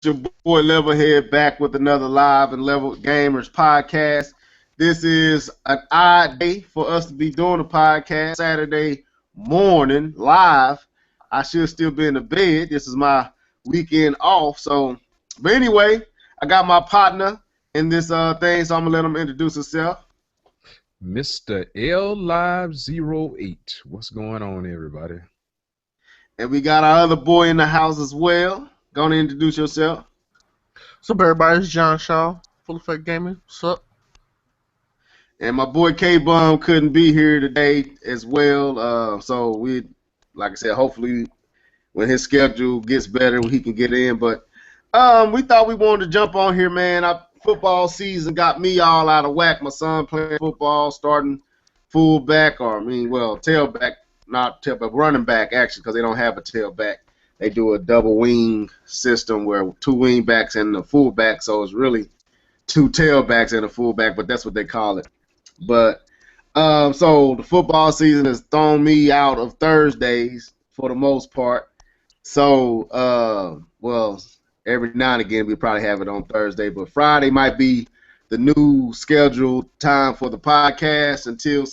your boy Levelhead back with another live and Level Gamers podcast. This is an odd day for us to be doing a podcast. Saturday morning live. I should still be in the bed. This is my weekend off. But anyway, I got my partner in this thing, so I'm gonna let him introduce himself. Mr. L Live 08. What's going on, everybody? And we got our other boy in the house as well. Go and introduce yourself. What's up, everybody? It's John Shaw, Full Effect Gaming. What's up? And my boy K-Bum couldn't be here today as well. So we, like I said, hopefully when his schedule gets better, he can get in. But we thought we wanted to jump on here, man. Football season got me all out of whack. My son playing football, starting fullback, tailback, not tailback, running back actually, because they don't have a tailback. They do a double wing system where two wing backs and the fullback, so it's really two tailbacks and a fullback, but that's what they call it. But so the football season has thrown me out of Thursdays for the most part. So every now and again we probably have it on Thursday, but Friday might be the new scheduled time for the podcast until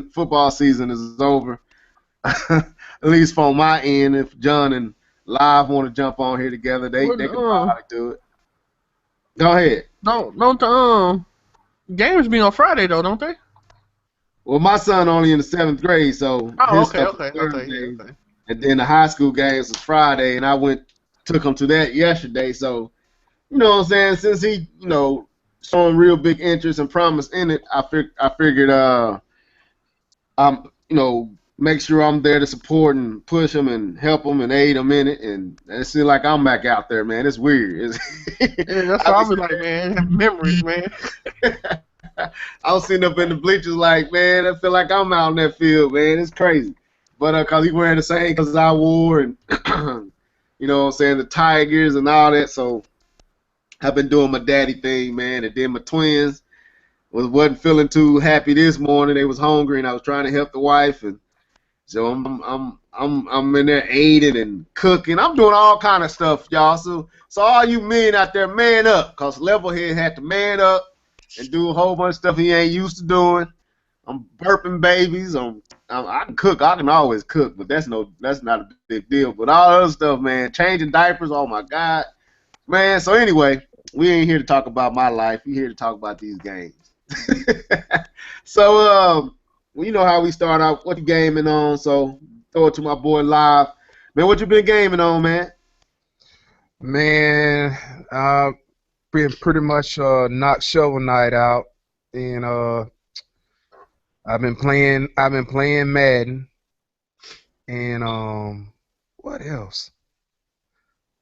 football season is over. At least from my end, if John and Live want to jump on here together, they can probably do it. Go ahead. Don't games be on Friday though, don't they? Well, my son only in the 7th grade, so okay. And then the high school games was Friday, and I took him to that yesterday. So, you know what I'm saying? Since he, showing real big interest and promise in it, I figured make sure I'm there to support and push him and help him and aid him in it. And it seems like I'm back out there, man. It's weird. Yeah, that's what I was like, man. Memories, man. I was sitting up in the bleachers like, man, I feel like I'm out in that field, man. It's crazy. But because he wearing the same clothes I wore and, you know what I'm saying, the Tigers and all that. So I've been doing my daddy thing, man. And then my twins wasn't feeling too happy this morning. They was hungry, and I was trying to help the wife. And so I'm in there aiding and cooking. I'm doing all kind of stuff, y'all. So all you men out there, man up, cause Levelhead had to man up and do a whole bunch of stuff he ain't used to doing. I'm burping babies. I can cook. I can always cook, but that's not a big deal. But all the other stuff, man, changing diapers. Oh my God, man. So anyway, we ain't here to talk about my life. We here to talk about these games. So you know how we start out. What you gaming on? So throw it to my boy Live. Man, what you been gaming on, man? Man, been pretty much knocked Shovel Knight out, and I've been playing Madden, and what else?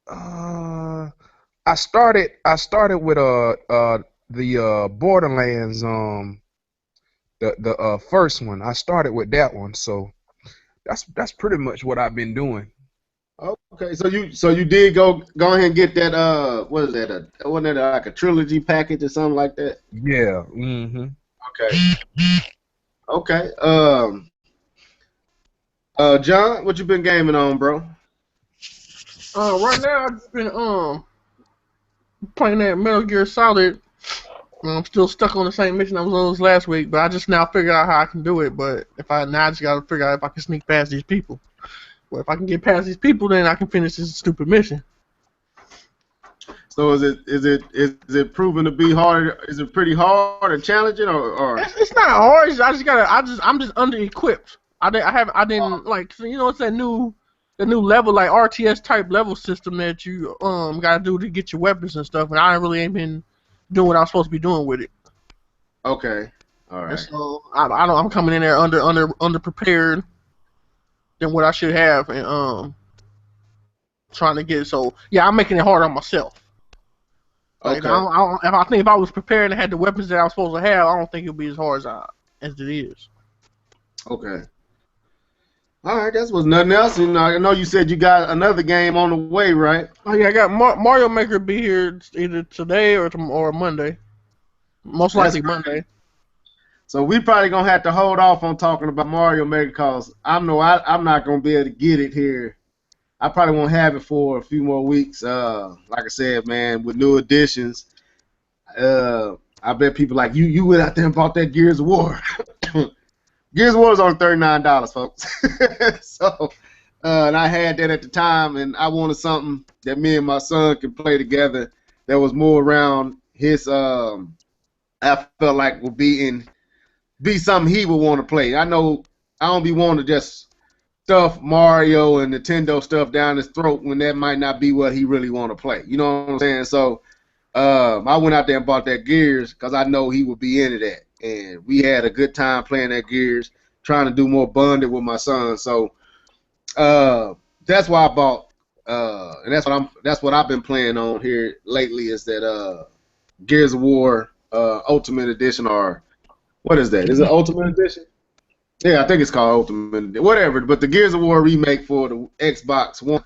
I started with the Borderlands the first one. I started with that one, so that's pretty much what I've been doing. Okay, so you did go ahead and get that what is that? Wasn't that like a trilogy package or something like that? Yeah. Okay. John, what you been gaming on, bro? Right now I've just been playing that Metal Gear Solid. I'm still stuck on the same mission I was on last week, but I just now figured out how I can do it. But I just gotta figure out if I can sneak past these people. Well, if I can get past these people, then I can finish this stupid mission. So is it proven to be hard? Is it pretty hard and challenging, or? It's not hard. I'm just under equipped. I didn't like, you know, it's that new level, like RTS type level system that you gotta do to get your weapons and stuff, and I really ain't been doing what I'm supposed to be doing with it. Okay. All right. And so I'm coming in there under prepared than what I should have, and trying to get it. So yeah, I'm making it hard on myself. Like, Okay. I think if I was prepared and had the weapons that I was supposed to have, I don't think it would be as hard as it is. Okay. All right, that was nothing else. And I know you said you got another game on the way, right? Oh yeah, I got Mario Maker be here either today or Monday. Most likely Monday. So we probably gonna have to hold off on talking about Mario Maker because I'm not gonna be able to get it here I probably won't have it for a few more weeks. Like I said, man, with new additions, I bet people like you went out there and bought that Gears of War. Gears of War is only $39, folks. So, and I had that at the time, and I wanted something that me and my son could play together that was more around his. I felt like would be something he would want to play. I know I don't be wanting to just stuff Mario and Nintendo stuff down his throat when that might not be what he really want to play. You know what I'm saying? So I went out there and bought that Gears because I know he would be into that, and we had a good time playing that Gears, trying to do more bonded with my son. So that's why I bought, and that's what I've been playing on here lately is that Gears of War Ultimate Edition, or what is that? Is it Ultimate Edition? Yeah, I think it's called Ultimate, whatever. But the Gears of War remake for the Xbox One.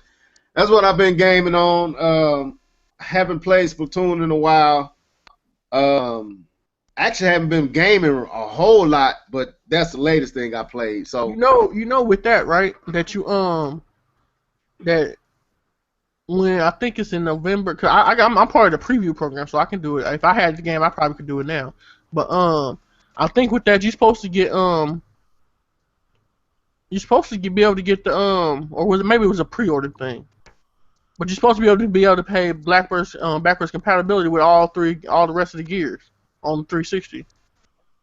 That's what I've been gaming on. Haven't played Splatoon in a while. Actually, haven't been gaming a whole lot, but that's the latest thing I played. So you know, with that, right? That you that when I think it's in November, cause I'm part of the preview program, so I can do it. If I had the game, I probably could do it now. But I think with that, you're supposed to get be able to get the or was it maybe it was a pre-order thing, but you're supposed to be able to pay backwards compatibility with all the rest of the gears on the 360.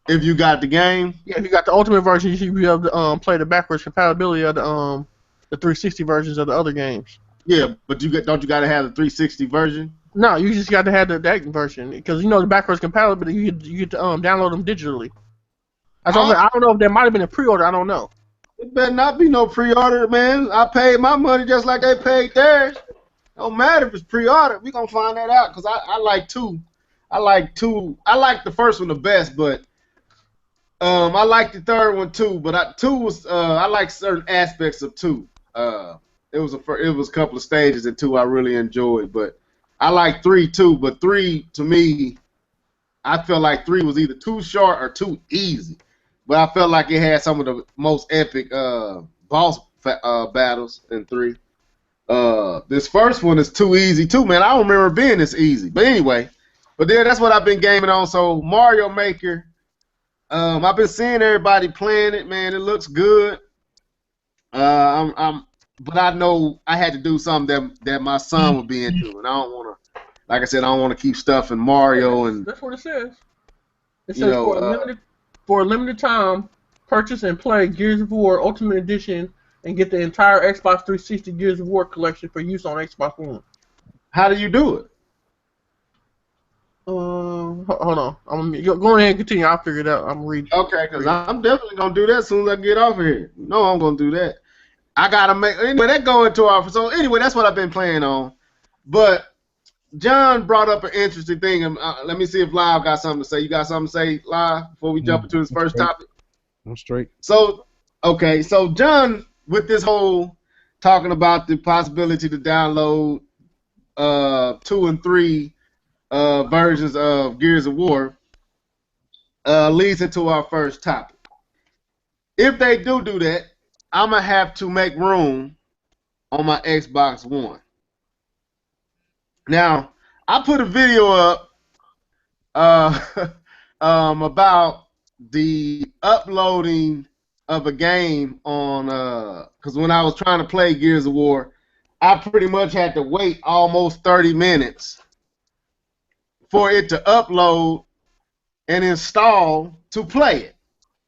if you got the game, Yeah, if you got the ultimate version, you should be able to play the backwards compatibility of the 360 versions of the other games. yeah, but don't you got to have the 360 version? No, you just got to have that version because you know the backwards compatibility. You get to download them digitally. I don't know if there might have been a pre-order. I don't know. It better not be no pre-order, man. I paid my money just like they paid theirs. Don't matter if it's pre-order. We gonna find that out because I like two. I like two. I like the first one the best, but I like the third one too. But two was I like certain aspects of two. It was a couple of stages in two I really enjoyed, but I like three too. But three to me, I felt like three was either too short or too easy. But I felt like it had some of the most epic boss battles in three. This first one is too easy too, man. I don't remember being this easy. But anyway, then that's what I've been gaming on. So Mario Maker, I've been seeing everybody playing it, man. It looks good. But I know I had to do something that my son would be into, and I don't want to. Like I said, I don't want to keep stuffing Mario and. That's what it says. It says for a limited time, purchase and play Gears of War Ultimate Edition and get the entire Xbox 360 Gears of War collection for use on Xbox One. How do you do it? Hold on. Go ahead and continue. I'll figure it out. I'm reading. Okay, because I'm definitely gonna do that as soon as I get off of here. No, I'm gonna do that. I gotta make anyway. That go into our so anyway. That's what I've been playing on. But John brought up an interesting thing. And let me see if Live got something to say. You got something to say, Live, before we jump into this first topic? I'm straight. So, okay. So, John, with this whole talking about the possibility to download 2 and 3 versions of Gears of War, leads into our first topic. If they do that, I'm going to have to make room on my Xbox One. Now, I put a video up about the uploading of a game on, because when I was trying to play Gears of War, I pretty much had to wait almost 30 minutes for it to upload and install to play it.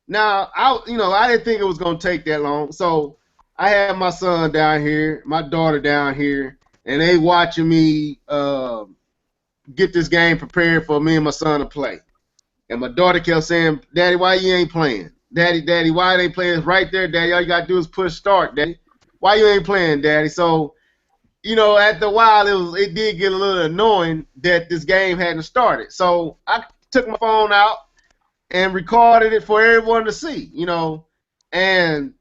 Now, I didn't think it was going to take that long, so I had my son down here, my daughter down here, and they watching me get this game prepared for me and my son to play. And my daughter kept saying, "Daddy, why you ain't playing? Daddy, why they playing? It's right there, Daddy. All you got to do is push start, Daddy. Why you ain't playing, Daddy?" So, after a while, it did get a little annoying that this game hadn't started. So I took my phone out and recorded it for everyone to see, and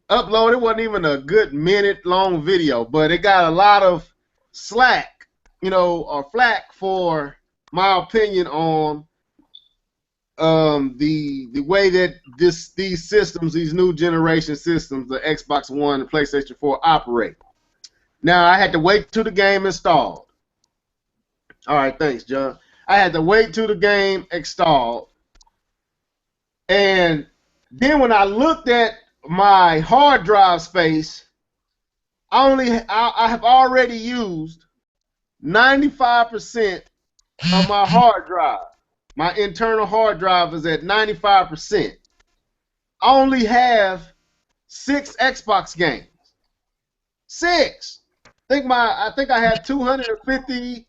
upload. It wasn't even a good minute-long video, but it got a lot of slack, or flack for my opinion on the way that these systems, these new generation systems, the Xbox One and PlayStation 4 operate. Now I had to wait till the game installed. All right, thanks, John. I had to wait till the game installed, and then when I looked at my hard drive space, I have already used 95% of my hard drive. My internal hard drive is at 95%. I only have 6 Xbox games. 6. I think I had 250.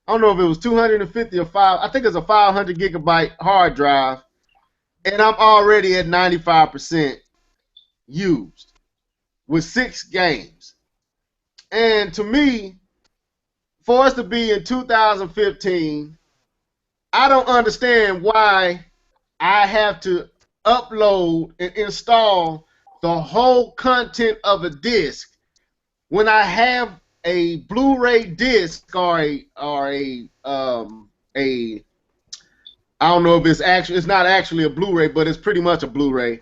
I don't know if it was 250 or 5. I think it's a 500 gigabyte hard drive, and I'm already at 95% used with 6 games. And to me, for us to be in 2015, I don't understand why I have to upload and install the whole content of a disc when I have a Blu-ray disc or a I don't know if it's not actually a Blu-ray, but it's pretty much a Blu-ray,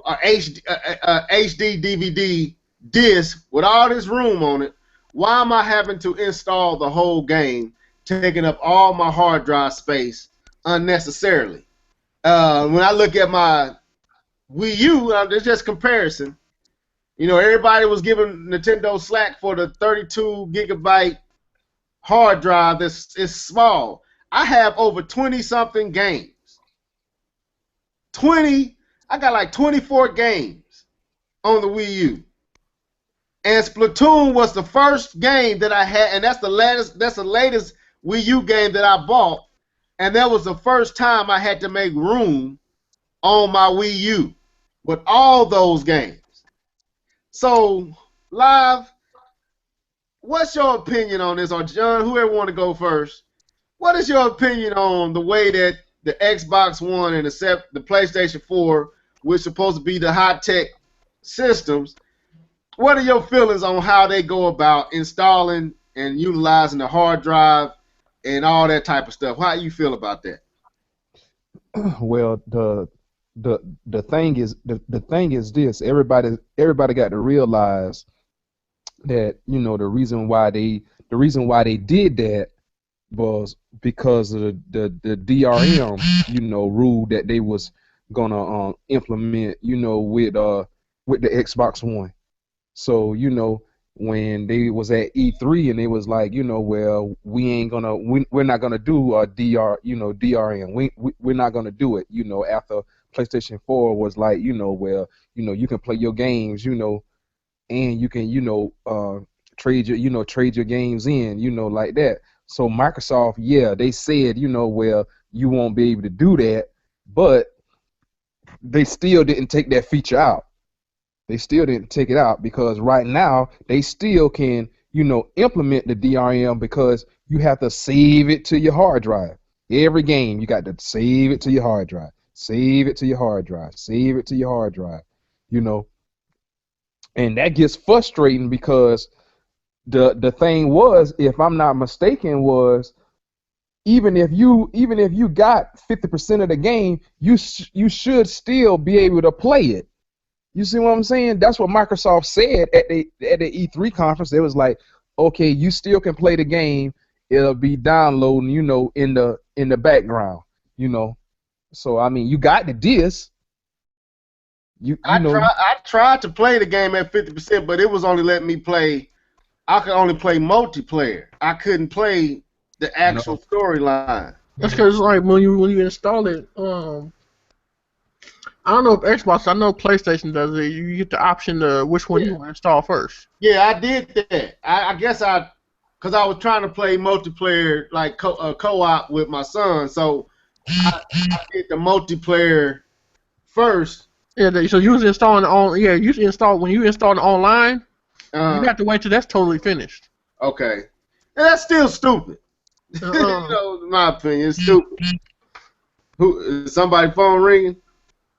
HD DVD disc with all this room on it. Why am I having to install the whole game, taking up all my hard drive space unnecessarily? When I look at my Wii U, it's just comparison. You know, everybody was giving Nintendo slack for the 32 gigabyte hard drive that's small. I have over 20 something games. 20, I got like 24 games on the Wii U. And Splatoon was the first game that I had, and that's the latest Wii U game that I bought. And that was the first time I had to make room on my Wii U with all those games. So, Live, what's your opinion on this? Or John, whoever want to go first, what is your opinion on the way that the Xbox One and the PlayStation 4, which is supposed to be the high-tech systems, what are your feelings on how they go about installing and utilizing the hard drive and all that type of stuff? How do you feel about that? Well, the thing is this: everybody got to realize that the reason why they did that was because of the DRM rule that they was gonna implement with the Xbox One. So when they was at E3 and they was like well, we're not gonna do a DRM, we're not gonna do it after PlayStation 4 was like well, you can play your games and you can trade your games in like that. So Microsoft, yeah, they said well, you won't be able to do that, but they still didn't take that feature out. They still didn't take it out because right now they still can implement the DRM because you have to save it to your hard drive. Every game you got to save it to your hard drive, save it to your hard drive, save it to your hard drive, and that gets frustrating because the thing was, if I'm not mistaken, was even if you got 50% of the game, you should still be able to play it. You see what I'm saying? That's what Microsoft said at the E3 conference. It was like, okay, you still can play the game. It'll be downloading, in the background, So I mean, you got the disc. I tried to play the game at 50%, but it was only letting me play. I could only play multiplayer. I couldn't play the actual storyline. That's because like when you install it, I don't know if Xbox, I know PlayStation does it. You get the option to which one you want to install first. Yeah, I did that. I guess because I was trying to play multiplayer, like co-op with my son, so I did the multiplayer first. Yeah, so you was installing when you install it online, you have to wait till that's totally finished. Okay. And that's still stupid. In my opinion, it's stupid. Who? Is somebody phone ringing?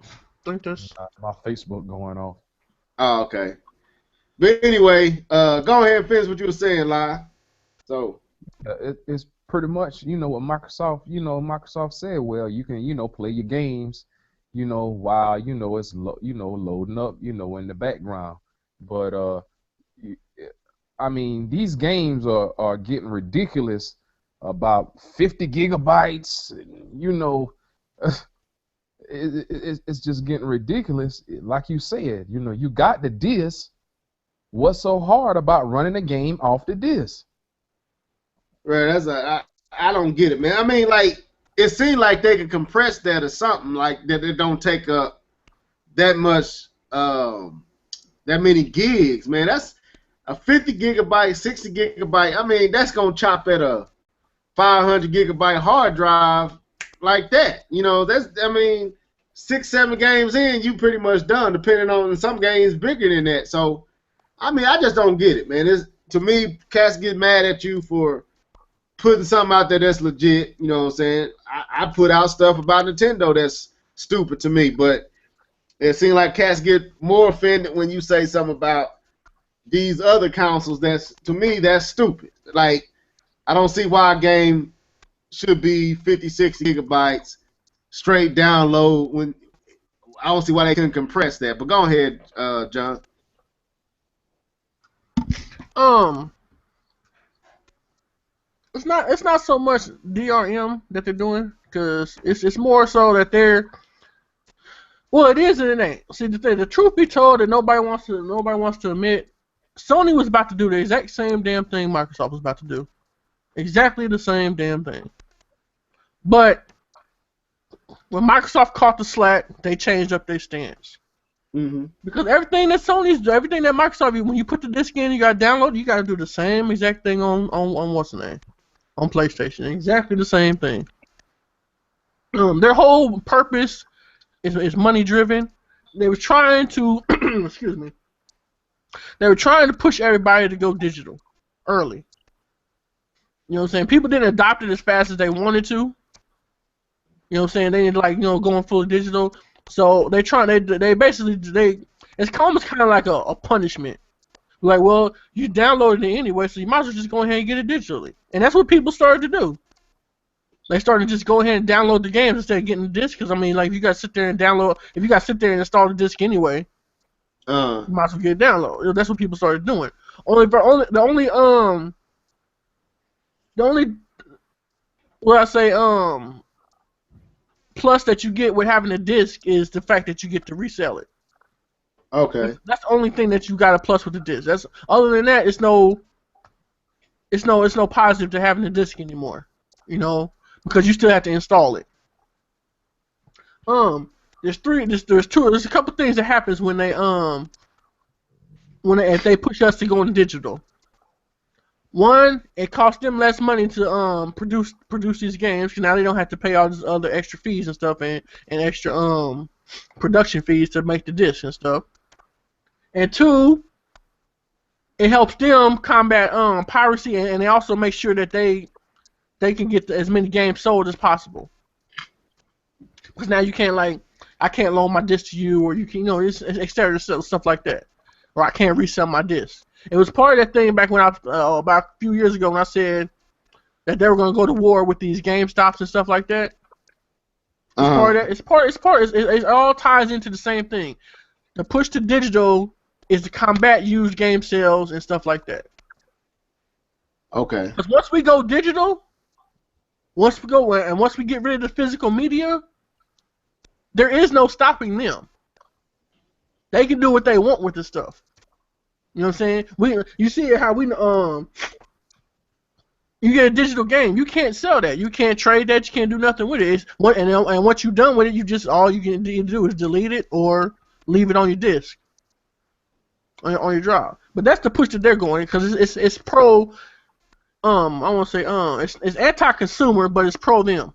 I think that's my Facebook going off. Oh, okay. But anyway, go ahead and finish what you were saying, Live. So it's pretty much what Microsoft said. Well, you can play your games while it's loading up in the background. But I mean, these games are getting ridiculous, about 50 gigabytes. You know, it's just getting ridiculous. Like you said, you know, you got the disc. What's so hard about running a game off the disc? Right, I don't get it, man. I mean, like it seems like they can compress that or something like that. It don't take up that much, that many gigs, man. That's a 50 gigabyte, 60 gigabyte. I mean, that's gonna chop at a 500 gigabyte hard drive like that. You know, that's, I mean, 6, 7 games in, you pretty much done. Depending on some games bigger than that. So, I mean, I just don't get it, man. It's, to me, cats get mad at you for putting something out there that's legit. You know what I'm saying? I put out stuff about Nintendo that's stupid to me, but it seems like cats get more offended when you say something about these other consoles. That's, to me, that's stupid. Like, I don't see why a game should be 50, 60 gigabytes straight download when I don't see why they couldn't compress that. But go ahead, John. It's not so much DRM that they're doing, because it's more so that they're, well, it is and it ain't. See, the truth be told, that nobody wants to admit, Sony was about to do the exact same damn thing Microsoft was about to do. Exactly the same damn thing. But when Microsoft caught the slack, they changed up their stance. Mm-hmm. Because everything that Microsoft, when you put the disc in, you got to download, you got to do the same exact thing on what's the name? On PlayStation. Exactly the same thing. Their whole purpose is money driven. They were trying to excuse me. They were trying to push everybody to go digital early. You know what I'm saying? People didn't adopt it as fast as they wanted to. You know what I'm saying? They didn't like, going fully digital. So they basically it's almost kind of like a punishment. Like, well, you downloaded it anyway, so you might as well just go ahead and get it digitally. And that's what people started to do. They started to just go ahead and download the games instead of getting the disc. Because I mean, like, if you got to sit there and install the disc anyway, you might as well get it download. That's what people started doing. The only plus that you get with having a disc is the fact that you get to resell it. Okay. That's the only thing that you got a plus with the disc. That's, other than that, it's no positive to having the disc anymore. You know, because you still have to install it. There's a couple things that happens when if they push us to go into digital. One, it costs them less money to produce these games, because now they don't have to pay all these other extra fees and stuff, and extra production fees to make the disc and stuff. And two, it helps them combat piracy, and they also make sure that they can get as many games sold as possible. Because now you can't, like, I can't loan my disc to you, or you can, it's etc. stuff like that, or I can't resell my disc. It was part of that thing back when about a few years ago when I said that they were going to go to war with these GameStops and stuff like that. Part of that. It all ties into the same thing. The push to digital is to combat used game sales and stuff like that. Okay. Because once we go digital, once we get rid of the physical media, there is no stopping them. They can do what they want with this stuff. You know what I'm saying? You see how you get a digital game, you can't sell that, you can't trade that, you can't do nothing with it. And what you've done with it, all you can do is delete it or leave it on your disc, on your drive. But that's the push that they're going, because it's pro. I want to say it's anti-consumer, but it's pro them. You know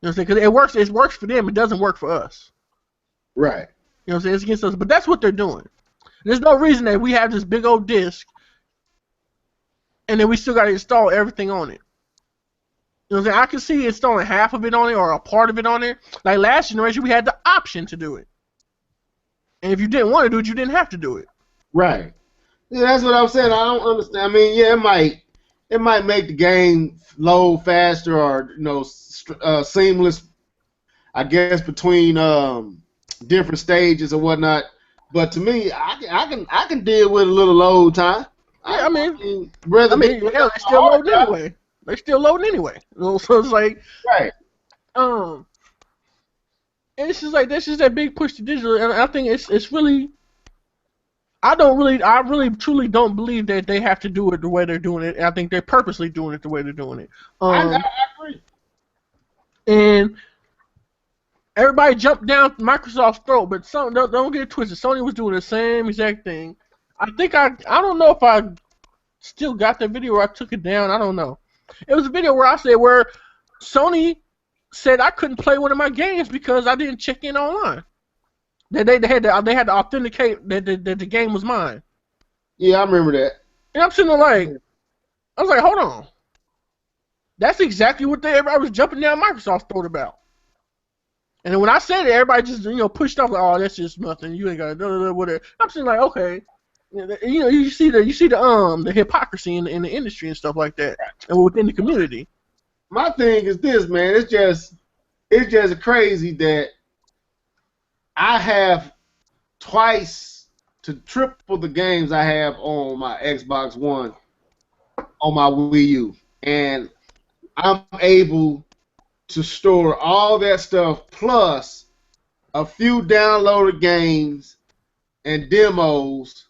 what I'm saying? Because it works for them, it doesn't work for us. Right. You know what I'm saying? It's against us, but that's what they're doing. There's no reason that we have this big old disc and then we still got to install everything on it. You know what I'm saying? I can see installing half of it on it or a part of it on it. Like last generation, we had the option to do it. And if you didn't want to do it, you didn't have to do it. Right. Yeah, that's what I'm saying. I don't understand. I mean, yeah, it might make the game load faster, or seamless, I guess, between different stages or whatnot. But to me, I can deal with a little load time. Yeah, brother, hell, they still loading anyway. They still loading anyway. You know, so it's like, right. and it's just like that's just that big push to digital, and I think it's really. I really truly don't believe that they have to do it the way they're doing it. I think they're purposely doing it the way they're doing it. I agree. And everybody jumped down Microsoft's throat, but don't get it twisted. Sony was doing the same exact thing. I don't know if I still got the video or I took it down. I don't know. It was a video where I said where Sony said I couldn't play one of my games because I didn't check in online. That they had to authenticate that the game was mine. Yeah, I remember that. And I'm sitting there like, I was like, hold on. That's exactly what everybody was jumping down Microsoft's throat about. And then when I said it, everybody just pushed off like, oh, that's just nothing. You ain't got to whatever. I'm sitting like, okay, you see the hypocrisy in the industry and stuff like that, and within the community. My thing is this, man. It's just crazy that I have twice to triple the games I have on my Xbox One on my Wii U, and I'm able to store all that stuff plus a few downloaded games and demos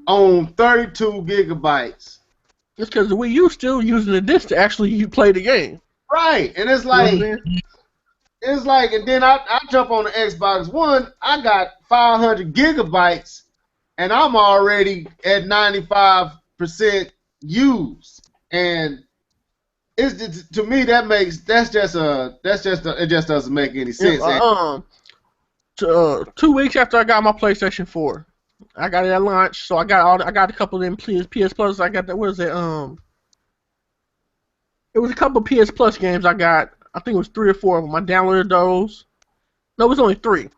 on 32 gigabytes. It's because the Wii U still using the disc to actually play the game. Right, and it's like, and then I jump on the Xbox One, I got 500 gigabytes, and I'm already at 95% used, and to me it just doesn't make any sense. 2 weeks after I got my PlayStation 4, I got it at launch, so I got a couple of them PS Plus. I got that. What is it? It was a couple of PS Plus games I got. I think it was 3 or 4 of them. I downloaded those. No, it was only 3.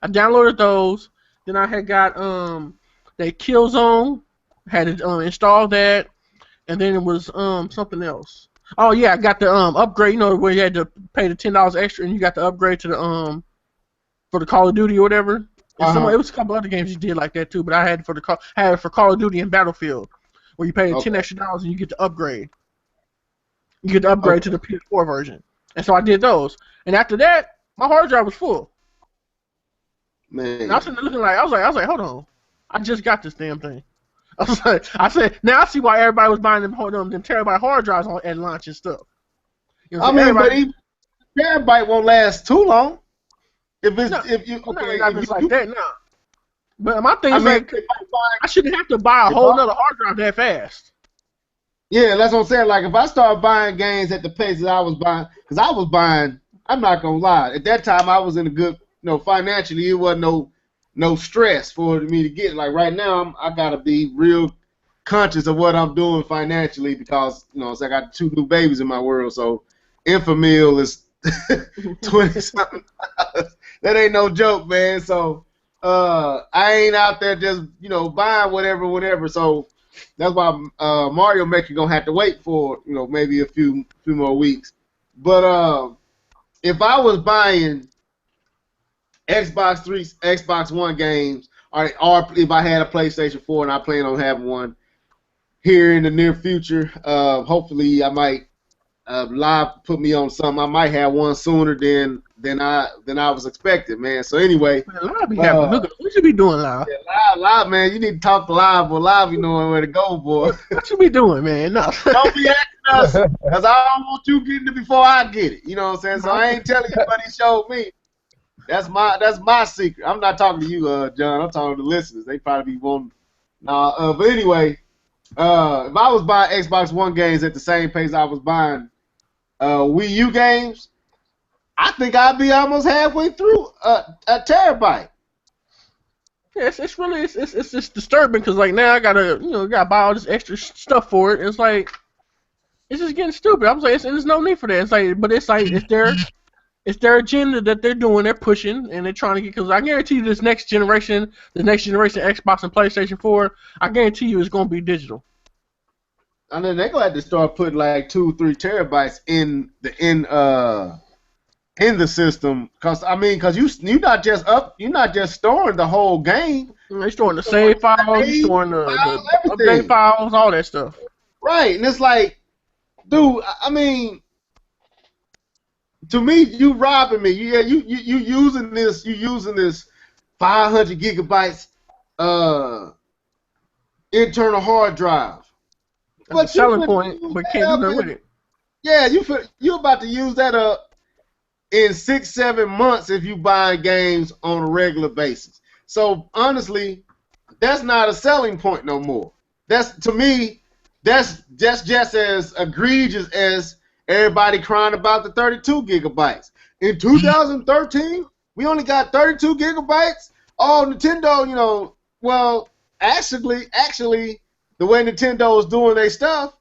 I downloaded those. Then I had got that Killzone. Had to install that, and then it was something else. Oh yeah, I got the upgrade. Where you had to pay the $10 extra, and you got the upgrade to the for the Call of Duty or whatever. And it was a couple other games you did like that too, but I had it for Call of Duty and Battlefield, where you pay $10 extra and you get the upgrade. You get the upgrade to the PS4 version, and so I did those. And after that, my hard drive was full. Man, and I was sitting there looking like I was like, hold on, I just got this damn thing. I said, now I see why everybody was buying them terabyte hard drives at launch and stuff. But terabyte won't last too long. If you like that, no. But my thing is I shouldn't have to buy a whole nother hard drive that fast. Yeah, that's what I'm saying. Like if I start buying games at the pace that I was buying, because I was buying, I'm not gonna lie. At that time, I was in a good, financially, it wasn't no stress for me to get. Like right now, I gotta be real conscious of what I'm doing financially because I got 2 new babies in my world. So Infamil is $20-something. That ain't no joke, man. So I ain't out there just buying whatever. So that's why Mario Maker gonna have to wait for maybe a few more weeks. But if I was buying Xbox 3, Xbox One games, or if I had a PlayStation 4 and I plan on having one here in the near future, hopefully I might Live put me on something. I might have one sooner than I was expecting, man. So anyway, man, Live be happy. Look, what you be doing, Live? Yeah, Live, man. You need to talk to Live, boy. Live, you knowing where to go, boy. What you be doing, man? No. Don't be asking us, because I don't want you getting it before I get it. You know what I'm saying? So I ain't telling you what he showed me. That's my secret. I'm not talking to you, John. I'm talking to the listeners. They probably be wanting. But anyway, if I was buying Xbox One games at the same pace I was buying Wii U games, I think I'd be almost halfway through a terabyte. Yeah, it's really it's just disturbing because like now I gotta buy all this extra stuff for it. It's like it's just getting stupid. I'm like, there's no need for that. It's like, but it's like it's their agenda that they're doing. They're pushing and they're trying to get. Because I guarantee you, the next generation Xbox and PlayStation 4, I guarantee you, it's gonna be digital. And then they're gonna have to start putting like 2-3 terabytes in in the system, because you're not just storing the whole game. You're storing the You're storing save files, you're save storing files, the update everything. files, all that stuff. Right, and it's like, dude, I mean, to me, you robbing me. Yeah, you using this 500 gigabytes internal hard drive, That's a but you selling finna point, use but that can't do up nothing with in, it. yeah, you about to use that up in 6-7 months if you buy games on a regular basis. So honestly, that's not a selling point no more. That's, to me, that's just as egregious as everybody crying about the 32 gigabytes. In 2013, we only got 32 gigabytes. Oh, Nintendo, well, actually, the way Nintendo was doing their stuff,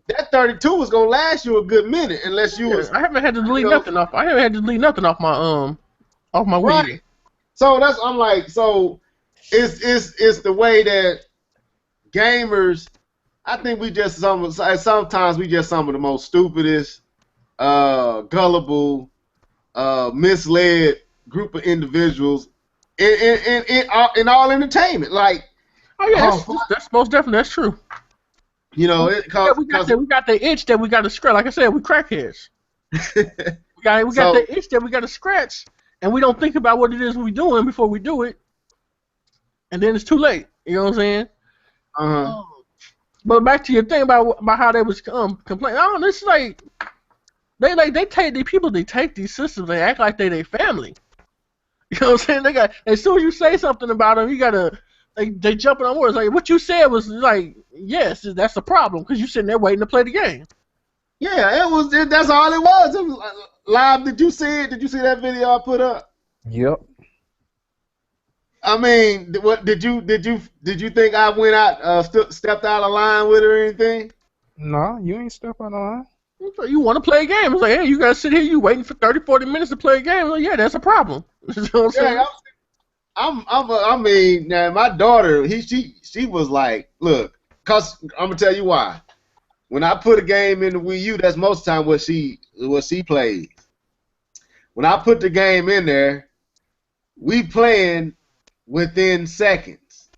that 32 was gonna last you a good minute, unless you Yeah, was, I haven't had to delete you know, nothing off. I haven't had to delete nothing off my right. Wii U. So I'm like, so it's the way that gamers, I think we just sometimes we just some of the most stupidest, gullible, misled group of individuals in all entertainment. Like, Oh yeah, oh, that's most definitely that's true. it Yeah, cause, cause we got the itch that we got to scratch. Like I said, we crackheads. We got so the itch that we got to scratch, and we don't think about what it is we're doing before we do it, and then it's too late. You know what I'm saying? uh Um, but back to your thing about how they was complaining. Oh, this like they take the people, they take these systems, they act like they family. You know what I'm saying? They got, as soon as you say something about them, you gotta they jumping on words. Like what you said was like, yes, that's a problem because you sitting there waiting to play the game. yeah, that's all it was. It was live. Did you see it? Did you see that video I put up? Yep. I mean, what did you think I went out, stepped out of line with it or anything? Nah, you ain't step out of line. So you want to play a game? It's like, hey, you gotta sit here, you waiting for 30, 40 minutes to play a game. Like, yeah, that's a problem. You know what I'm saying? Yeah, I mean, now my daughter, she was like, look, cause I'm gonna tell you why. When I put a game in the Wii U, that's most of the time what she plays. When I put the game in there, we playing within seconds.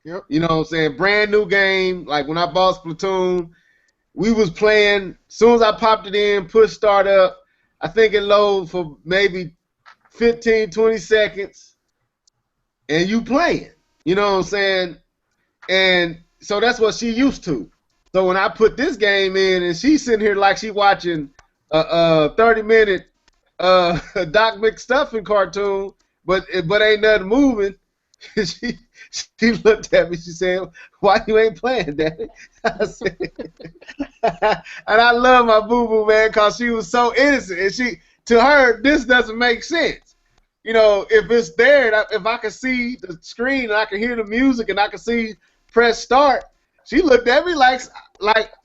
Yep. You know what I'm saying? Brand new game. Like when I bought Splatoon, we was playing. As soon as I popped it in, push start up, I think it loaded for maybe 15, 20 seconds, and you playing. You know what I'm saying? And so that's what she used to. So when I put this game in, and she's sitting here like she watching a 30-minute Doc McStuffin cartoon, but ain't nothing moving. she she looked at me. She said, "Why you ain't playing, Daddy?" I said, and I love my boo boo, man, because she was so innocent, and to her this doesn't make sense. If it's there, if I can see the screen and I can hear the music and I can see press start, she looked at me like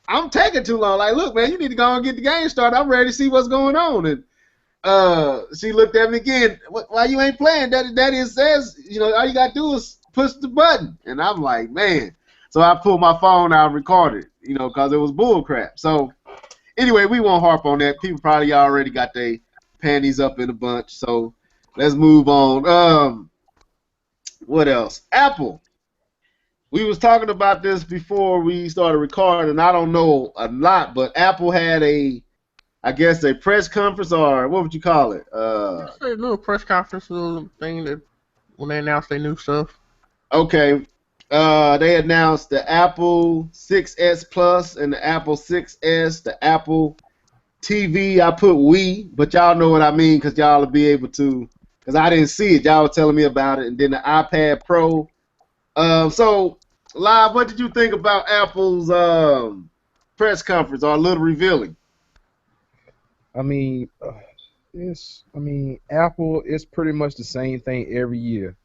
I'm taking too long. Like, look, man, you need to go and get the game started. I'm ready to see what's going on. And she looked at me again. Why you ain't playing? Daddy says, all you gotta do is push the button. And I'm like, man. So I pulled my phone out and recorded, because it was bull crap. So anyway, we won't harp on that. People probably already got their panties up in a bunch. So let's move on. What else? Apple. We was talking about this before we started recording. I don't know a lot, but Apple had I guess a press conference, or what would you call it? Just a little press conference, little thing that when they announced their new stuff. Okay. They announced the Apple 6S Plus and the Apple 6S, the Apple TV. I put Wii, but y'all know what I mean because y'all will be able to, because I didn't see it. Y'all were telling me about it. And then the iPad Pro. So, Live, what did you think about Apple's press conference, or a little revealing? I mean, Apple is pretty much the same thing every year.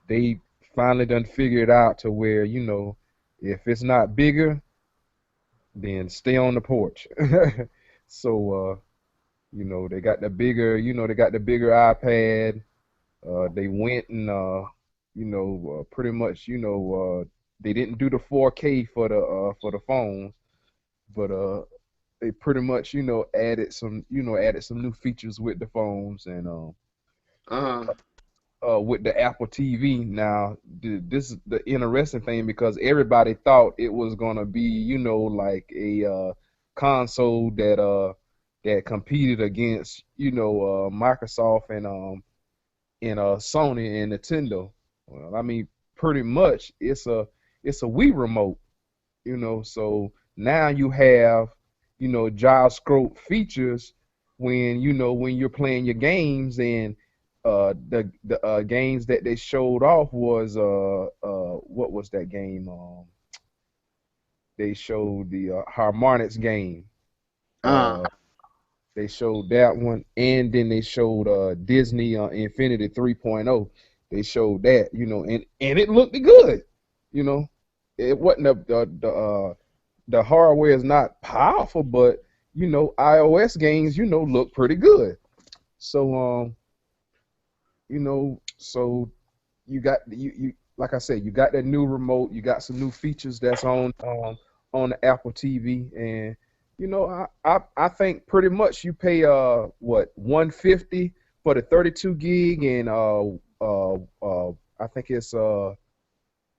They finally done figured out to where, if it's not bigger, then stay on the porch. So, they got the bigger, iPad. They went and, pretty much, they didn't do the 4K for the phones, but they pretty much, added some new features with the phones and Uh-huh. with the Apple TV. Now, this is the interesting thing because everybody thought it was gonna be, like a console that competed against, Microsoft and Sony and Nintendo. Well, I mean, pretty much it's a Wii remote, so now you have, gyroscope features when you're playing your games, and the games that they showed off was what was that game? They showed the Harmonix game. Uh-huh. They showed that one, and then they showed Disney Infinity 3.0. They showed that, and it looked good. You know, it wasn't the hardware is not powerful, but iOS games, look pretty good. So so you like I said, you got that new remote, you got some new features that's on the Apple TV, and I think pretty much you pay what 150 for the 32 gig, and I think it's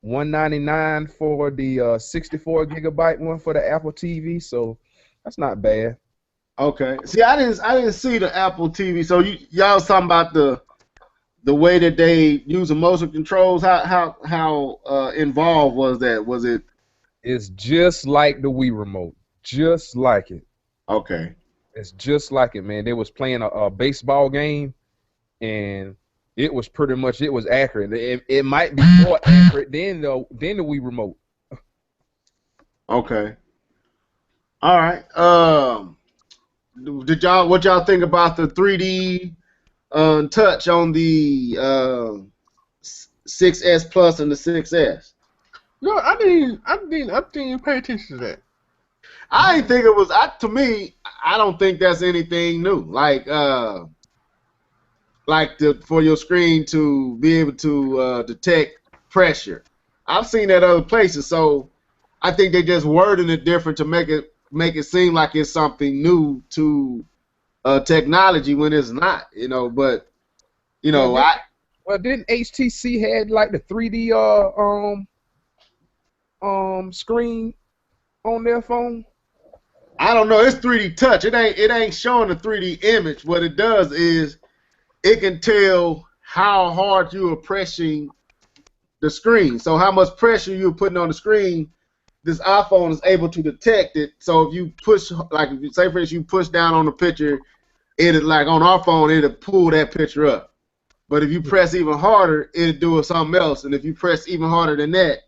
199 for the 64 gigabyte one for the Apple TV. So that's not bad. Okay. See, I didn't see the Apple TV. So y'all was talking about the way that they use the motion controls. How involved was that? Was it It's just like the Wii remote, just like it. okay? It's just like it, man. They was playing a baseball game, and it was accurate. It might be more accurate than the Wii remote. Okay. All right. What y'all think about the 3D touch on the 6S Plus and the 6S? No, I didn't pay attention to that. I didn't think it was. To me, I don't think that's anything new. For your screen to be able to detect pressure. I've seen that other places, so I think they just wording it different to make it seem like it's something new to technology when it's not. But Well, did, I didn't HTC had like the 3D screen on their phone? I don't know. It's 3D touch. It ain't showing the 3D image. What it does is it can tell how hard you are pressing the screen. So how much pressure you're putting on the screen, this iPhone is able to detect it. So if you push, like if you say for instance you push down on the picture, it'll, like on our phone, it'll pull that picture up. But if you press even harder, it'll do something else. And if you press even harder than that,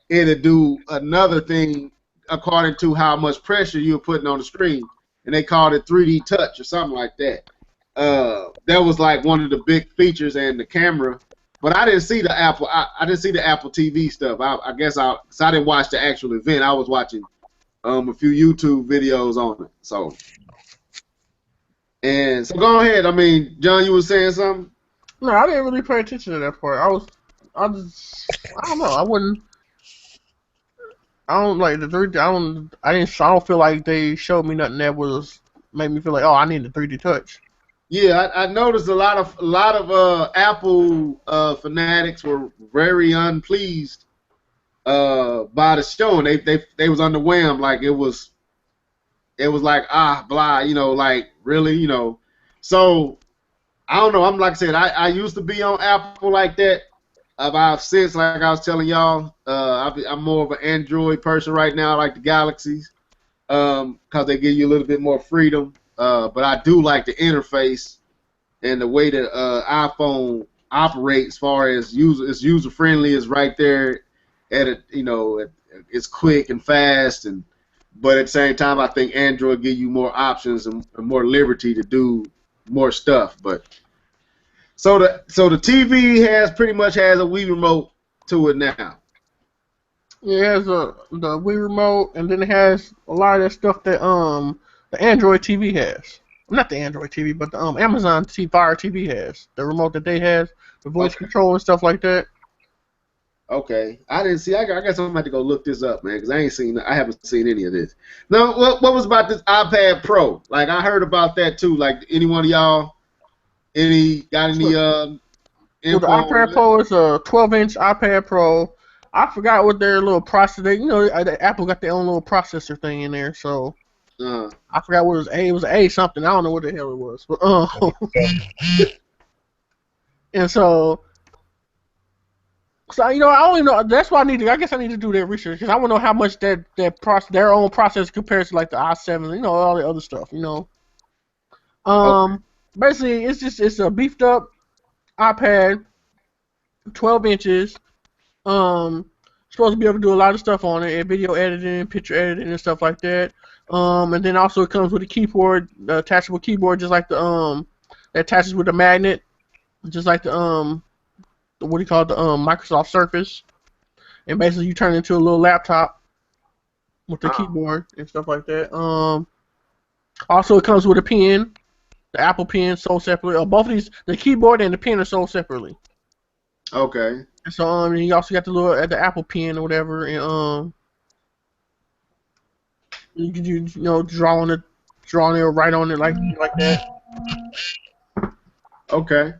it'll do another thing according to how much pressure you're putting on the screen. And they called it 3D touch or something like that. That was like one of the big features, and the camera. But I didn't see the Apple. I didn't see the Apple TV stuff. I guess I didn't watch the actual event. I was watching a few YouTube videos on it. So go ahead. I mean, John, you were saying something? No, I didn't really pay attention to that part. I don't know. I don't like the 3D. I don't feel like they showed me nothing that made me feel like, oh, I need the 3D touch. Yeah, I noticed a lot of Apple fanatics were very unpleased by the show, and they was underwhelmed. Like it was like blah, like really, So I don't know. I'm like I said, I used to be on Apple like that. About since, like I was telling y'all, I'm more of an Android person right now. I like the Galaxies because they give you a little bit more freedom. But I do like the interface and the way that iPhone operates. As far as it's user friendly, is right there at it. It's quick and fast, but at the same time, I think Android give you more options and more liberty to do more stuff. But so the TV pretty much has a Wii remote to it now. It has the Wii remote, and then it has a lot of that stuff that the Android TV has. Not the Android TV, but the Amazon Fire TV has. The remote that they have, the voice control and stuff like that. Okay, I didn't see. I guess I'm about to go look this up, man, because I haven't seen any of this. Now, what was about this iPad Pro? Like, I heard about that too. Like, any one of y'all, got any Well, the info on iPad that? Pro is a 12-inch iPad Pro. I forgot what their little processor. You know, Apple got their own little processor thing in there. So Uh, I forgot what it was. It was A something. I don't know what the hell it was. But and so you know, I only know. That's why I need to. I guess I need to do that research because I want to know how much their own processor compares to like the i7. You know, all the other stuff. You know. okay, Basically, it's a beefed up iPad, 12 inches. Supposed to be able to do a lot of stuff on it, and video editing, picture editing, and stuff like that. And then also it comes with a keyboard, attachable keyboard, just like that attaches with a magnet, just like what do you call it, the Microsoft Surface. And basically you turn it into a little laptop with the keyboard and stuff like that. Also it comes with a pen, the Apple Pen sold separately. Both of these, the keyboard and the pen are sold separately. okay, And so and you also got the Apple Pen or whatever, and you can draw on it, or write on it like that. okay.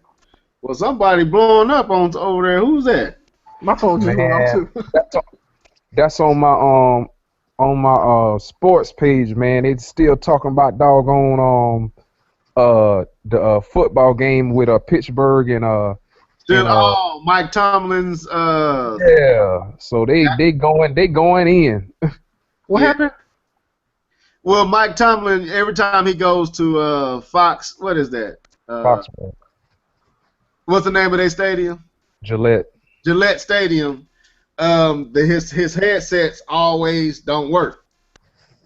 Well, somebody blowing up over there. Who's that? My phone just went off Man, too. that's on my sports page, man. They still talking about doggone the football game with Pittsburgh Still, and Mike Tomlin's. yeah. So they going in. What Yeah. happened? Well, Mike Tomlin, every time he goes to Fox, what is that? Foxborough, What's the name of their stadium? Gillette. Gillette Stadium. His headsets always don't work,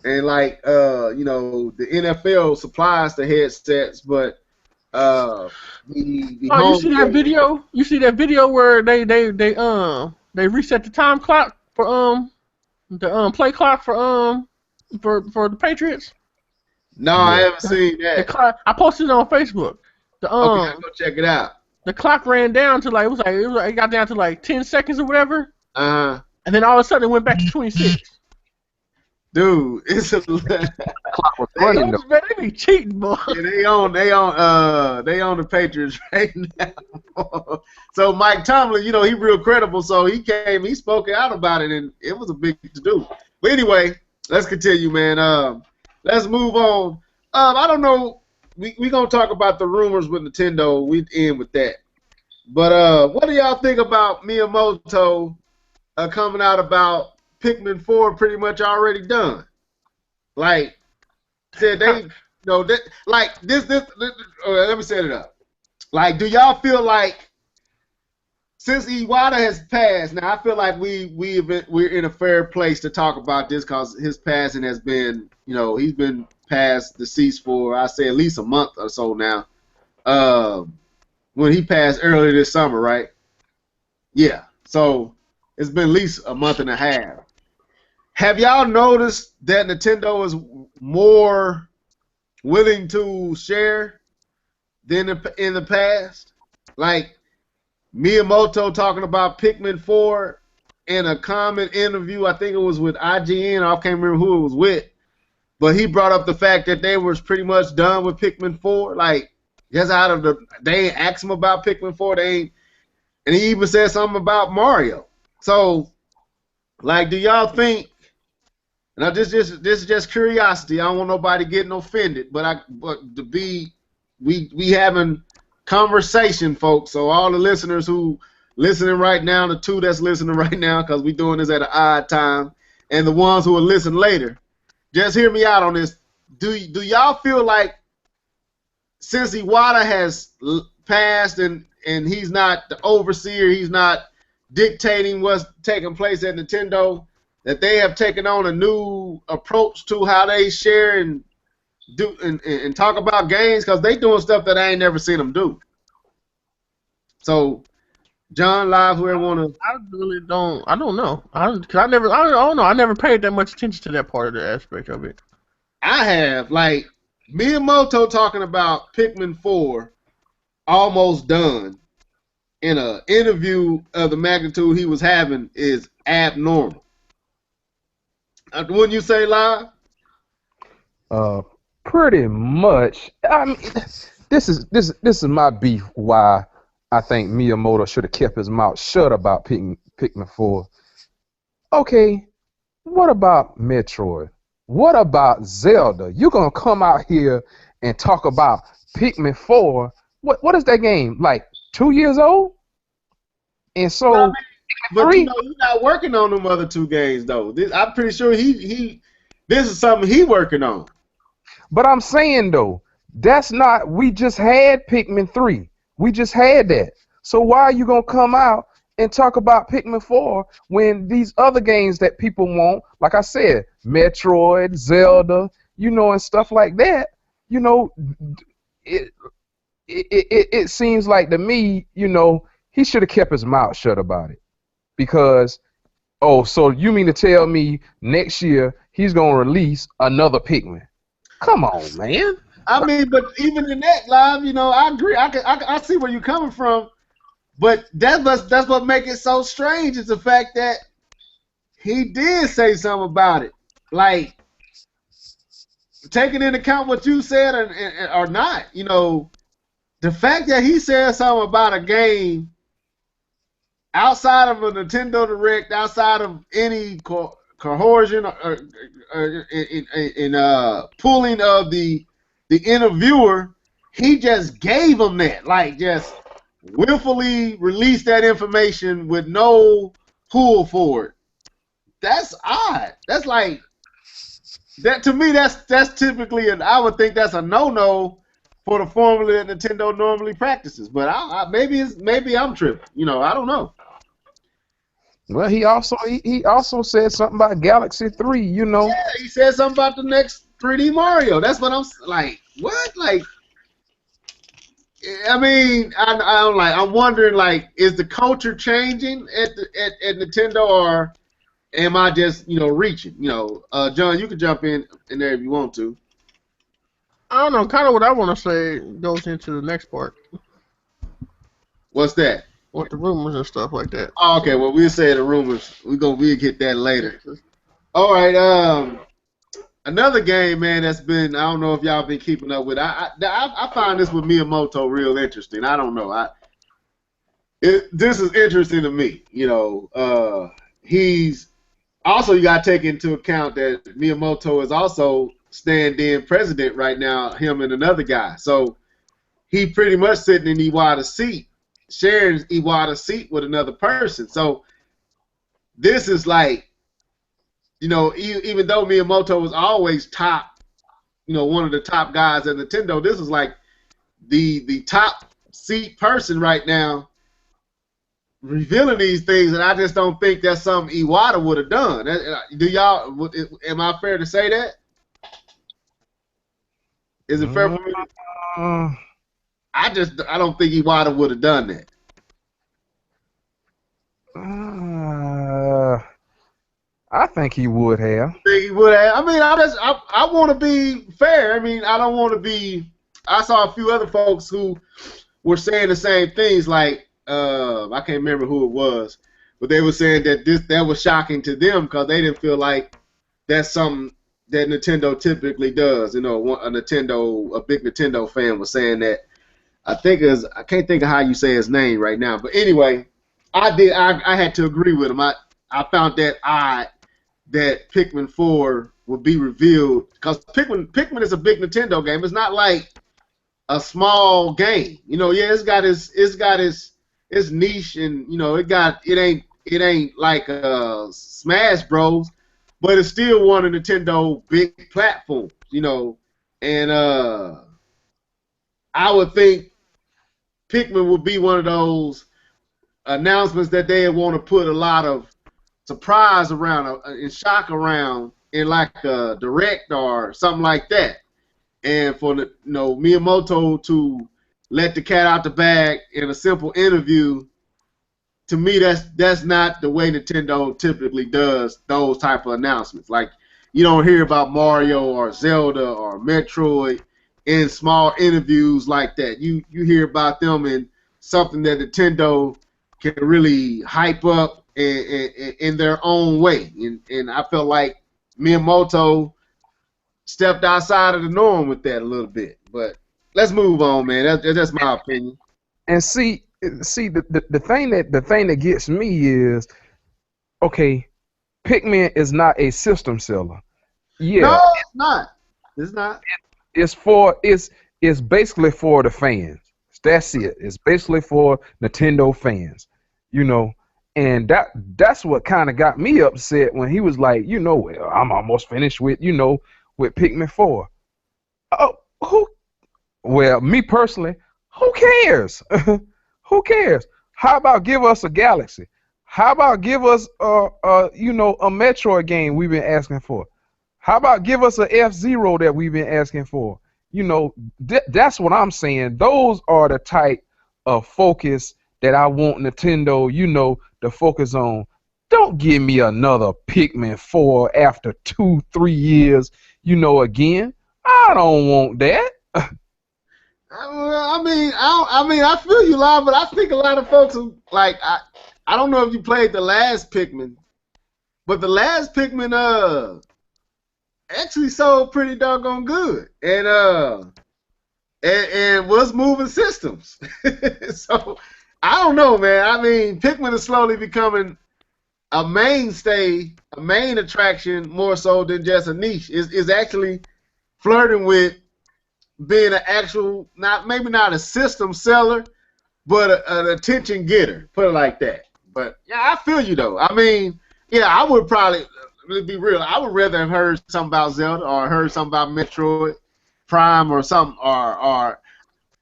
and like the NFL supplies the headsets, but the Oh, you home see that video? You see that video where they reset the time clock for the play clock for the Patriots? No, I Yeah. haven't seen The that. clock, I posted it on Facebook. The Okay, I'll go check it out. the clock ran down to it got down to like 10 seconds or whatever, Uh, and then all of a sudden it went back to 26. dude, it's a Clock was They- running though. Those, man, they be cheating, boy. yeah, they own the Patriots right now. So Mike Tomlin, he real credible, so he spoke out about it, and it was a big to do. But anyway, let's continue, man. Let's move on. I don't know. We gonna talk about the rumors with Nintendo. We end with that. But what do y'all think about Miyamoto coming out about Pikmin 4 pretty much already done? Like, said they, that like this. Let me set it up. Like, do y'all feel like since Iwata has passed, now I feel like we're in a fair place to talk about this because his passing has been, he's been past deceased for I say at least a month or so now. When he passed earlier this summer, right? Yeah. So it's been at least a month and a half. Have y'all noticed that Nintendo is more willing to share than in the past? Like Miyamoto talking about Pikmin 4 in a comment interview, I think it was with IGN, I can't remember who it was with, but he brought up the fact that they was pretty much done with Pikmin 4. Like, just they ain't asked him about Pikmin 4, and he even said something about Mario. So, like, do y'all think? Now, this is just curiosity. I don't want nobody getting offended, but we having conversation, folks. So all the listeners who listening right now, the two that's listening right now, because we doing this at an odd time, and the ones who will listen later, just hear me out on this. Do y'all feel like since Iwata has passed and he's not the overseer, he's not dictating what's taking place at Nintendo, that they have taken on a new approach to how they share and do and talk about games, because they doing stuff that I ain't never seen them do. So, John, live, whoever wanna. I really don't. I don't know. I don't know. I never paid that much attention to that part of the aspect of it. I have, like, Miyamoto talking about Pikmin 4 almost done, in an interview of the magnitude he was having is abnormal. Wouldn't you say, Live? Uh, Pretty much. I mean, this is my beef. Why I think Miyamoto should have kept his mouth shut about Pikmin 4. Okay, what about Metroid? What about Zelda? You gonna come out here and talk about Pikmin 4? What is that game? Like 2 years old? And Well, I so mean, but three. you're not working on them other two games though. I'm pretty sure he this is something he working on. But I'm saying though, that's not. We just had Pikmin 3. We just had that. So why are you gonna come out and talk about Pikmin 4 when these other games that people want, like I said, Metroid, Zelda, and stuff like that, you know, it it seems like to me, he should have kept his mouth shut about it because. Oh, so you mean to tell me next year he's gonna release another Pikmin? Come on, man. I mean, but even in that Live, I agree. I see where you're coming from, but that's what makes it so strange is the fact that he did say something about it, like taking into account what you said or not. The fact that he said something about a game outside of a Nintendo Direct, outside of any coercion or in pulling of the interviewer, he just gave him that, like just willfully released that information with no pull for it. That's odd. That's like that to me. That's typically I would think that's a no for the formula that Nintendo normally practices. But maybe I'm tripping. I don't know. Well, he also said something about Galaxy 3. Yeah, he said something about the next 3D Mario. That's what I'm like. What? Like, I mean, I'm wondering, like, is the culture changing at Nintendo, or am I just reaching? John, you can jump in there if you want to. I don't know. Kind of what I want to say goes into the next part. What's that? With the rumors and stuff like that. Oh, okay, well we'll say the rumors. We'll get that later. All right. Another game, man, that's been I don't know if y'all been keeping up with. I find this with Miyamoto real interesting. I don't know. This is interesting to me. He's also you got to take into account that Miyamoto is also stand-in president right now. Him and another guy, so he pretty much sitting in Iwata's seat, sharing Iwata's seat with another person. So this is like, even though Miyamoto was always top, one of the top guys at Nintendo, this is like the top seat person right now revealing these things, and I just don't think that's something Iwata would have done. Am I fair to say that? Is it fair for me? I don't think Iwata would have done that. I think he would have. I mean, I want to be fair. I mean, I don't want to be. I saw a few other folks who were saying the same things. Like I can't remember who it was, but they were saying that was shocking to them because they didn't feel like that's something that Nintendo typically does. A big Nintendo fan was saying that. I can't think of how you say his name right now, but anyway, I had to agree with him. I found that odd that Pikmin 4 would be revealed because Pikmin is a big Nintendo game. It's not like a small game. It's got its niche, and it ain't like Smash Bros, but it's still one of Nintendo big platforms. And I would think Pikmin would be one of those announcements that they want to put a lot of surprise around and shock around in like a direct or something like that. And for Miyamoto to let the cat out the bag in a simple interview, to me that's not the way Nintendo typically does those type of announcements. Like you don't hear about Mario or Zelda or Metroid in small interviews like that. You hear about them in something that Nintendo can really hype up in their own way. And I felt like Miyamoto stepped outside of the norm with that a little bit. But let's move on, man. That's my opinion. And the thing that gets me is, okay, Pikmin is not a system seller. No, Yeah, it's not. It's not. it's basically for the fans. That's it. It's basically for Nintendo fans, you know. And that's what kind of got me upset when he was like, well, I'm almost finished with, with Pikmin 4. Oh, who? Well, me personally, who cares? Who cares? How about give us a Galaxy? How about give us a Metroid game we've been asking for? How about give us a F-Zero that we've been asking for? That's what I'm saying. Those are the type of focus that I want Nintendo, to focus on. Don't give me another Pikmin 4 after 2-3 years, again. I don't want that. I feel you, Lyle, but I think a lot of folks are, like, I don't know if you played the last Pikmin, but the last Pikmin actually sold pretty doggone good, and was moving systems. So I don't know, man. I mean, Pikmin is slowly becoming a mainstay, a main attraction more so than just a niche. Is actually flirting with being an actual, maybe not a system seller, but an attention getter. Put it like that. But yeah, I feel you though. I mean, yeah, I would probably, to be real, I would rather have heard something about Zelda or heard something about Metroid Prime or something or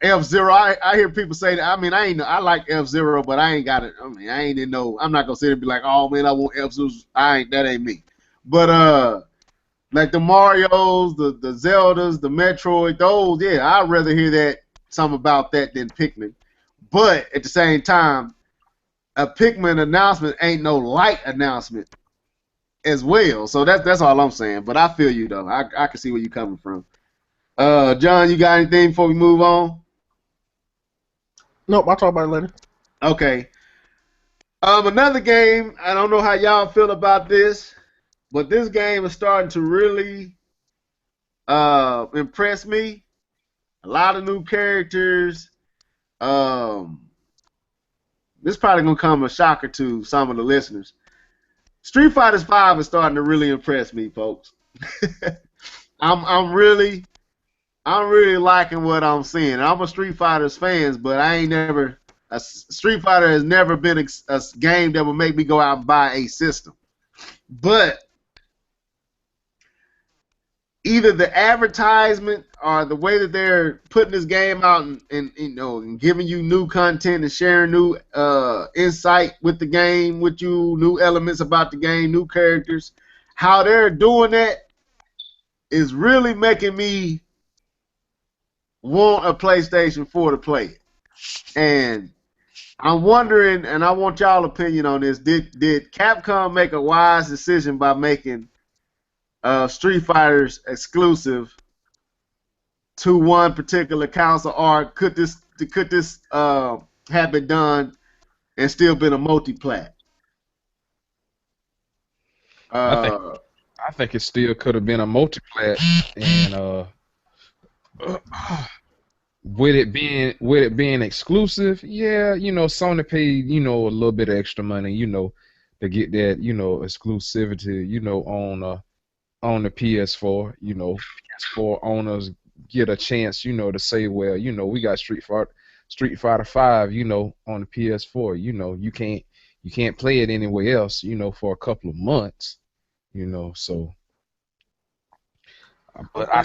F-Zero. I hear people say that. I mean, I like F-Zero, but I ain't got it. I mean, I ain't in no. I'm not gonna sit there and be like, oh man, I want F-Zero. That ain't me. But like the Marios, the Zeldas, the Metroid, those, yeah, I'd rather hear that something about that than Pikmin. But at the same time, a Pikmin announcement ain't no light announcement as well. So that's all I'm saying. But I feel you though. I can see where you're coming from. John, you got anything before we move on? Nope, I'll talk about it later. Okay. Another game. I don't know how y'all feel about this, but this game is starting to really impress me. A lot of new characters. This is probably gonna come a shocker to some of the listeners. Street Fighter V is starting to really impress me, folks. I'm really liking what I'm seeing. I'm a Street Fighter's fan, but I ain't never. Street Fighter has never been a game that would make me go out and buy a system. But either the advertisement or the way that they're putting this game out and giving you new content and sharing new insight with the game, with you, new elements about the game, new characters, how they're doing that is really making me want a PlayStation 4 to play it. And I'm wondering, and I want y'all opinion on this, did Capcom make a wise decision by making Street Fighter's exclusive to one particular console, or could this have been done and still been a multi-plat? I think it still could have been a multi-plat, and with it being exclusive, yeah, Sony paid, a little bit of extra money, to get that, exclusivity, on the PS4, PS4 owners get a chance, to say, well, we got Street Fighter 5, on the PS4, you can't play it anywhere else, for a couple of months, so. But I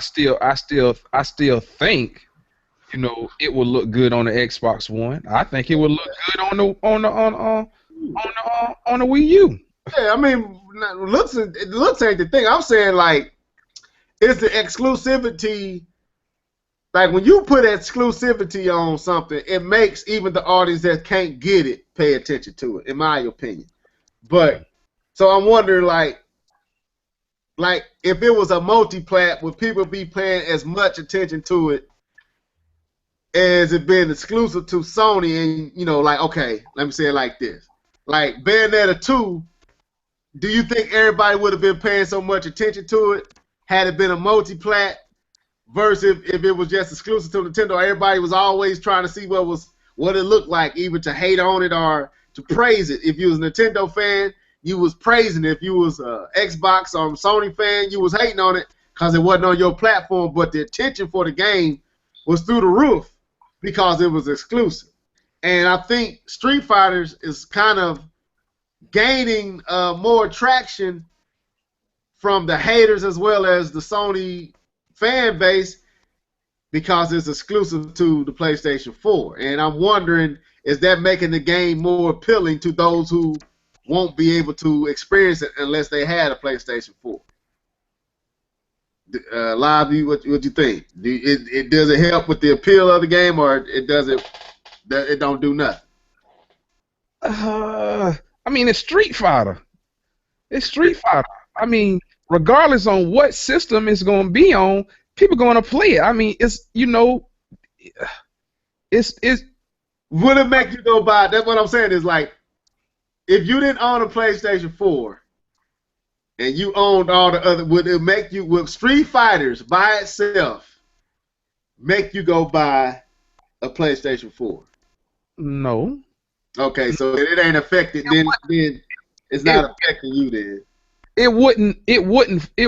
still think, it would look good on the Xbox One. I think it would look good on the Wii U. Yeah, I mean, looks ain't the thing. I'm saying, like, it's the exclusivity. Like, when you put exclusivity on something, it makes even the audience that can't get it pay attention to it, in my opinion. But so I'm wondering, like if it was a multi-plat, would people be paying as much attention to it has it been exclusive to Sony? And you know, like, okay, let me say it like this: like Bayonetta 2. Do you think everybody would have been paying so much attention to it had it been a multi-plat versus if it was just exclusive to Nintendo? Everybody was always trying to see what it looked like, either to hate on it or to praise it. If you was a Nintendo fan, you was praising it. If you was a Xbox or Sony fan, you was hating on it because it wasn't on your platform. But the attention for the game was through the roof because it was exclusive. And I think Street Fighters is kind of gaining more traction from the haters as well as the Sony fan base because it's exclusive to the PlayStation 4. And I'm wondering, is that making the game more appealing to those who won't be able to experience it unless they had a PlayStation 4? Live, what you think? Does it help with the appeal of the game, or it don't do nothing? I mean, it's Street Fighter. It's Street Fighter. I mean, regardless on what system it's going to be on, people going to play it. I mean, it's, you know, it's. Would it make you go buy? That's what I'm saying. Is like, if you didn't own a PlayStation 4 and you owned all the other, would it make you, would Street Fighters by itself make you go buy a PlayStation 4? No. Okay, so it ain't affected. Then it's not affecting you. Then it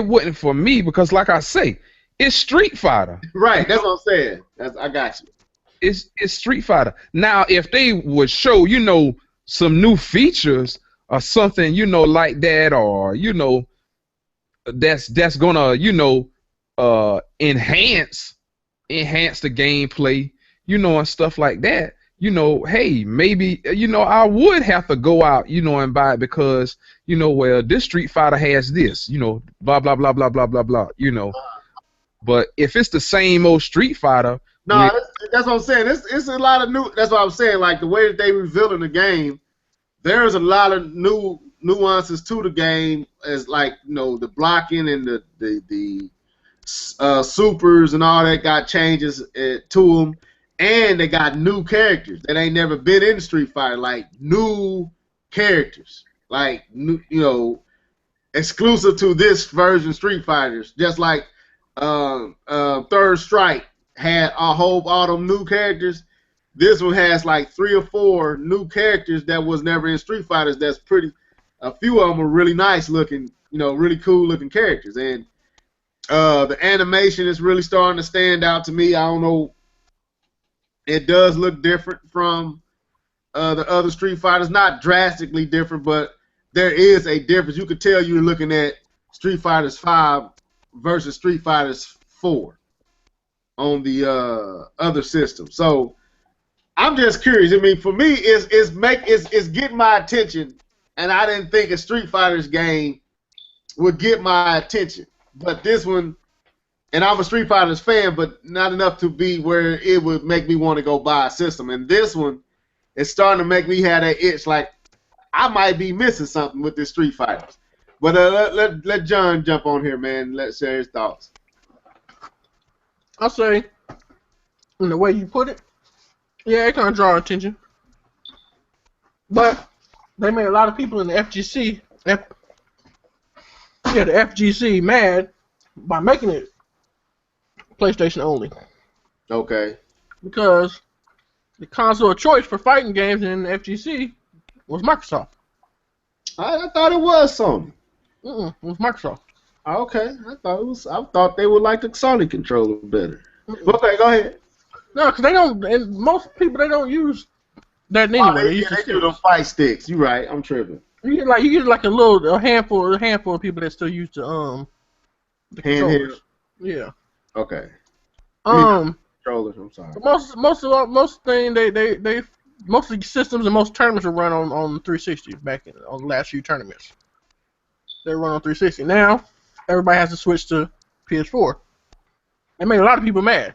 wouldn't for me because, like I say, it's Street Fighter. Right, that's what I'm saying. I got you. It's Street Fighter. Now, if they would show, you know, some new features or something, you know, like that, or you know, that's gonna, you know, enhance the gameplay, you know, and stuff like that. You know, hey, maybe, you know, I would have to go out, you know, and buy it because, you know, well, this Street Fighter has this, you know, blah, blah, blah, blah, blah, blah, blah, you know. But if it's the same old Street Fighter. No, that's what I'm saying. It's a lot of new, that's what I'm saying. Like, the way that they revealing the game, there's a lot of new nuances to the game, as like, you know, the blocking and the supers and all that got changes to them. And they got new characters that ain't never been in Street Fighter, like new characters, like new, you know, exclusive to this version Street Fighters. Just like Third Strike had all them new characters. This one has like 3 or 4 new characters that was never in Street Fighters. That's pretty. A few of them are really nice looking, you know, really cool looking characters, and the animation is really starting to stand out to me. I don't know. It does look different from the other Street Fighters. Not drastically different, but there is a difference. You could tell you're looking at Street Fighters 5 versus Street Fighters 4 on the other system. So I'm just curious. I mean, for me, it's getting my attention, and I didn't think a Street Fighters game would get my attention. But this one, and I'm a Street Fighters fan, but not enough to be where it would make me want to go buy a system. And this one is starting to make me have that itch, like I might be missing something with this Street Fighters. But let John jump on here, man. Let's share his thoughts. I'll say, in the way you put it, yeah, it kind of draw attention. But they made a lot of people in the the FGC mad by making it PlayStation only. Okay. Because the console of choice for fighting games in the FGC was Microsoft. I thought it was Sony. It was Microsoft. Okay. I thought they would like the Sony controller better. Okay, go ahead. No, because they don't. And most people, they don't use that anyway. They do the fight sticks. You right. I'm tripping. You get like a handful of people that still use the controllers. Yeah. Okay. Controllers. I'm sorry. Most of the systems and most tournaments are run on 360 on the last few tournaments. They run on 360. Now everybody has to switch to PS4. It made a lot of people mad.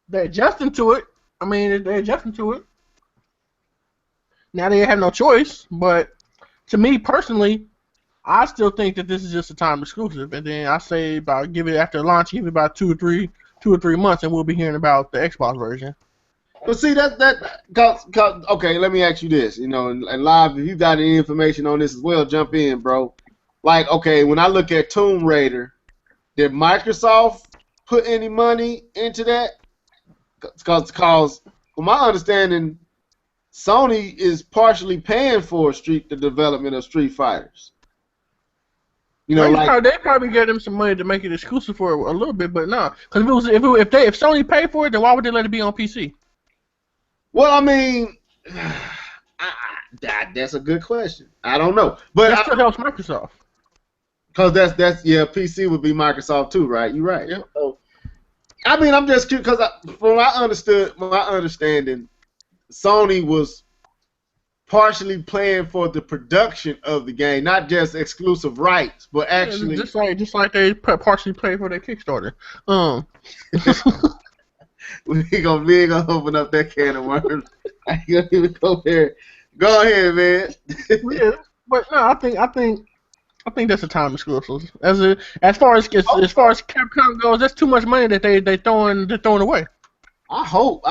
They're adjusting to it. I mean, they're adjusting to it. Now they have no choice. But to me personally, I still think that this is just a time exclusive. And then I say after launch, give it about two or three months, and we'll be hearing about the Xbox version. But see cause, okay, let me ask you this, you know, and live, if you got any information on this as well, jump in, bro. Like, okay, when I look at Tomb Raider, did Microsoft put any money into that? Cause from my understanding, Sony is partially paying for the development of Street Fighters. You know, like They probably gave them some money to make it exclusive for a little bit, but no, because if Sony paid for it, then why would they let it be on PC? well, I mean, that's a good question. I don't know, but That still helps Microsoft. because that's yeah, PC would be Microsoft too, right? You're right. Yeah. So, I mean, I'm just curious because from my understanding, Sony was partially paying for the production of the game, not just exclusive rights, but actually just like they partially paid for their Kickstarter. we ain't gonna open up that can of worms. I ain't gonna even go there. Go ahead, man. Yeah, but no, I think that's a time exclusive. As far as Capcom goes, that's too much money that they're throwing away. I hope,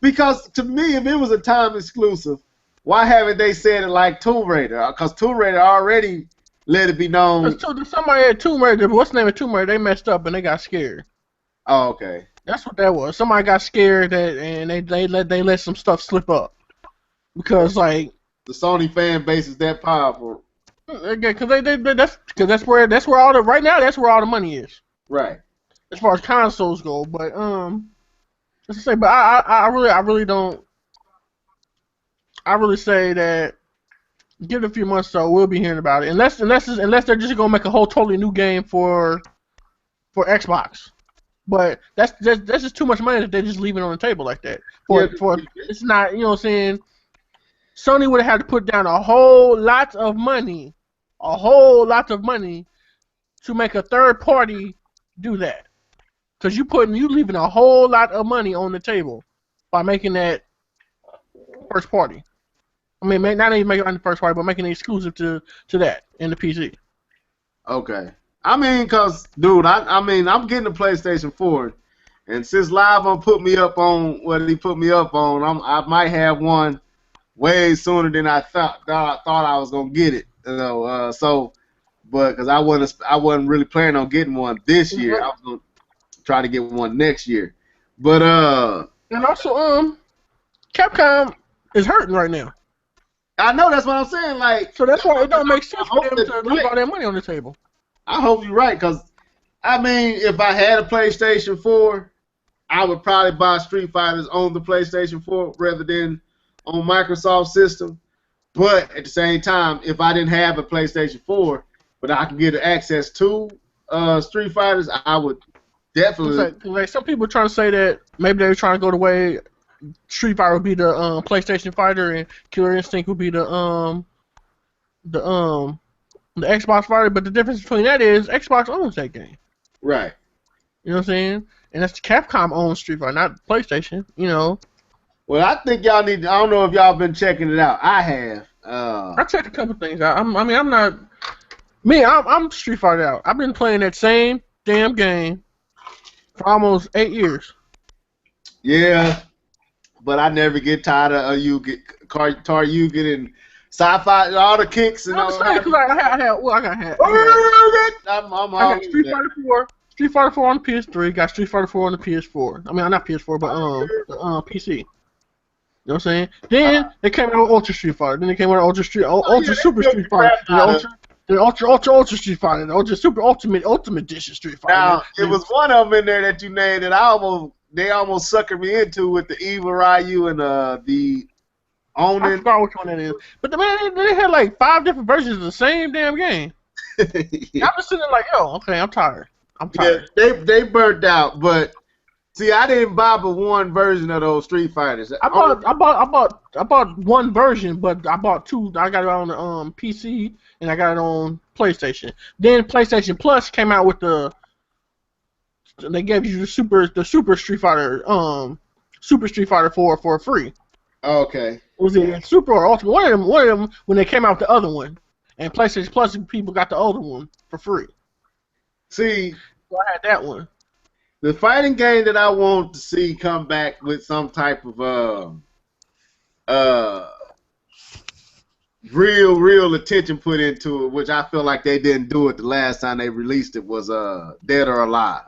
because to me, if it was a time exclusive, why haven't they said it like Tomb Raider? Because Tomb Raider already let it be known. Somebody at Tomb Raider, what's the name of Tomb Raider? They messed up and they got scared. Oh, okay. That's what that was. Somebody got scared and they let some stuff slip up because like The Sony fan base is that powerful. because that's where all the right now that's where all the money is. Right. As far as consoles go, but as I say, but I really don't. I really say that give it a few months so we'll be hearing about it. Unless they're just gonna make a whole totally new game for Xbox. But that's just too much money that they're just leaving on the table like that. For it's not, you know what I'm saying? Sony would have had to put down a whole lot of money to make a third party do that. Because you leaving a whole lot of money on the table by making that first party. I mean, not even making it on the first party, but making it exclusive to that in the PC. Okay. I mean, because, dude, I'm getting a PlayStation 4, and since Live put me up on what he put me up on, I might have one way sooner than I thought I was going to get it. You know, but because I wasn't really planning on getting one this year. I was going to try to get one next year. But, and also, Capcom is hurting right now. I know, that's what I'm saying. Like, so that's why it don't make sense for them to leave all that money on the table. I hope you're right, because, I mean, if I had a PlayStation 4, I would probably buy Street Fighters on the PlayStation 4 rather than on Microsoft system. But at the same time, if I didn't have a PlayStation 4, but I could get access to Street Fighters, I would definitely. Like some people trying to say that maybe they were trying to go the way Street Fighter would be the PlayStation fighter and Killer Instinct would be the Xbox fighter, but the difference between that is Xbox owns that game. Right. You know what I'm saying? And that's Capcom owns Street Fighter, not PlayStation. You know. Well, I think y'all need. I don't know if y'all been checking it out. I have. I checked a couple things out. I'm Street Fighter out. I've been playing that same damn game for almost 8 years. Yeah, but I never get tired of you getting sci-fi, all the kicks and all that. I got Street Fighter 4. Street Fighter 4 on the PS3. Got Street Fighter 4 on the PS4. I mean, not PS4, but PC. You know what I'm saying? Then they came out with Ultra Street Fighter. Then they came out with Ultra Super Street Fighter. The Ultra Street Fighter. The Ultra Super Ultimate Edition Street Fighter. Now, it was one of them in there that you named that they almost suckered me into with the Evil Ryu and the Onin. I forgot which one that is. But they had like 5 different versions of the same damn game. I was sitting there like, yo, okay, I'm tired. Yeah, they burnt out, but see, I didn't buy but one version of those Street Fighters. I bought one version, but I bought 2. I got it on the PC and I got it on PlayStation. Then PlayStation Plus came out with they gave you the Super Street Fighter Super Street Fighter 4 for free. Okay. Was it Super or Ultimate? One of them when they came out with the other one, and PlayStation Plus people got the older one for free. See, so I had that one. The fighting game that I want to see come back with some type of uh real attention put into it, which I feel like they didn't do it the last time they released it, was Dead or Alive.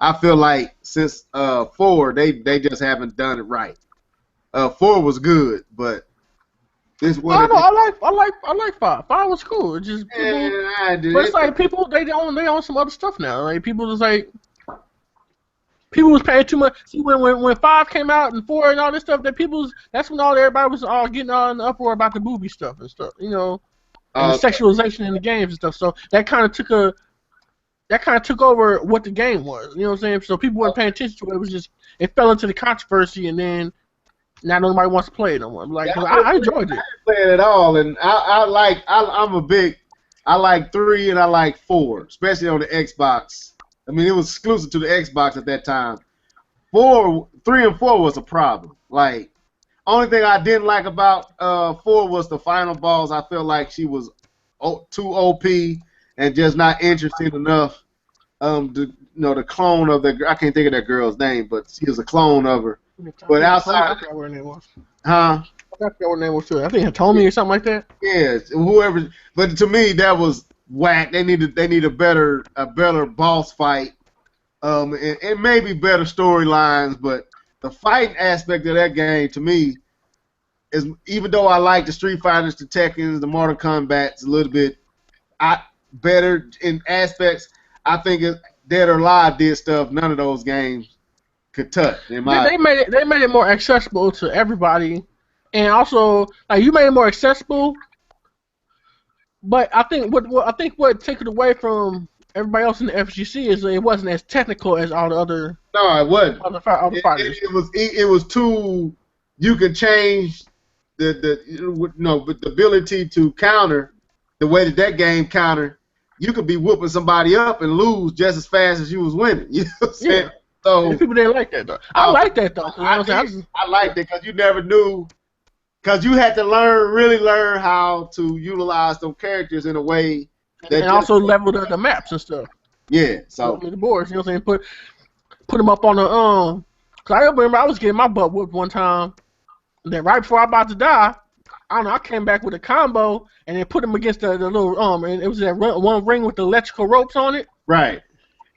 I feel like since 4 they just haven't done it right. 4 was good, but this one I that know. they, I like 5. 5 was cool. It's just people, I but it's did. like people they own some other stuff now. Like people just like people was paying too much. See, when 5 came out and 4 and all this stuff, that's when everybody was all getting all in the uproar about the booby stuff and stuff, and the Uh, sexualization in the games and stuff. So that kind of took over what the game was. You know what I'm saying? So people weren't paying attention to it. It was just it fell into the controversy, and then now nobody wants to play it no more. Like, yeah, cause I I enjoyed it. play it at all, and I'm a big. I like 3 and I like 4, especially on the Xbox. I mean, it was exclusive to the Xbox at that time. 3 and 4 was a problem. Like, only thing I didn't like about 4 was the final boss. I felt like she was too OP and just not interesting enough. The clone of I can't think of that girl's name, but she was a clone of her. But I outside, forgot what her name was. huh? I forgot what her name was too. I think Hitomi or something like that. Yeah, whoever. But to me, that was whack. They need a better boss fight, and maybe better storylines. But the fighting aspect of that game, to me, is, even though I like the Street Fighters, the Tekkens, the Mortal Kombat's a little bit better in aspects. I think Dead or Alive did stuff none of those games could touch. They made it more accessible to everybody, and also like you made it more accessible. But I think what took it away from everybody else in the FGC is it wasn't as technical as all the other No, it wasn't. fighters. It was too. You can change but the ability to counter the way that game counter. You could be whooping somebody up and lose just as fast as you was winning. You know what I'm saying? Yeah. So And people didn't like that though. I like that though. I liked it because you never knew. Because you had to really learn how to utilize them characters in a way that and also level the maps and stuff. Yeah, so the boards. You know what I'm saying? Put them up on the Cause I remember I was getting my butt whooped one time. And then right before I about to die, I don't know. I came back with a combo and then put him against the little and it was that one ring with the electrical ropes on it. Right.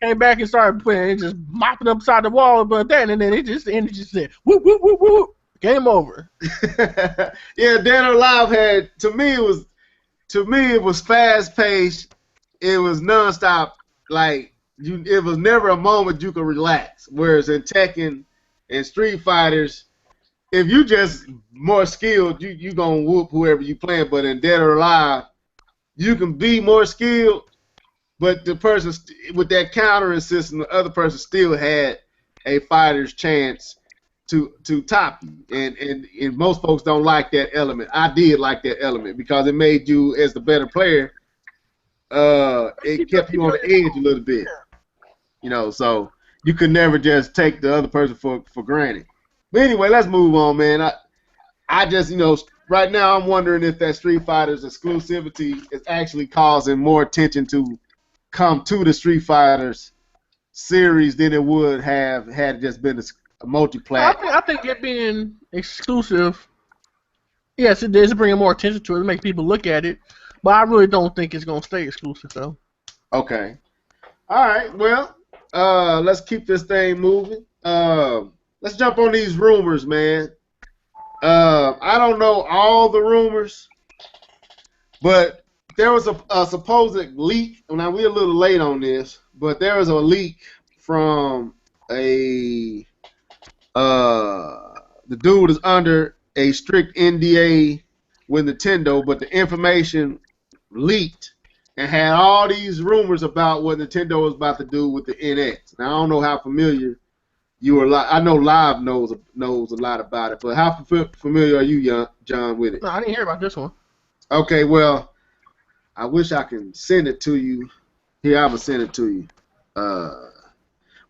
Came back and started playing, just mopping upside the wall, but then and then it just ended. Just said whoop whoop whoop whoop. Game over. Yeah, Dead or Alive had it was fast paced. It was nonstop. Like it was never a moment you could relax. Whereas in Tekken and Street Fighters, if you just more skilled, you gonna whoop whoever you playing. But in Dead or Alive, you can be more skilled, but the person with that countering system, the other person still had a fighter's chance to top you, and most folks don't like that element. I did like that element because it made you, as the better player, it kept you on the edge a little bit, so you could never just take the other person for granted. But anyway, let's move on, man. I just, right now I'm wondering if that Street Fighter's exclusivity is actually causing more attention to come to the Street Fighters series than it would have had it just been a multi-plat. I think it being exclusive, yes, it is bringing more attention to it. It makes people look at it, but I really don't think it's gonna stay exclusive though. Okay. All right. Well, let's keep this thing moving. Let's jump on these rumors, man. I don't know all the rumors, but there was a supposed leak. Now we're a little late on this, but there was a leak from the dude is under a strict NDA with Nintendo, but the information leaked and had all these rumors about what Nintendo was about to do with the NX. Now I don't know how familiar you are. I know Live knows a lot about it, but how familiar are you, John, with it? No, I didn't hear about this one. Okay, well, I wish I can send it to you. Here, I'm gonna send it to you.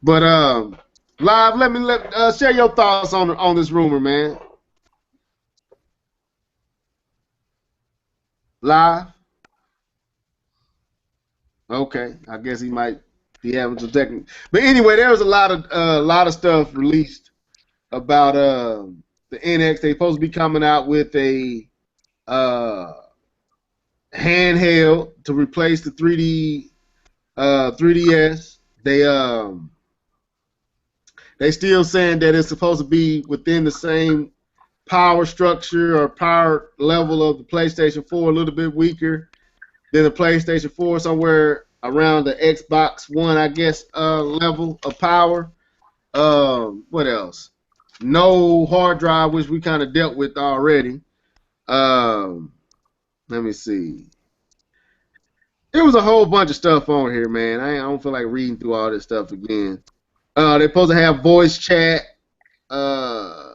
But Live, share your thoughts on this rumor, man. Live. Okay, I guess he might Be having some technical. But anyway, there was a lot of stuff released about the NX. They supposed to be coming out with a uh, handheld to replace the 3DS. They still saying that it's supposed to be within the same power structure or power level of the PlayStation 4, a little bit weaker than the PlayStation 4, somewhere around the Xbox One, I guess, level of power. What else? No hard drive, which we kind of dealt with already. Um, Let me see. There was a whole bunch of stuff on here, man. I don't feel like reading through all this stuff again. They're supposed to have voice chat. Uh,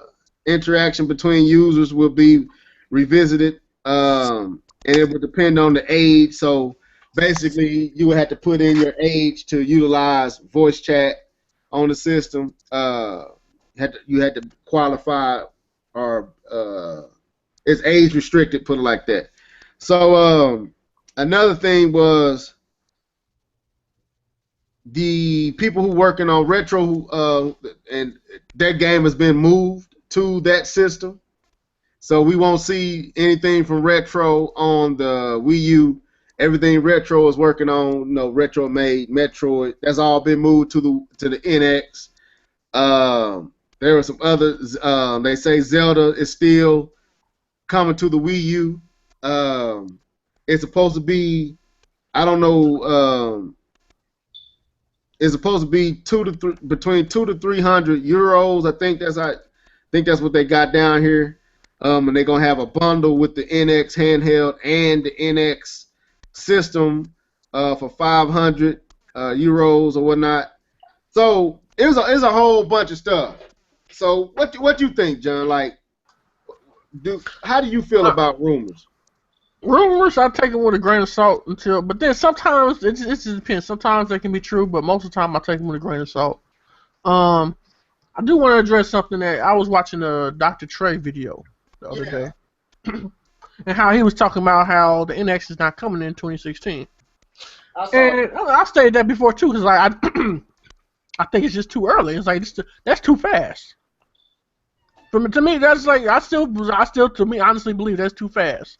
Interaction between users will be revisited, and it would depend on the age. So basically, you would have to put in your age to utilize voice chat on the system. You had to qualify, or it's age restricted, put it like that. So another thing was the people who working on retro, and their game has been moved to that system, so we won't see anything from retro on the Wii U. Everything retro is working on, retro made Metroid. That's all been moved to the NX. There are some others. They say Zelda is still coming to the Wii U. It's supposed to be, I don't know. It's supposed to be between 200 to 300 euros. I think that's what they got down here. And they're gonna have a bundle with the NX handheld and the NX system for 500 euros or whatnot. So it's a whole bunch of stuff. So what you think, John? Like, how do you feel about rumors? Rumors, I take them with a grain of salt but then sometimes it just depends. Sometimes they can be true, but most of the time I take them with a grain of salt. I do want to address something that I was watching a Dr. Trey video the other day, and how he was talking about how the NX is not coming in 2016. And I stated that before too, because I think it's just too early. It's like that's too fast. To me, that's like I still to me honestly believe that's too fast.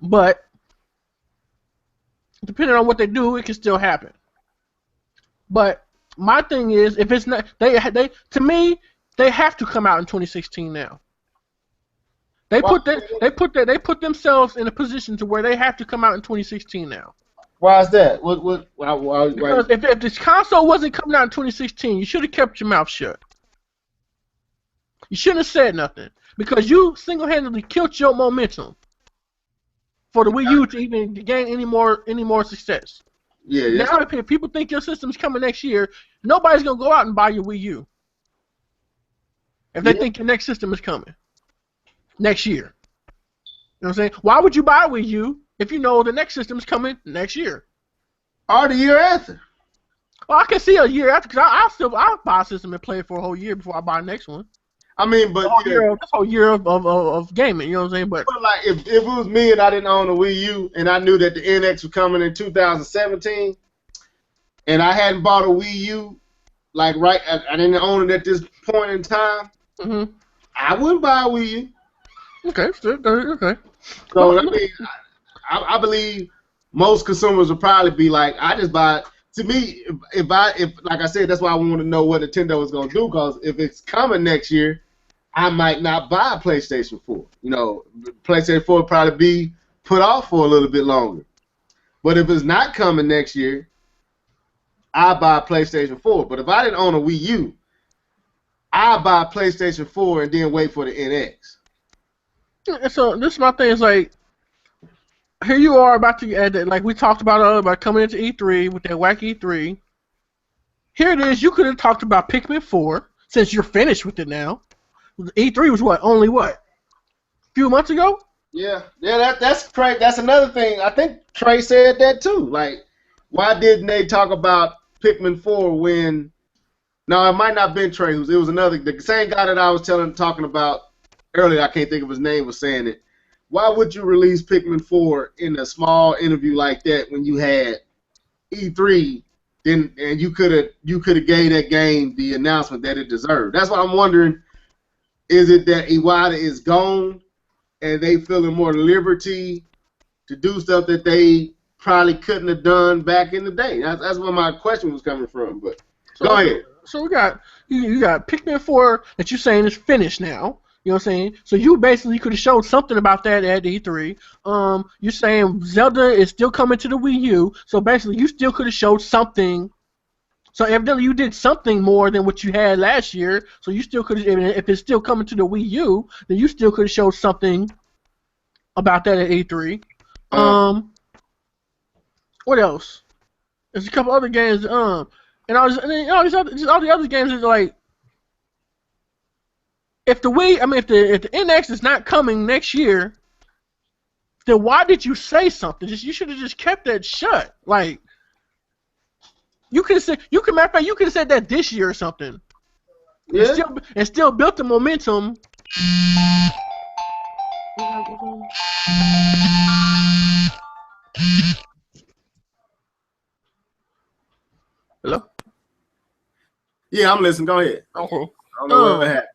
But depending on what they do, it can still happen. But my thing is, if it's not, to me, they have to come out in 2016 now. They put themselves in a position to where they have to come out in 2016 now. Why is that? Because if this console wasn't coming out in 2016, you should have kept your mouth shut. You shouldn't have said nothing, because you single-handedly killed your momentum for the Wii U to even gain any more success. Yeah. Now, if people think your system's coming next year, nobody's gonna go out and buy your Wii U. If they think your next system is coming next year, you know what I'm saying? Why would you buy a Wii U if you know the next system is coming next year or the year after? Well, I can see a year after, because I'll buy a system and play it for a whole year before I buy the next one. I mean, but this whole year of gaming, you know what I'm saying? But like, if it was me and I didn't own a Wii U and I knew that the NX was coming in 2017, and I hadn't bought a Wii U, like I didn't own it at this point in time, I wouldn't buy a Wii U. Okay. So I mean, I believe most consumers would probably be like, I just buy it. To me, if like I said, that's why I want to know what Nintendo is going to do, because if it's coming next year, I might not buy a PlayStation 4. PlayStation 4 will probably be put off for a little bit longer. But if it's not coming next year, I buy a PlayStation 4. But if I didn't own a Wii U, I buy a PlayStation 4 and then wait for the NX. So this is my thing. Is like, here you are about to add that, like we talked about coming into E3 with that wacky E3. Here it is. You could have talked about Pikmin 4 since you're finished with it now. E3 was only a few months ago? Yeah, that's Trey. That's another thing. I think Trey said that too. Like, why didn't they talk about Pikmin 4 when? No, it might not have been Trey. It was the same guy that I was talking about earlier. I can't think of his name. Was saying it. Why would you release Pikmin 4 in a small interview like that when you had E3 then and you could have gave that game the announcement that it deserved. That's why I'm wondering: is it that Iwata is gone and they feeling more liberty to do stuff that they probably couldn't have done back in the day? That's where my question was coming from. But go ahead. So we got you got Pikmin 4 that you're saying is finished now. You know what I'm saying? So you basically could have showed something about that at E3. You're saying Zelda is still coming to the Wii U. So basically, you still could have showed something. So evidently, you did something more than what you had last year. So you still could have, if it's still coming to the Wii U, then you still could have showed something about that at E3. What else? There's a couple other games. And all the other games are like. If the NX is not coming next year, then why did you say something? You should have just kept that shut. Like you could have said, matter of fact, you could have said that this year or something. Yeah. And still built the momentum. Hello? Yeah, I'm listening. Go ahead. Okay. I don't know what happened.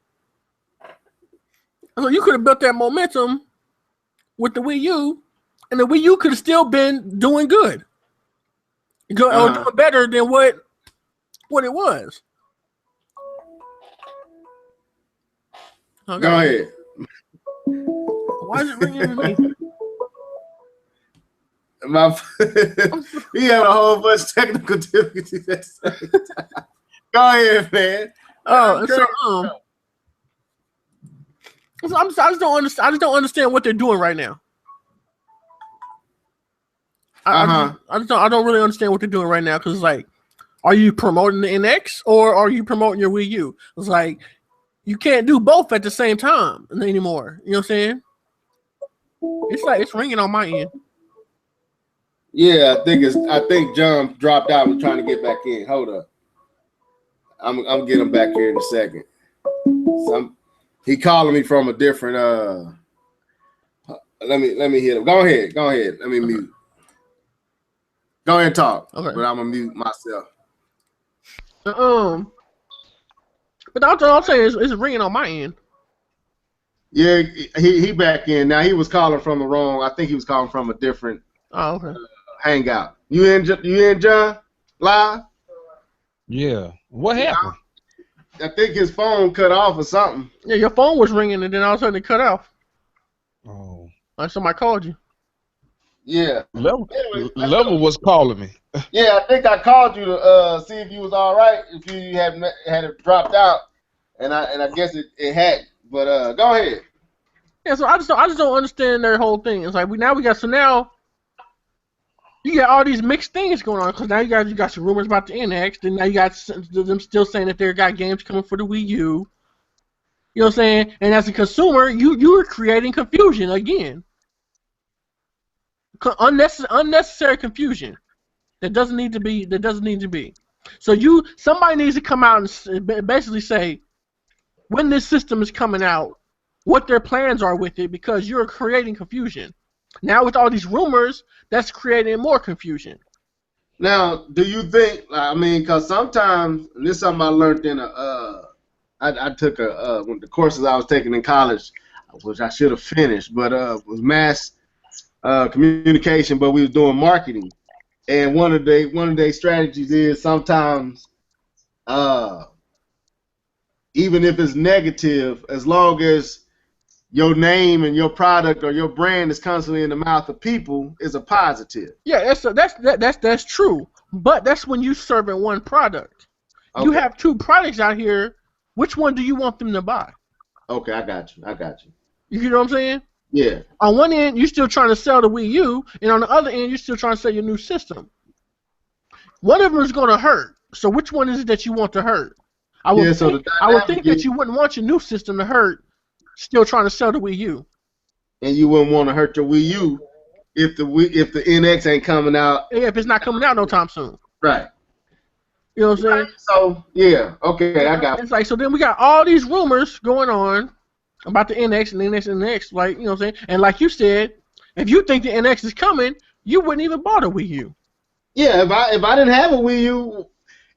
So you could have built that momentum with the Wii U, and the Wii U could have still been doing good. Or doing better than what it was. Okay. Go ahead. Why is it ringing with me? We had a whole bunch of technical difficulties. Go ahead, man. I just don't understand what they're doing right now. I don't really understand what they're doing right now, because like, are you promoting the NX or are you promoting your Wii U? It's like you can't do both at the same time anymore. You know what I'm saying? It's like it's ringing on my end. Yeah, I think John dropped out and trying to get back in. Hold up. I'm getting him back here in a second. He calling me from a different let me hit him. Go ahead. Let me mute. Go ahead and talk. Okay. But I'm gonna mute myself. But all I'm saying is it's ringing on my end. Yeah, he back in. Now he was calling from the wrong. I think he was calling from a different hangout. You in John? Live? Yeah. What happened? I think his phone cut off or something. Yeah, your phone was ringing and then all of a sudden it cut off. Oh. Like somebody called you. Yeah. Level was calling me. Yeah, I think I called you to see if you was all right, if you had it dropped out, and I guess it had. But go ahead. Yeah, so I just don't understand their whole thing. It's like now you got all these mixed things going on, because now you got some rumors about the NX, then now you got them still saying that they got games coming for the Wii U. You know what I'm saying? And as a consumer, you are creating confusion again. Unnecessary confusion that doesn't need to be. So somebody needs to come out and basically say when this system is coming out, what their plans are with it, because you're creating confusion. Now with all these rumors, that's creating more confusion. Now, do you think? I mean, because sometimes this is something I learned in I took one of the courses I was taking in college, which I should have finished, but was mass communication. But we was doing marketing, and one of their strategies is sometimes, even if it's negative, as long as your name and your product or your brand is constantly in the mouth of people, is a positive. Yeah, that's true. But that's when you serving one product. Okay. You have two products out here. Which one do you want them to buy? Okay, I got you. You know what I'm saying? Yeah. On one end, you're still trying to sell the Wii U, and on the other end, you're still trying to sell your new system. One of them is going to hurt. So which one is it that you want to hurt? I would think that you wouldn't want your new system to hurt, still trying to sell the Wii U. And you wouldn't want to hurt your Wii U if the NX ain't coming out. Yeah, if it's not coming out no time soon. Right. You know what I'm saying? So yeah, okay, I got it. It's like, so then we got all these rumors going on about the NX and the NX and the NX, like, you know what I'm saying? And like you said, if you think the NX is coming, you wouldn't even bother with you. Yeah, if I didn't have a Wii U,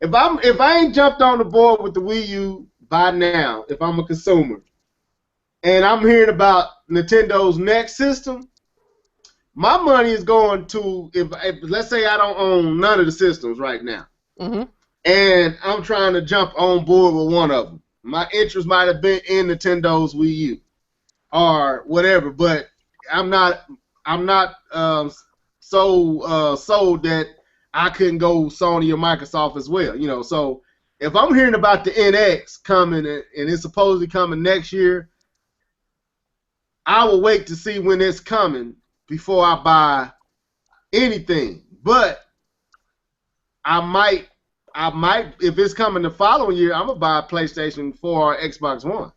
if I ain't jumped on the board with the Wii U by now, if I'm a consumer, and I'm hearing about Nintendo's next system, my money is going to if let's say I don't own none of the systems right now, Mm-hmm. and I'm trying to jump on board with one of them. My interest might have been in Nintendo's Wii U or whatever, but I'm not so sold that I couldn't go Sony or Microsoft as well. You know, so if I'm hearing about the NX coming and it's supposedly coming next year, I will wait to see when it's coming before I buy anything. But I might if it's coming the following year, I'm gonna buy a PlayStation 4 or Xbox One,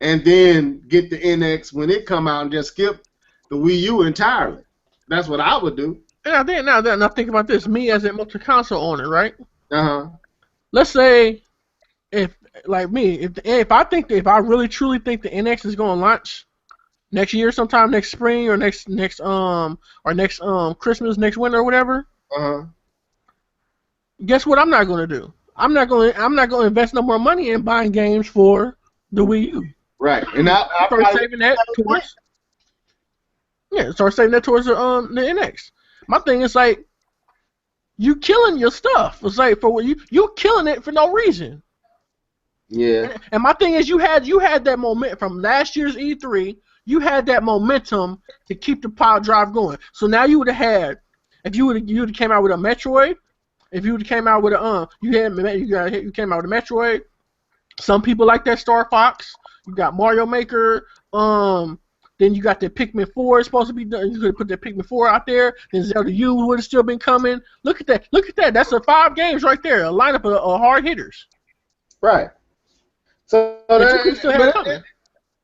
and then get the NX when it come out and just skip the Wii U entirely. That's what I would do. And I think now think about this. Me as a multi-console owner, right? Uh-huh. Let's say if like me, if I really truly think the NX is going to launch next year, sometime next spring or next Christmas, next winter or whatever. Uh-huh. Guess what? I'm not going to do. I'm not going to invest no more money in buying games for the Wii U. Right. And I start saving that towards. Yeah, start saving that towards the NX. My thing is like, you killing your stuff. It's like for you killing it for no reason. Yeah. And my thing is, you had that moment from last year's E3. You had that momentum to keep the power drive going. So now you would have had, if you would have came out with a Metroid, if you would have came out with a you came out with a Metroid. Some people like that Star Fox. You got Mario Maker. Then you got the Pikmin 4 supposed to be done. You could have put that Pikmin 4 out there. Then Zelda U would have still been coming. Look at that. Look at that. That's 5 games right there. A lineup of hard hitters. Right. So you could still have it coming.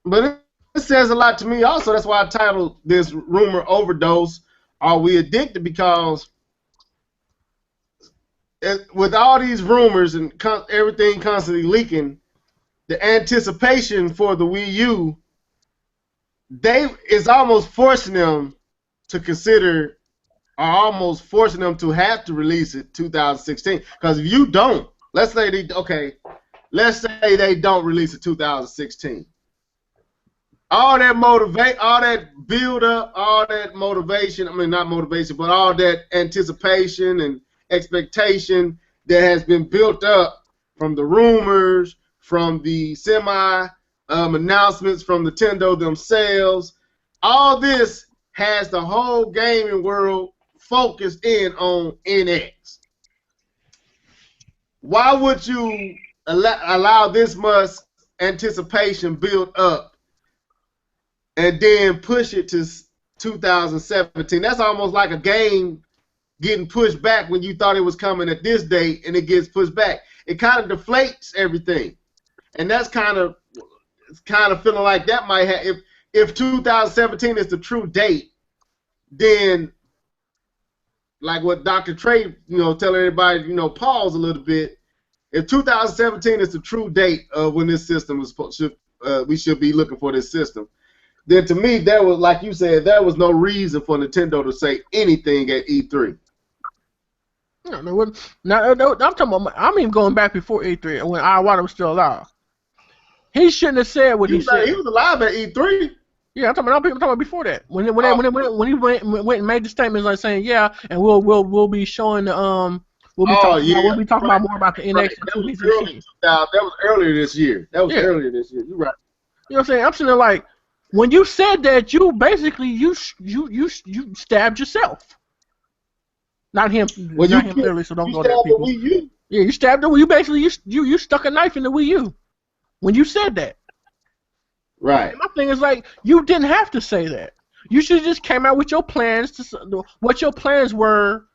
But it says a lot to me also. That's why I titled this rumor Overdose. Are we addicted? Because with all these rumors and everything constantly leaking, the anticipation for the Wii U, it's almost forcing them to consider, or almost forcing them to have to release it 2016. Because if you don't, let's say they don't release it 2016. All that build up, all that motivation, I mean not motivation, but all that anticipation and expectation that has been built up from the rumors, from the announcements from Nintendo themselves, all this has the whole gaming world focused in on NX. Why would you allow this much anticipation build up and then push it to 2017? That's almost like a game getting pushed back when you thought it was coming at this date and it gets pushed back. It kind of deflates everything. And that's kind of feeling like that might have, if 2017 is the true date, then like what Dr. Trey, telling everybody, pause a little bit. If 2017 is the true date of when this system is we should be looking for this system, then to me, there was, like you said, there was no reason for Nintendo to say anything at E3. No, I'm talking about. I'm even going back before E3 when Iwata was still alive. He shouldn't have said what he said. He was alive at E3. Yeah, I'm talking about before that. When he went and made the statements like saying, yeah, and we'll be showing we'll be talking about more about the NX in 2016. That was earlier this year. Earlier this year. You're right. You know what I'm saying? I'm sitting there like, when you said that, you basically you stabbed yourself. Not him. Well, not him clearly, so don't go there, people. Wii U. Yeah, you stabbed the Wii U. Basically, you stuck a knife in the Wii U when you said that. Right. And my thing is like, you didn't have to say that. You should have just came out with your plans what your plans were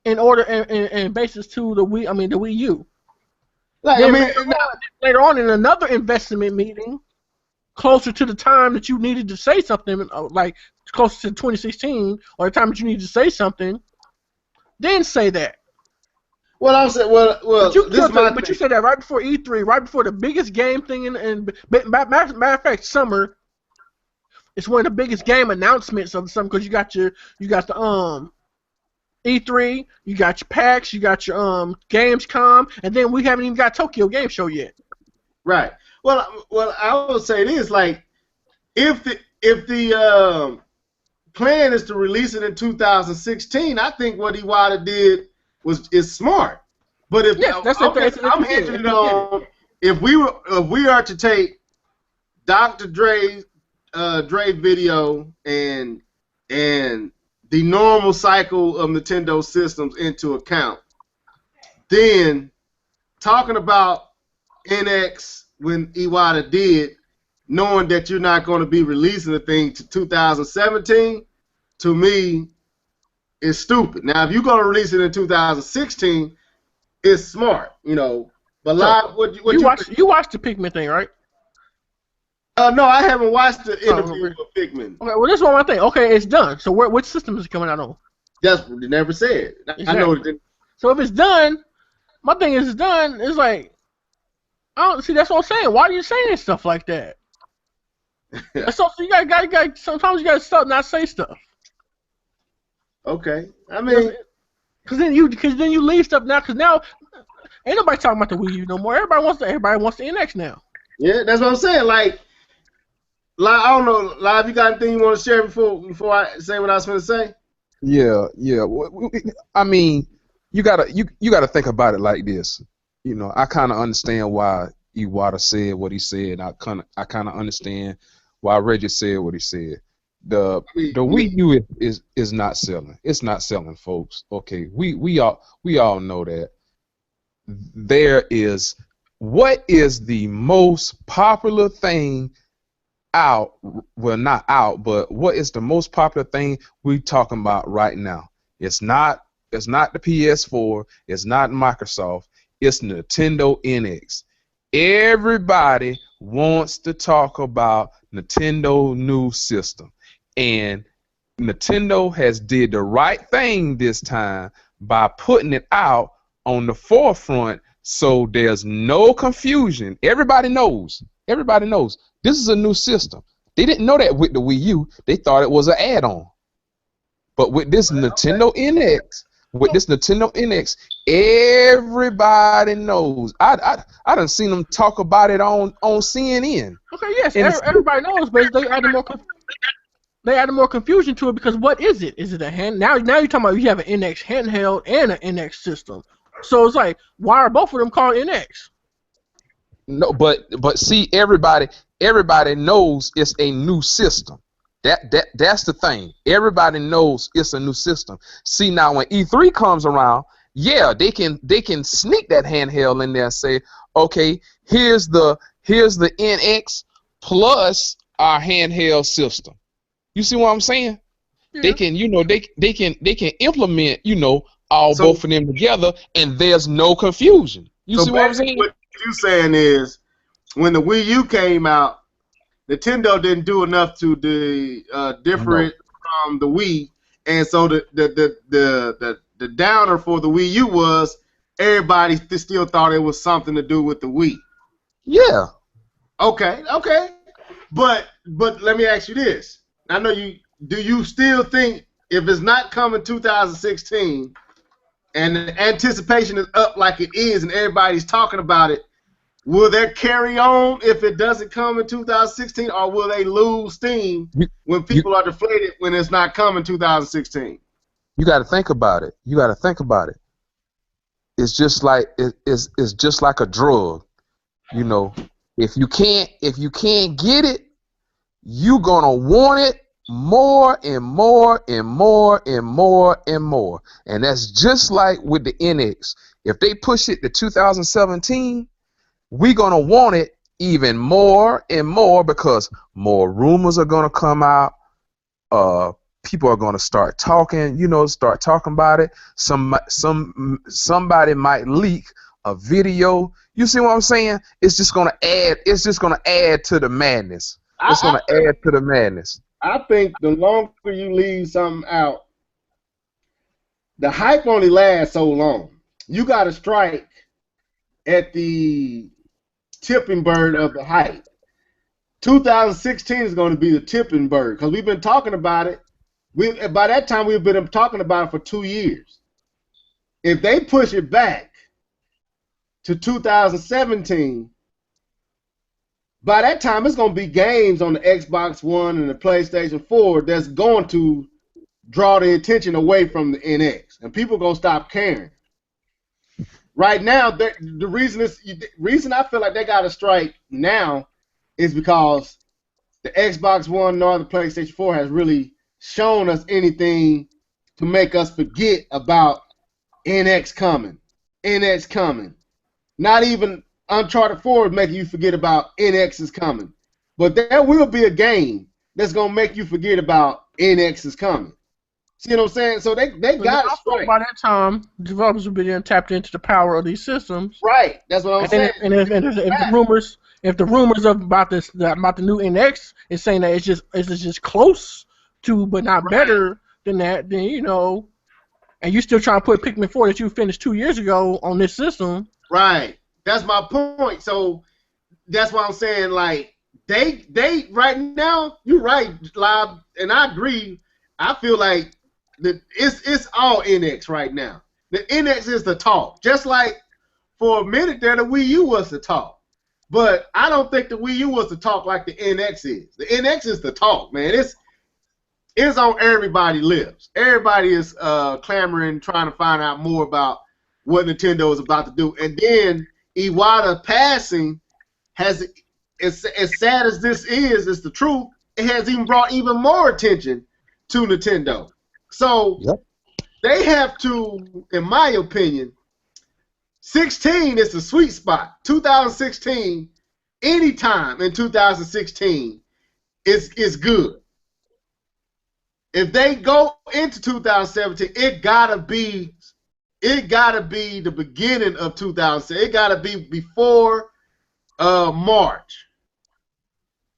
in order and basis to the Wii U. Later on in another investment meeting, closer to the time that you needed to say something, like closer to 2016, or the time that you needed to say something, then say that. Well, I'm saying, but you said that right before E3, right before the biggest game thing, and matter of fact, summer. It's one of the biggest game announcements of the summer because you got the E3, you got your PAX, you got your Gamescom, and then we haven't even got Tokyo Game Show yet. Right. Well, I would say this: like, if the plan is to release it in 2016, I think what Iwata did is smart. But if Yes, that's okay, that's I'm hinting it on if we are to take Dr. Dre video and the normal cycle of Nintendo systems into account, then talking about NX when Iwata did, knowing that you're not going to be releasing the thing to 2017, to me, is stupid. Now, if you're going to release it in 2016, it's smart, you know. But live, what you think? You watched the Pikmin thing, right? No, I haven't watched the interview okay. with Pikmin. Okay, well, this is one thing. Okay, it's done. So which system is it coming out on? That's what they never said. Exactly. I know it. So if it's done, my thing is it's done. It's like, I don't see. That's what I'm saying. Why are you saying stuff like that? So you got sometimes you got to not say stuff. Okay, I mean, because then you leave stuff now. Because now ain't nobody talking about the Wii U no more. Everybody wants the NX now. Yeah, that's what I'm saying. Like I don't know, Live, you got anything you want to share before I say what I was going to say? Yeah. I mean, you gotta think about it like this. You know, I kind of understand why Iwata said what he said. I kind of understand why Reggie said what he said. The Wii U is not selling. It's not selling, folks. Okay, we all know that. What is the most popular thing out? Well, not out, but what is the most popular thing we talking about right now? It's not the PS4. It's not Microsoft. It's Nintendo NX. Everybody wants to talk about Nintendo new system. And Nintendo has did the right thing this time by putting it out on the forefront so there's no confusion. Everybody knows. This is a new system. They didn't know that with the Wii U. They thought it was an add-on. But with this Nintendo NX, everybody knows. I done seen them talk about it on CNN. Okay, yes, everybody knows, but they added more confusion to it because what is it? Is it a hand? Now you're talking about you have an NX handheld and an NX system. So it's like, why are both of them called NX? No, but see, everybody knows it's a new system. That's the thing. Everybody knows it's a new system. See, now when E3 comes around, yeah, they can sneak that handheld in there and say, okay, here's the NX plus our handheld system. You see what I'm saying? Yeah. They can, they can implement, both of them together, and there's no confusion. You see what I'm saying? What you're saying is, when the Wii U came out, Nintendo didn't do enough to different from the Wii, and so the downer for the Wii U was everybody still thought it was something to do with the Wii. Yeah. Okay. But let me ask you this. I know do you still think if it's not coming 2016 and the anticipation is up like it is and everybody's talking about it, will that carry on if it doesn't come in 2016, or will they lose steam when people are deflated when it's not coming 2016? You got to think about it. It's just like it's just like a drug. If you can't get it, you're gonna want it more and more and more and more and more. And that's just like with the NX. If they push it to 2017, we're going to want it even more and more because more rumors are going to come out. People are going to start talking about it. Somebody might leak a video. You see what I'm saying? It's just going to add to the madness. It's going to add to the madness. I think the longer you leave something out, the hype only lasts so long. You got to strike at the tipping bird of the hype. 2016 is going to be the tipping bird because we've been talking about it By that time we've been talking about it for 2 years. If they push it back to 2017, by that time it's going to be games on the Xbox One and the PlayStation 4 that's going to draw the attention away from the NX, and people are going to stop caring. Right now, the reason I feel like they got to strike now is because the Xbox One nor the PlayStation 4 has really shown us anything to make us forget about NX coming. NX coming. Not even Uncharted 4 is making you forget about NX is coming. But there will be a game that's going to make you forget about NX is coming. See what I'm saying? So they got it straight. By that time, developers will be tapped into the power of these systems. Right. That's what I'm saying. And if the rumors about the new NX is saying that it's just close to but not better than that, then and you're still trying to put Pikmin 4 that you finished 2 years ago on this system. Right. That's my point. So that's why I'm saying, like, they right now, you're right, Live, and I agree. I feel like it's all NX right now. The NX is the talk. Just like for a minute there, the Wii U was the talk. But I don't think the Wii U was the talk like the NX is. The NX is the talk, man. It's on everybody's lips. Everybody is clamoring, trying to find out more about what Nintendo is about to do. And then Iwata passing has, as sad as this is, it's the truth, it has even brought even more attention to Nintendo. So they have to, in my opinion, 16 is the sweet spot. 2016, anytime in 2016 is good. If they go into 2017, it gotta be the beginning of 2017. It gotta be before March.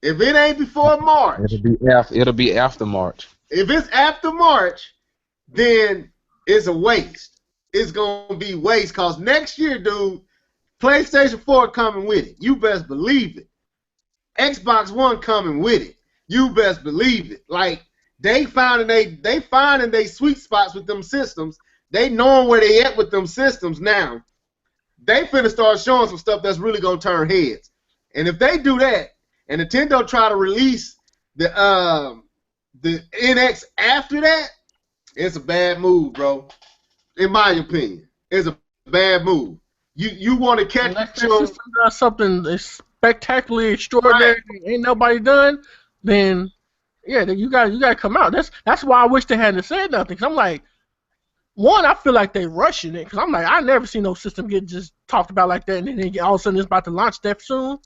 If it ain't before March, it'll be after March. If it's after March, then it's a waste. It's gonna be waste because next year, dude, PlayStation 4 coming with it. You best believe it. Xbox One coming with it. You best believe it. Like they finding they sweet spots with them systems. They knowing where they at with them systems now. They finna start showing some stuff that's really gonna turn heads. And if they do that, and Nintendo try to release the NX after that, it's a bad move, bro. In my opinion, it's a bad move. You want to catch system does something spectacularly extraordinary, ain't nobody done, then yeah, then you got to come out. That's why I wish they hadn't said nothing. Cause I'm like, one, I feel like they rushing it. Cause I'm like, I never seen no system get just talked about like that, and then all of a sudden it's about to launch that soon.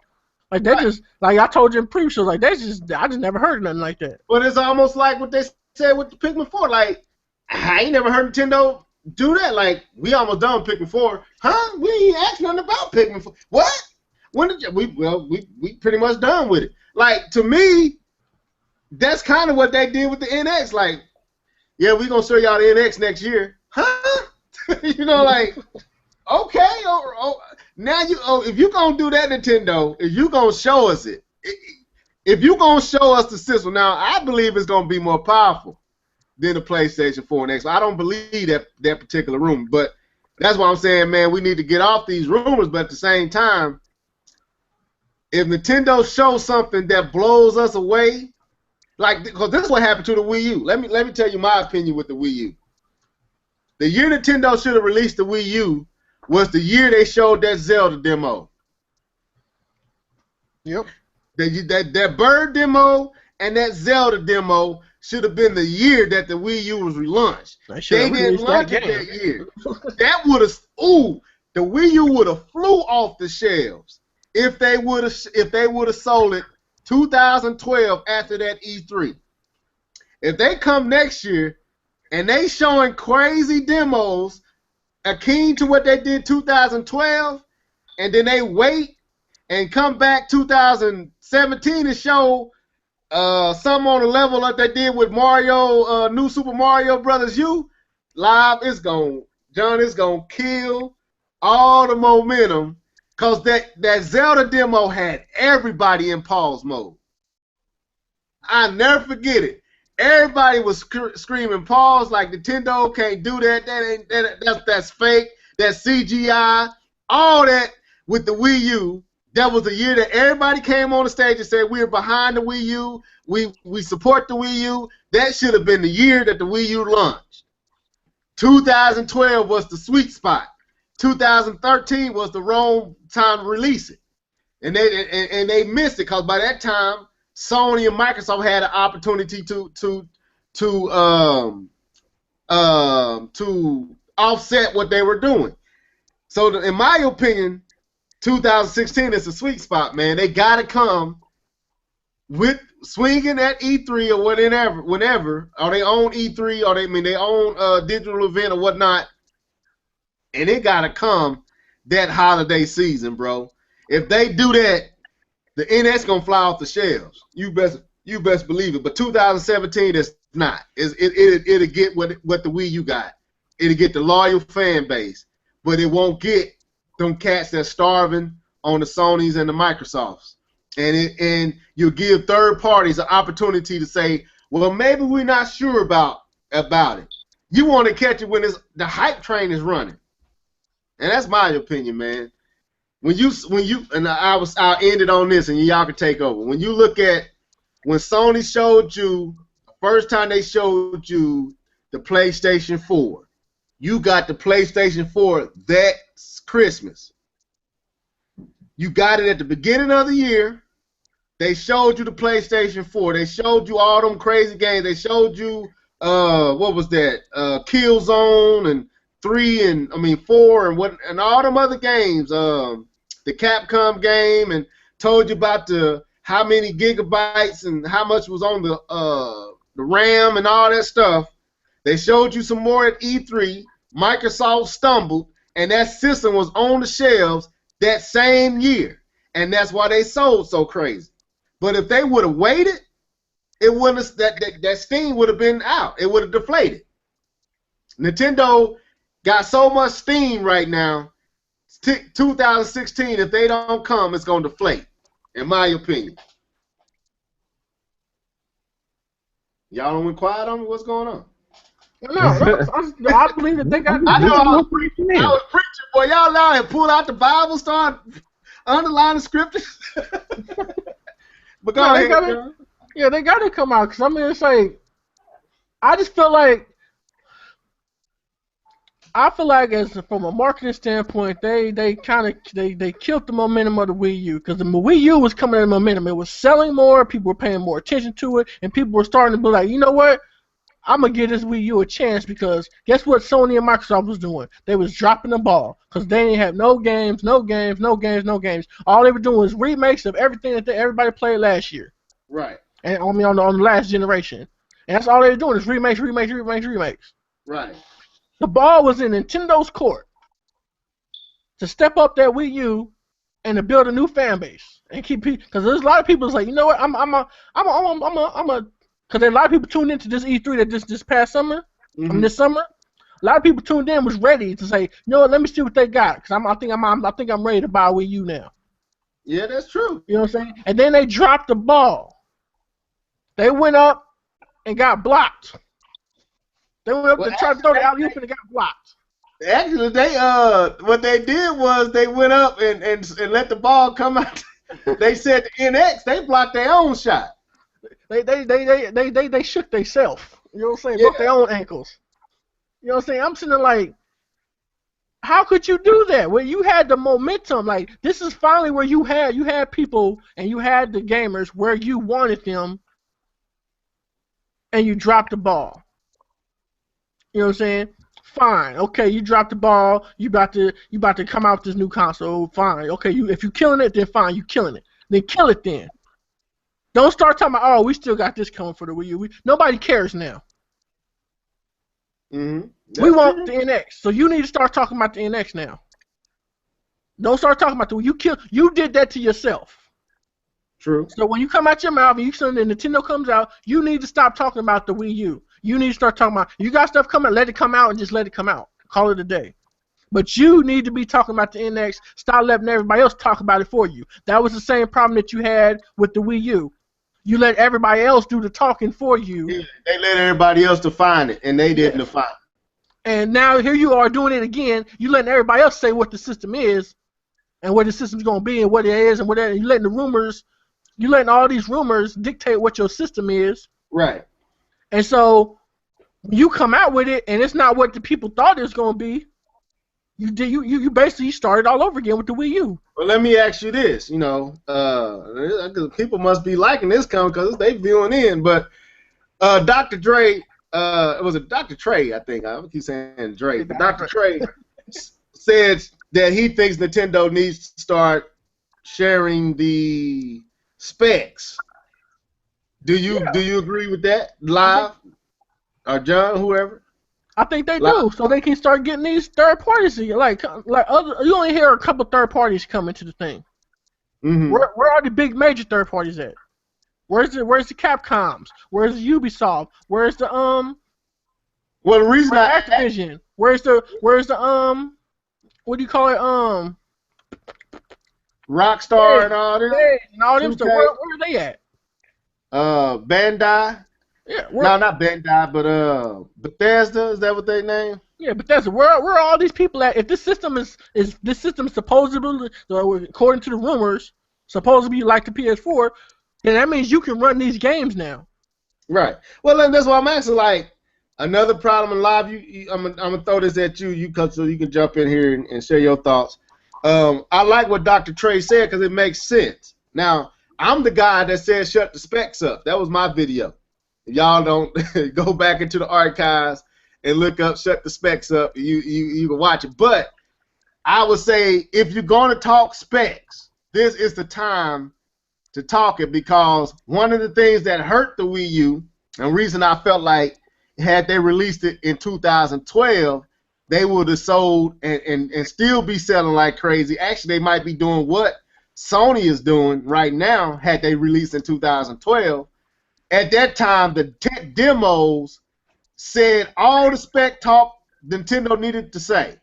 Like they just, like I told you in previous shows, like I just never heard nothing like that. But it's almost like what they said with the Pikmin 4. Like I ain't never heard Nintendo do that. Like we almost done with Pikmin 4, huh? We ain't asked nothing about Pikmin 4. What? When did you? We pretty much done with it. Like to me, that's kind of what they did with the NX. Like, yeah, we gonna show y'all the NX next year, huh? Like, okay, now if you gonna do that, Nintendo, if you gonna show us it, if you gonna show us the system, now I believe it's gonna be more powerful than the PlayStation 4 and X. I don't believe that particular rumor, but that's why I'm saying, man, we need to get off these rumors. But at the same time, if Nintendo shows something that blows us away, like because this is what happened to the Wii U. Let me tell you my opinion with the Wii U. The year Nintendo should have released the Wii U was the year they showed that Zelda demo. Yep. That bird demo and that Zelda demo should have been the year that the Wii U was relaunched. They didn't launch it that year. That would have, the Wii U would have flew off the shelves if they would have sold it 2012 after that E3. If they come next year and they showing crazy demos akin to what they did 2012, and then they wait and come back 2017 and show some on the level like they did with Mario, New Super Mario Brothers U, Live, it's gonna kill all the momentum because that Zelda demo had everybody in pause mode. I never forget it. everybody was screaming pause like Nintendo can't do that. That's fake. That's CGI. All that with the Wii U. That was the year that everybody came on the stage and said we're behind the Wii U. We support the Wii U. That should have been the year that the Wii U launched. 2012 was the sweet spot. 2013 was the wrong time to release it, and they missed it because by that time Sony and Microsoft had an opportunity to offset what they were doing. So in my opinion, 2016 is a sweet spot, man. They gotta come with swinging at E3 or whenever, or they own E3 or they own digital event or whatnot, and it gotta come that holiday season, bro. If they do that, the NX gonna fly off the shelves. You best believe it. But 2017 is not. It'll get what the Wii U got. It'll get the loyal fan base, but it won't get them cats that's starving on the Sonys and the Microsofts. And you'll give third parties an opportunity to say, well, maybe we're not sure about it. You want to catch it when the hype train is running, and that's my opinion, man. When you and I'll end it on this, and y'all can take over. When you look at when Sony showed you first time they showed you the PlayStation 4, you got the PlayStation 4 that Christmas. You got it at the beginning of the year. They showed you the PlayStation 4. They showed you all them crazy games. They showed you what was that? Killzone and 4 and all them other games. The Capcom game, and told you about how many gigabytes and how much was on the RAM and all that stuff. They showed you some more at E3. Microsoft stumbled, and that system was on the shelves that same year, and that's why they sold so crazy. But if they would have waited, it wouldn't have, that steam would have been out. It would have deflated. Nintendo got so much steam right now. 2016, if they don't come, it's going to deflate, in my opinion. Y'all don't went quiet on me? What's going on? No, I believe that they got. I know I was preaching, boy. Y'all now have pulled out the Bible, start underlining scriptures. But go ahead. They got to come out, because I'm going to say, I just feel like, as from a marketing standpoint, they killed the momentum of the Wii U, because the Wii U was coming in momentum. It was selling more, people were paying more attention to it, and people were starting to be like, you know what? I'm going to give this Wii U a chance, because guess what Sony and Microsoft was doing? They was dropping the ball, because they didn't have no games. All they were doing was remakes of everything that everybody played last year. Right. And on the last generation. And that's all they were doing is remakes. Right. The ball was in Nintendo's court to step up that Wii U and to build a new fan base and keep people, because there's a lot of people that's like, you know what, because a lot of people tuned into this E3 that this past summer, this summer. A lot of people tuned in was ready to say, you know what, let me see what they got, because I think I'm ready to buy a Wii U now. Yeah, that's true. You know what I'm saying? And then they dropped the ball. They went up and got blocked. They went up to try to throw the alley-oop and it got blocked. Actually, they what they did was they went up and let the ball come out. They said the NX, they blocked their own shot. They shook themselves. You know what I'm saying? Broke their own ankles. You know what I'm saying? I'm sitting there like, how could you do that? Well, you had the momentum. Like, this is finally where you had people and you had the gamers where you wanted them, and you dropped the ball. You know what I'm saying? Fine. Okay, you dropped the ball. You about to come out with this new console. Fine. Okay, if you're killing it, then fine. You killing it. Then kill it then. Don't start talking about, oh, we still got this coming for the Wii U. Nobody cares now. We want the NX, so you need to start talking about the NX now. Don't start talking about the Wii U. You did that to yourself. True. So when you come out your mouth and Nintendo comes out, you need to stop talking about the Wii U. You need to start talking about, you got stuff coming, let it come out and just let it come out. Call it a day. But you need to be talking about the NX. Stop letting everybody else talk about it for you. That was the same problem that you had with the Wii U. You let everybody else do the talking for you. Yeah, they let everybody else define it, and they didn't define it. And now here you are doing it again. You letting everybody else say what the system is, and what the system's gonna be, and what it is, and whatever. You letting all these rumors dictate what your system is. Right. And so you come out with it, and it's not what the people thought it was gonna be. You basically started all over again with the Wii U. Well, let me ask you this. People must be liking this because they viewing in. But Dr. Dre, was it Dr. Trey? I think I keep saying Dre, but Dr. Trey said that he thinks Nintendo needs to start sharing the specs. Do you agree with that? Live or John, whoever? I think they do, so they can start getting these third parties. Like other, you only hear a couple third parties coming to the thing. Mm-hmm. Where are the big major third parties at? Where's the Capcoms? Where's the Ubisoft? Where's the Well, the reason Activision? Where's the what do you call it? Rockstar and all them. And all them stuff. Where are they at? Bandai. Yeah. No, not Bandai, but Bethesda. Is that what they name? Yeah, Bethesda. Where are all these people at? If this system is supposedly, according to the rumors, supposed to be like the PS4, then that means you can run these games now. Right. Well, then that's why I'm asking. Like another problem in live. I'm gonna throw this at you. So you can jump in here and share your thoughts. I like what Dr. Trey said because it makes sense. Now, I'm the guy that said shut the specs up. That was my video. If y'all don't go back into the archives and look up shut the specs up, you can watch it. But I would say if you're going to talk specs, this is the time to talk it, because one of the things that hurt the Wii U, and reason I felt like had they released it in 2012, they would have sold and still be selling like crazy. Actually, they might be doing what Sony is doing right now had they released in 2012. At that time, the tech demos said all the spec talk Nintendo needed to say.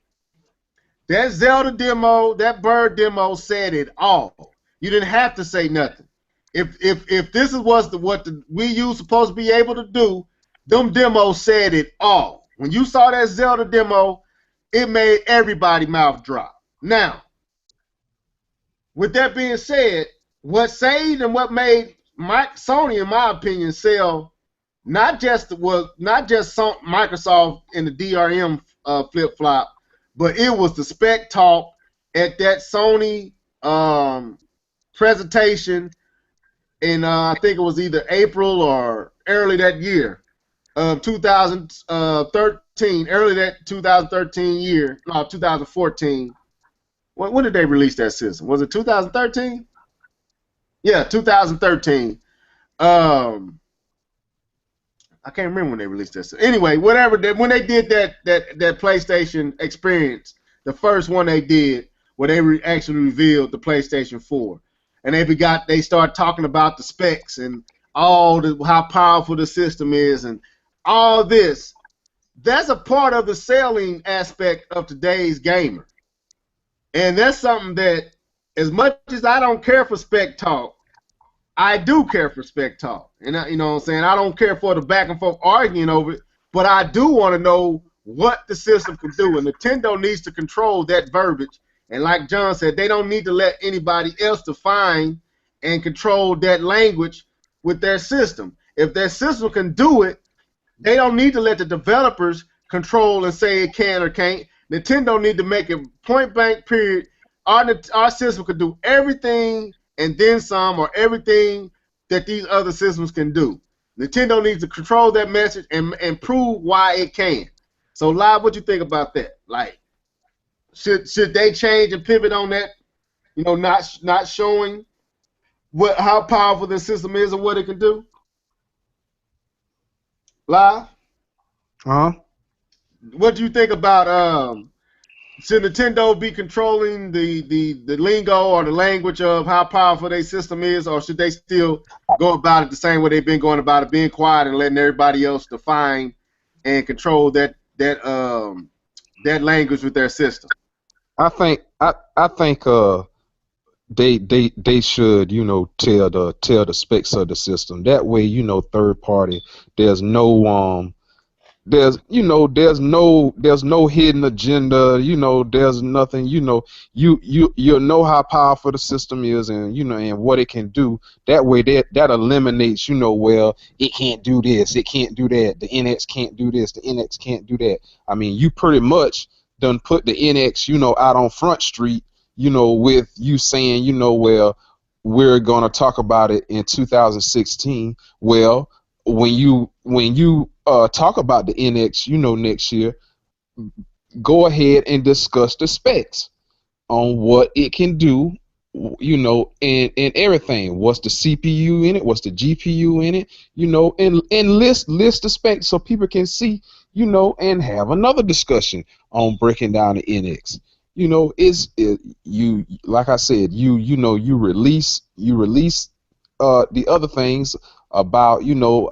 That Zelda demo, that Bird demo said it all. You didn't have to say nothing. If this is what the Wii U supposed to be able to do, them demos said it all. When you saw that Zelda demo, it made everybody's mouth drop. Now, with that being said, what saved and what made Sony, in my opinion, sell not just Microsoft in the DRM flip flop, but it was the spec talk at that Sony presentation in I think it was either April or early that year of 2013, early that 2013 year, no 2014. When did they release that system? Was it 2013? Yeah, 2013. I can't remember when they released that. Anyway, whatever. When they did that PlayStation experience, the first one they did, where they actually revealed the PlayStation 4, and they start talking about the specs and how powerful the system is and all this. That's a part of the selling aspect of today's gamer, and that's something that, as much as I don't care for spec talk, I do care for spec talk. And you know what I'm saying? I don't care for the back and forth arguing over it, but I do want to know what the system can do. And Nintendo needs to control that verbiage. And like John said, they don't need to let anybody else define and control that language with their system. If their system can do it, they don't need to let the developers control and say it can or can't. Nintendo need to make it point blank period. Our system can do everything and then some, or everything that these other systems can do. Nintendo needs to control that message and prove why it can. So, Live, what you think about that? Like, should they change and pivot on that? You know, not showing how powerful the system is and what it can do. Live. What do you think about should Nintendo be controlling the lingo or the language of how powerful their system is, or should they still go about it the same way they've been going about it, being quiet and letting everybody else define and control that language with their system? I think they should, tell the specs of the system. That way, third party, there's no there's no hidden agenda. There's nothing. You know how powerful the system is, and and what it can do. That way, that eliminates, well, it can't do this, it can't do that, the NX can't do this, the NX can't do that. I mean, you pretty much done put the NX, out on Front Street, with you saying, well, we're gonna talk about it in 2016. Well, when you talk about the NX, next year, go ahead and discuss the specs on what it can do, and everything. What's the CPU in it? What's the GPU in it? And list the specs so people can see, and have another discussion on breaking down the NX. You like I said, you release the other things about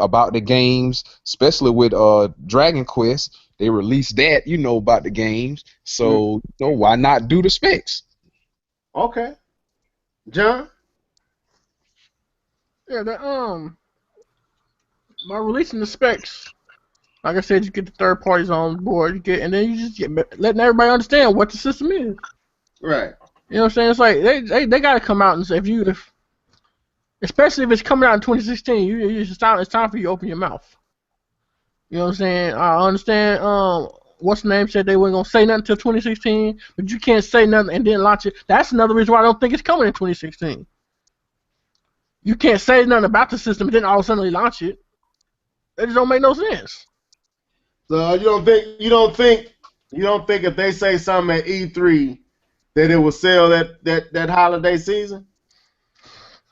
about the games, especially with Dragon Quest. They released that, about the games. So why not do the specs? Okay, John. Yeah, by releasing the specs, like I said, you get the third parties on board, and then you just letting everybody understand what the system is. Right. You know what I'm saying? It's like they gotta come out and say, especially if it's coming out in 2016, it's time for you to open your mouth. You know what I'm saying? I understand. What's the name said they weren't gonna say nothing until 2016, but you can't say nothing and then launch it. That's another reason why I don't think it's coming in 2016. You can't say nothing about the system and then all of a sudden they launch it. That just don't make no sense. So you don't think if they say something at E3 that it will sell that holiday season?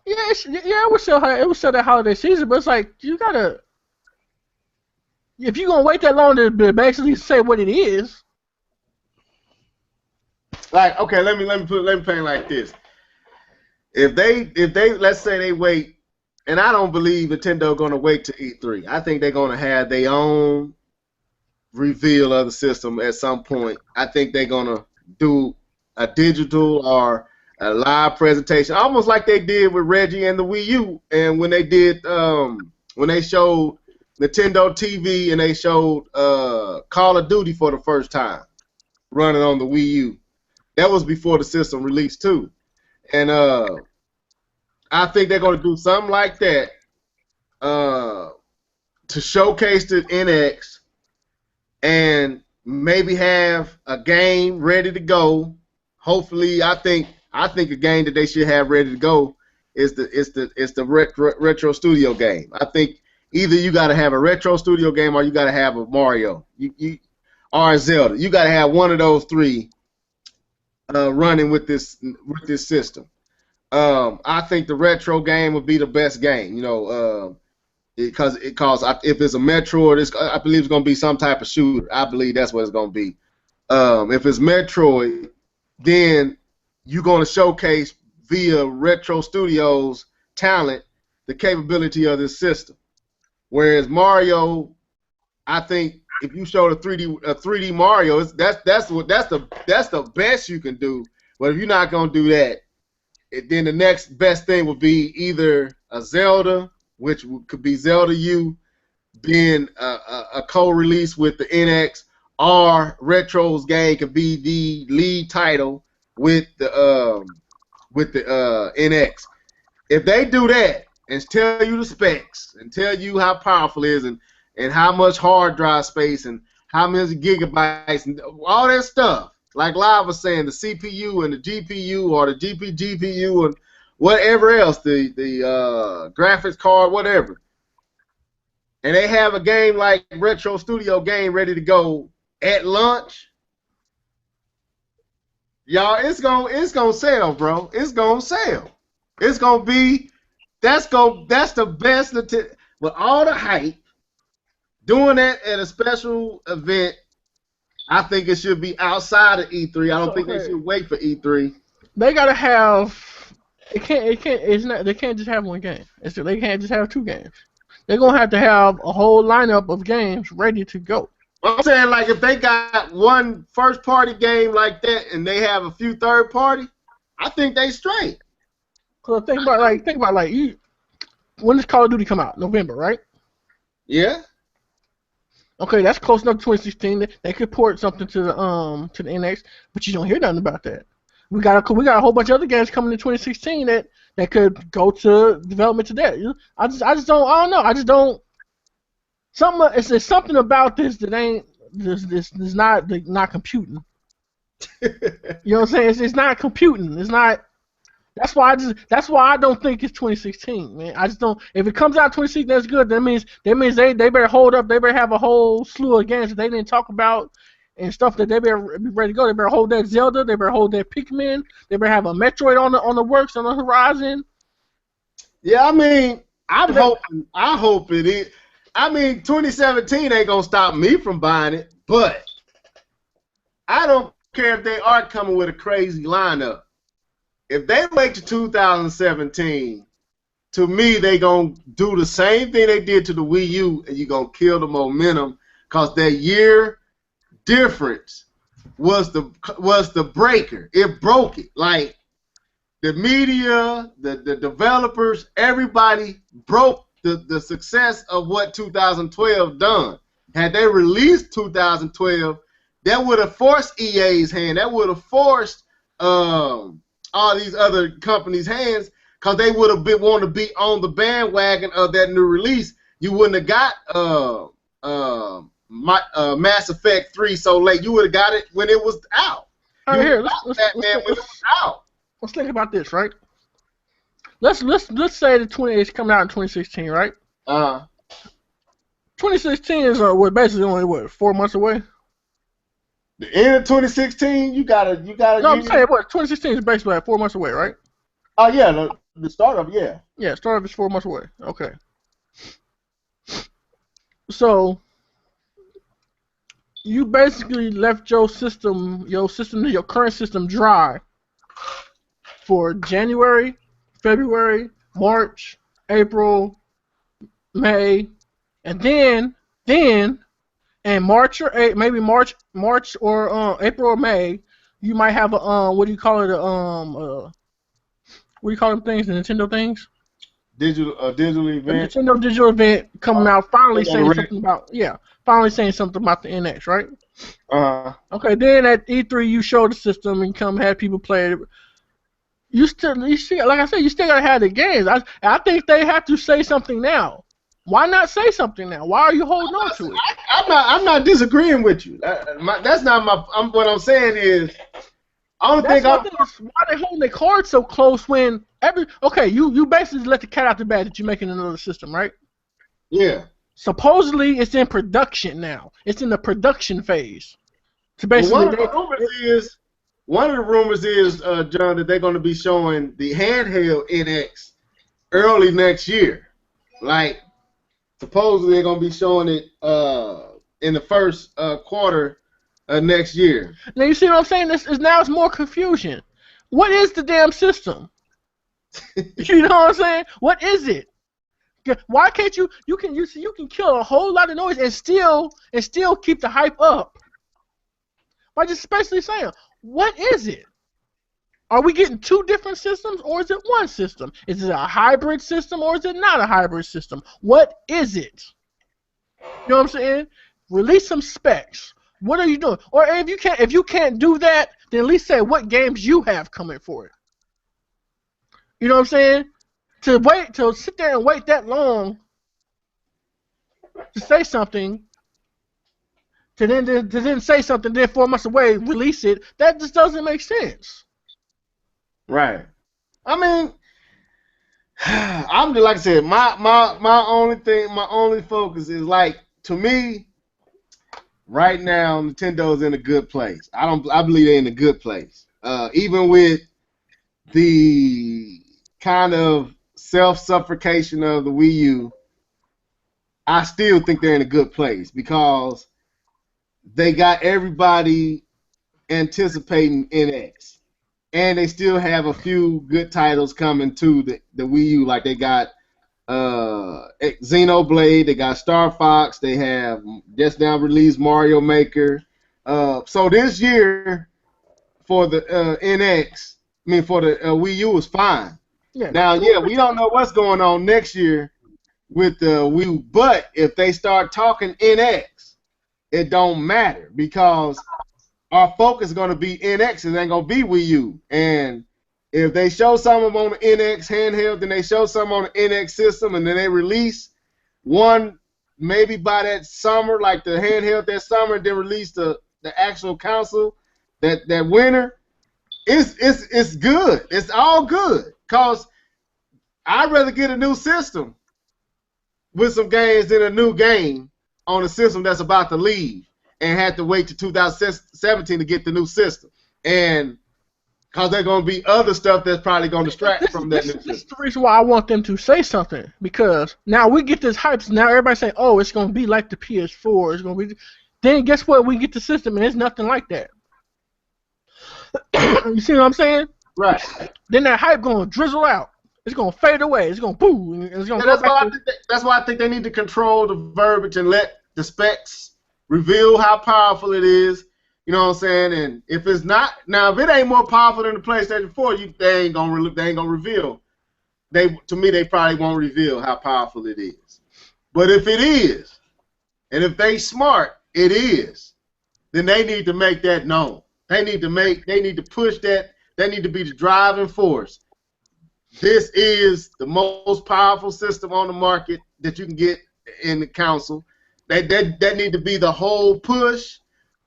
Yeah, it would sell that holiday season, but it's like you gotta. If you're gonna wait that long to basically say what it is, Like, okay, let me paint it like this. If they let's say they wait, and I don't believe Nintendo gonna wait to E3. I think they're gonna have their own reveal of the system at some point. I think they're gonna do a digital or a live presentation, almost like they did with Reggie and the Wii U, and when they did when they showed Nintendo TV and they showed Call of Duty for the first time running on the Wii U. That was before the system released too, and I think they're gonna do something like that to showcase the NX and maybe have a game ready to go. Hopefully, I think a game that they should have ready to go is the retro studio game. I think either you got to have a retro studio game or you got to have a Mario, or a Zelda. You got to have one of those three running with this system. I think the retro game would be the best game. Because if it's a Metroid, I believe it's going to be some type of shooter. I believe that's what it's going to be. If it's Metroid, then you're going to showcase via Retro Studios talent the capability of this system. Whereas Mario, I think if you showed a 3D Mario, that's the best you can do. But if you're not going to do that, then the next best thing would be either a Zelda, which could be Zelda U, being a co-release with the NX, or Retro's game could be the lead title with the NX. If they do that and tell you the specs and tell you how powerful it is and how much hard drive space and how many gigabytes and all that stuff, like Live was saying, the CPU and the GPU or the GPU and whatever else, the graphics card, whatever, and they have a game like Retro Studio game ready to go at launch, y'all, it's gonna sell, bro. It's gonna sell. It's gonna be that's the best with all the hype. Doing that at a special event, I think it should be outside of E3. I don't think they should wait for E3. They gotta have. They can't just have one game. They can't just have two games. They're gonna have to have a whole lineup of games ready to go. I'm saying, like, if they got one first party game like that and they have a few third party, I think they straight. Cause think about like you. When does Call of Duty come out? November, right? Yeah. Okay, that's close enough to 2016. They could port something to the NX, but you don't hear nothing about that. We got a whole bunch of other games coming in 2016 that could go to development to that. I don't know. I just don't. It's something about this that ain't this is not computing. You know what I'm saying? It's not computing. It's not. That's why I don't think it's 2016, man. I just don't. If it comes out 2016, that's good. That means they better hold up. They better have a whole slew of games that they didn't talk about and stuff that they better be ready to go. They better hold that Zelda. They better hold that Pikmin. They better have a Metroid on the works on the horizon. Yeah, I mean, I hope it is. I mean, 2017 ain't gonna stop me from buying it, but I don't care if they are coming with a crazy lineup. If they wait to 2017, to me, they gonna do the same thing they did to the Wii U, and you're gonna kill the momentum, cause that year difference was the breaker. It broke it. Like the media, the developers, everybody broke the success of what 2012 done. Had they released 2012, that would have forced EA's hand. That would have forced all these other companies' hands, because they would have been wanting to be on the bandwagon of that new release. You wouldn't have got Mass Effect 3 so late. You would have got it when it was out. All right, here, when it was out. Let's think about this, right? Let's say it's coming out in 2016, right? 2016 is basically only 4 months away. The end of 2016, you gotta. No, I'm saying 2016 is basically like 4 months away, right? Oh yeah, the start of yeah. Yeah, start of is 4 months away. Okay. So you basically left your current system dry for January, February, March, April, May, and then in March or maybe March or April or May, you might have a what do you call it? What do you call them things? The Nintendo things? Digital event. A Nintendo digital event coming out, finally saying something about the NX, right? Okay, then at E3 you show the system and have people play it. You still, like I said, you still gotta have the games. I think they have to say something now. Why not say something now? Why are you holding on to it? I'm not disagreeing with you. That's not my. What I'm saying is, why they holding their cards so close when you basically let the cat out the bag that you're making another system, right? Yeah. Supposedly it's in production now. It's in the production phase. So basically, one of the rumors is, John, that they're going to be showing the handheld NX early next year. Like, supposedly they're going to be showing it in the first quarter of next year. Now you see what I'm saying? It's more confusion. What is the damn system? You know what I'm saying? What is it? Why can't you can kill a whole lot of noise and still keep the hype up by just especially saying, what is it? Are we getting two different systems, or is it one system? Is it a hybrid system, or is it not a hybrid system? What is it? You know what I'm saying? Release some specs. What are you doing? Or if you can't do that, then at least say what games you have coming for it. You know what I'm saying? To sit there and wait that long to say something, to then say something, then 4 months away release it, that just doesn't make sense. Right. I mean, I'm just, like I said, my only focus is, like, to me, right now Nintendo's in a good place. I believe they're in a good place. Even with the kind of self-suffocation of the Wii U, I still think they're in a good place because they got everybody anticipating NX. And they still have a few good titles coming to the Wii U. Like they got Xenoblade, they got Star Fox, they have just now released Mario Maker. So this year for the NX, for the Wii U was fine. Yeah. Now, yeah, we don't know what's going on next year with the Wii U, but if they start talking NX, it don't matter because our focus is going to be NX. It ain't going to be Wii U. And if they show some of them on the NX handheld, then they show some on the NX system, and then they release one maybe by that summer, like the handheld that summer, and then release the actual console that winter. It's good. It's all good. Cause I'd rather get a new system with some games than a new game on a system that's about to leave and had to wait to 2017 to get the new system. And because there's going to be other stuff that's probably going to distract from that new system. This is the reason why I want them to say something, because now we get this hype. Now everybody's saying, oh, it's going to be like the PS4. It's going to be. Then guess what? We get the system, and it's nothing like that. You see what I'm saying? Right. Then that hype going to drizzle out. It's going to fade away. It's going to boom. It's going to that's why I think they need to control the verbiage and let the specs reveal how powerful it is. You know what I'm saying? And if it's not, now if it ain't more powerful than the PlayStation 4, they ain't gonna reveal. To me, they probably won't reveal how powerful it is. But if it is, and if they smart, it is, then they need to make that known. They need to push that. They need to be the driving force. This is the most powerful system on the market that you can get in the console. That need to be the whole push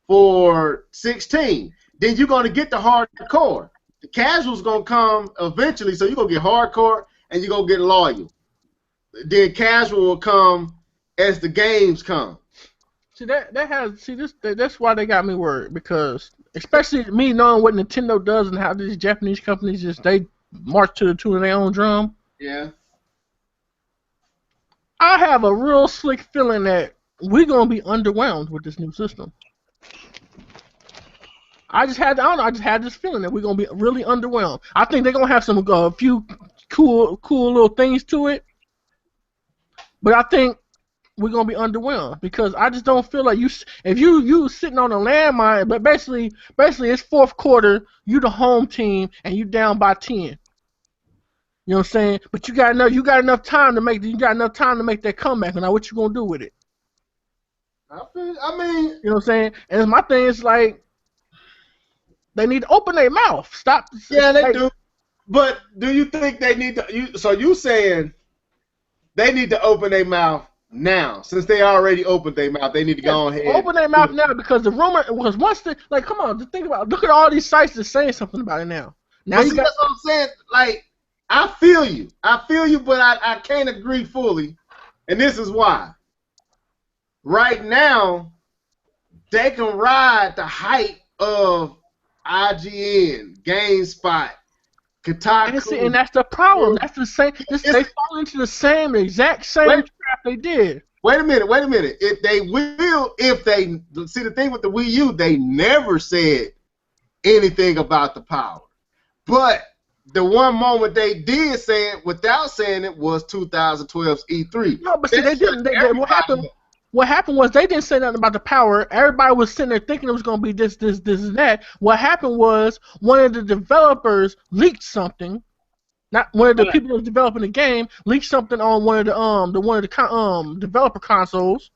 for 16. Then you're going to get the hardcore. The casual's going to come eventually, so you're going to get hardcore and you're going to get loyal. Then casual will come as the games come. See that's why they got me worried, because especially me knowing what Nintendo does and how these Japanese companies they march to the tune of their own drum. Yeah. I have a real slick feeling that we're gonna be underwhelmed with this new system. I just had this feeling that we're gonna be really underwhelmed. I think they're gonna have some a few cool little things to it, but I think we're gonna be underwhelmed because I just don't feel like if you sitting on a landmine, but basically it's fourth quarter, you the home team and you down by 10. You know what I'm saying? But you got enough time to make that comeback. Now what you gonna do with it? I mean, you know what I'm saying? And my thing is like, they need to open their mouth. Stop. Yeah, they do. But do you think they need to? So you saying they need to open their mouth now? Since they already opened their mouth, they need to go ahead. Open their mouth now, because the rumor was once come on, just think about it. Look at all these sites that's saying something about it now. Now that's what I'm saying. Like, I feel you, but I can't agree fully, and this is why. Right now, they can ride the hype of IGN, GameSpot, Kotaku. And that's the problem. That's the same. They fall into the exact same trap they did. Wait a minute. If they see, the thing with the Wii U, they never said anything about the power. But the one moment they did say it without saying it was 2012's E3. No, but see, they didn't. What happened was they didn't say nothing about the power. Everybody was sitting there thinking it was going to be this, and that. What happened was one of the developers leaked something. Not one of the people that was developing the game leaked something on one of the developer consoles.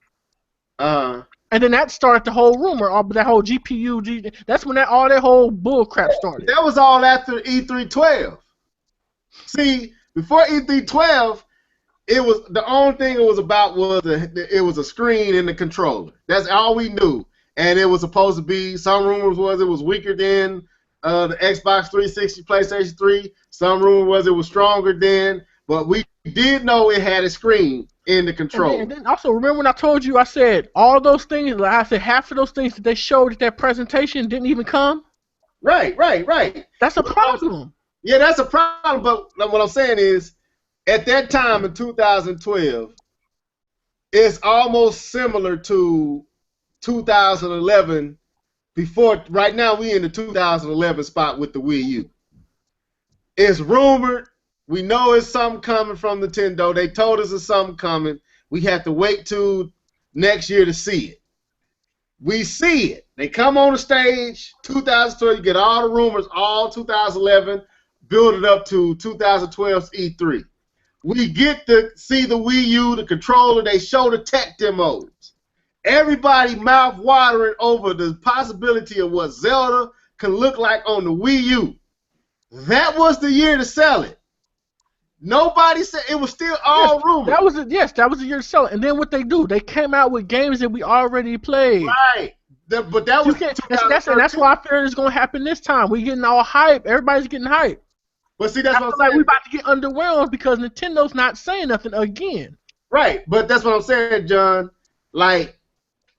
And then that started the whole rumor, that whole GPU. That's when all that whole bull crap started. That was all after E3 12. See, before E3 12. It was the only thing it was about was it was a screen in the controller. That's all we knew, and it was supposed to be. Some rumors was it was weaker than the Xbox 360, PlayStation 3. Some rumor was it was stronger than, but we did know it had a screen in the controller. And then also remember when I told you, I said all those things. Like I said, half of those things that they showed at that presentation didn't even come. Right. That's a problem. Yeah, that's a problem. But what I'm saying is, at that time in 2012, it's almost similar to 2011. Right now we in the 2011 spot with the Wii U. It's rumored. We know it's something coming from Nintendo. They told us it's something coming. We have to wait till next year to see it. We see it. They come on the stage, 2012. You get all the rumors, all 2011. building up to 2012's E3. We get to see the Wii U, the controller. They show the tech demos. Everybody mouth watering over the possibility of what Zelda can look like on the Wii U. That was the year to sell it. Nobody said it was still all rumors. That was the year to sell it. And then what they do? They came out with games that we already played. Right. But that was that's why I figured it's gonna happen this time. We getting all hype. Everybody's getting hype. But see, that's what I'm like saying. we about to get underwhelmed because Nintendo's not saying nothing again. Right. But that's what I'm saying, John. Like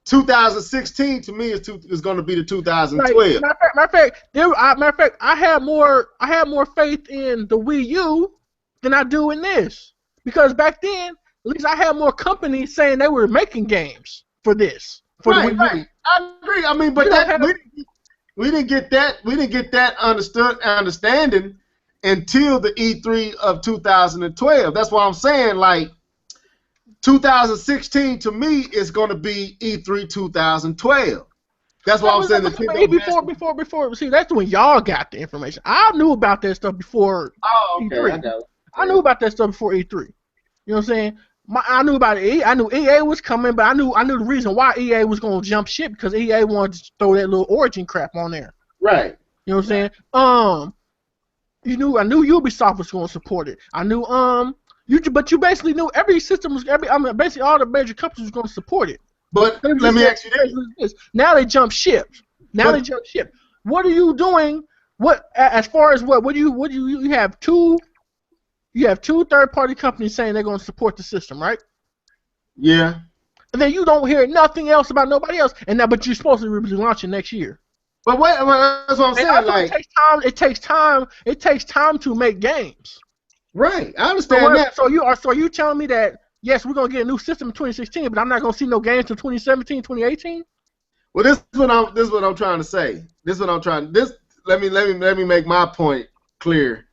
2016 to me is going to be the 2012. Like, matter of fact, I had more faith in the Wii U than I do in this because back then, at least I had more companies saying they were making games for this. For the Wii U. Right. I agree. I mean, but we didn't get that understanding until the E3 of 2012. That's why I'm saying, like, 2016 to me is going to be E3 2012. That's why I'm saying before. See, that's when y'all got the information. I knew about that stuff before E3. I got it. I knew about that stuff before E3. You know what I'm saying? I knew about it. I knew EA was coming, but I knew the reason why EA was going to jump ship because EA wanted to throw that little Origin crap on there. Right. You know what I'm saying? I knew Ubisoft was going to support it. I knew but you basically knew basically all the major companies was going to support it. But let me ask you this. Now they jump ship. What are you doing? What as far as what do you have two third-party companies saying they're going to support the system, right? Yeah. And then you don't hear nothing else about nobody else, but you're supposed to be launching next year. But that's what I'm saying. Like, it takes time to make games. Right, I understand that. So you telling me that yes, we're gonna get a new system in 2016, but I'm not gonna see no games till 2017, 2018? Well, this is what I'm trying to say. Let me make my point clear.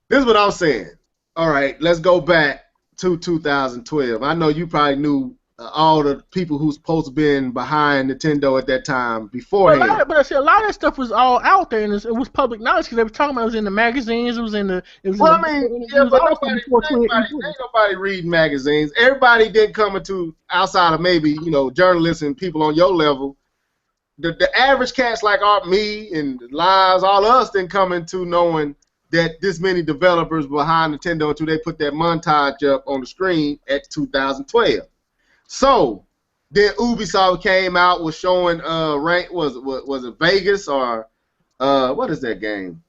This is what I'm saying. All right, let's go back to 2012. I know you probably knew all the people who's supposed to been behind Nintendo at that time beforehand. But I see a lot of that stuff was all out there, and it was public knowledge because they were talking about it was in the magazines. Ain't nobody reading magazines. Everybody didn't come into outside of maybe journalists and people on your level. The average cats like me and Lives, all of us didn't come into knowing that this many developers behind Nintendo until they put that montage up on the screen at 2012. So then Ubisoft came out was showing was it Vegas or what is that game?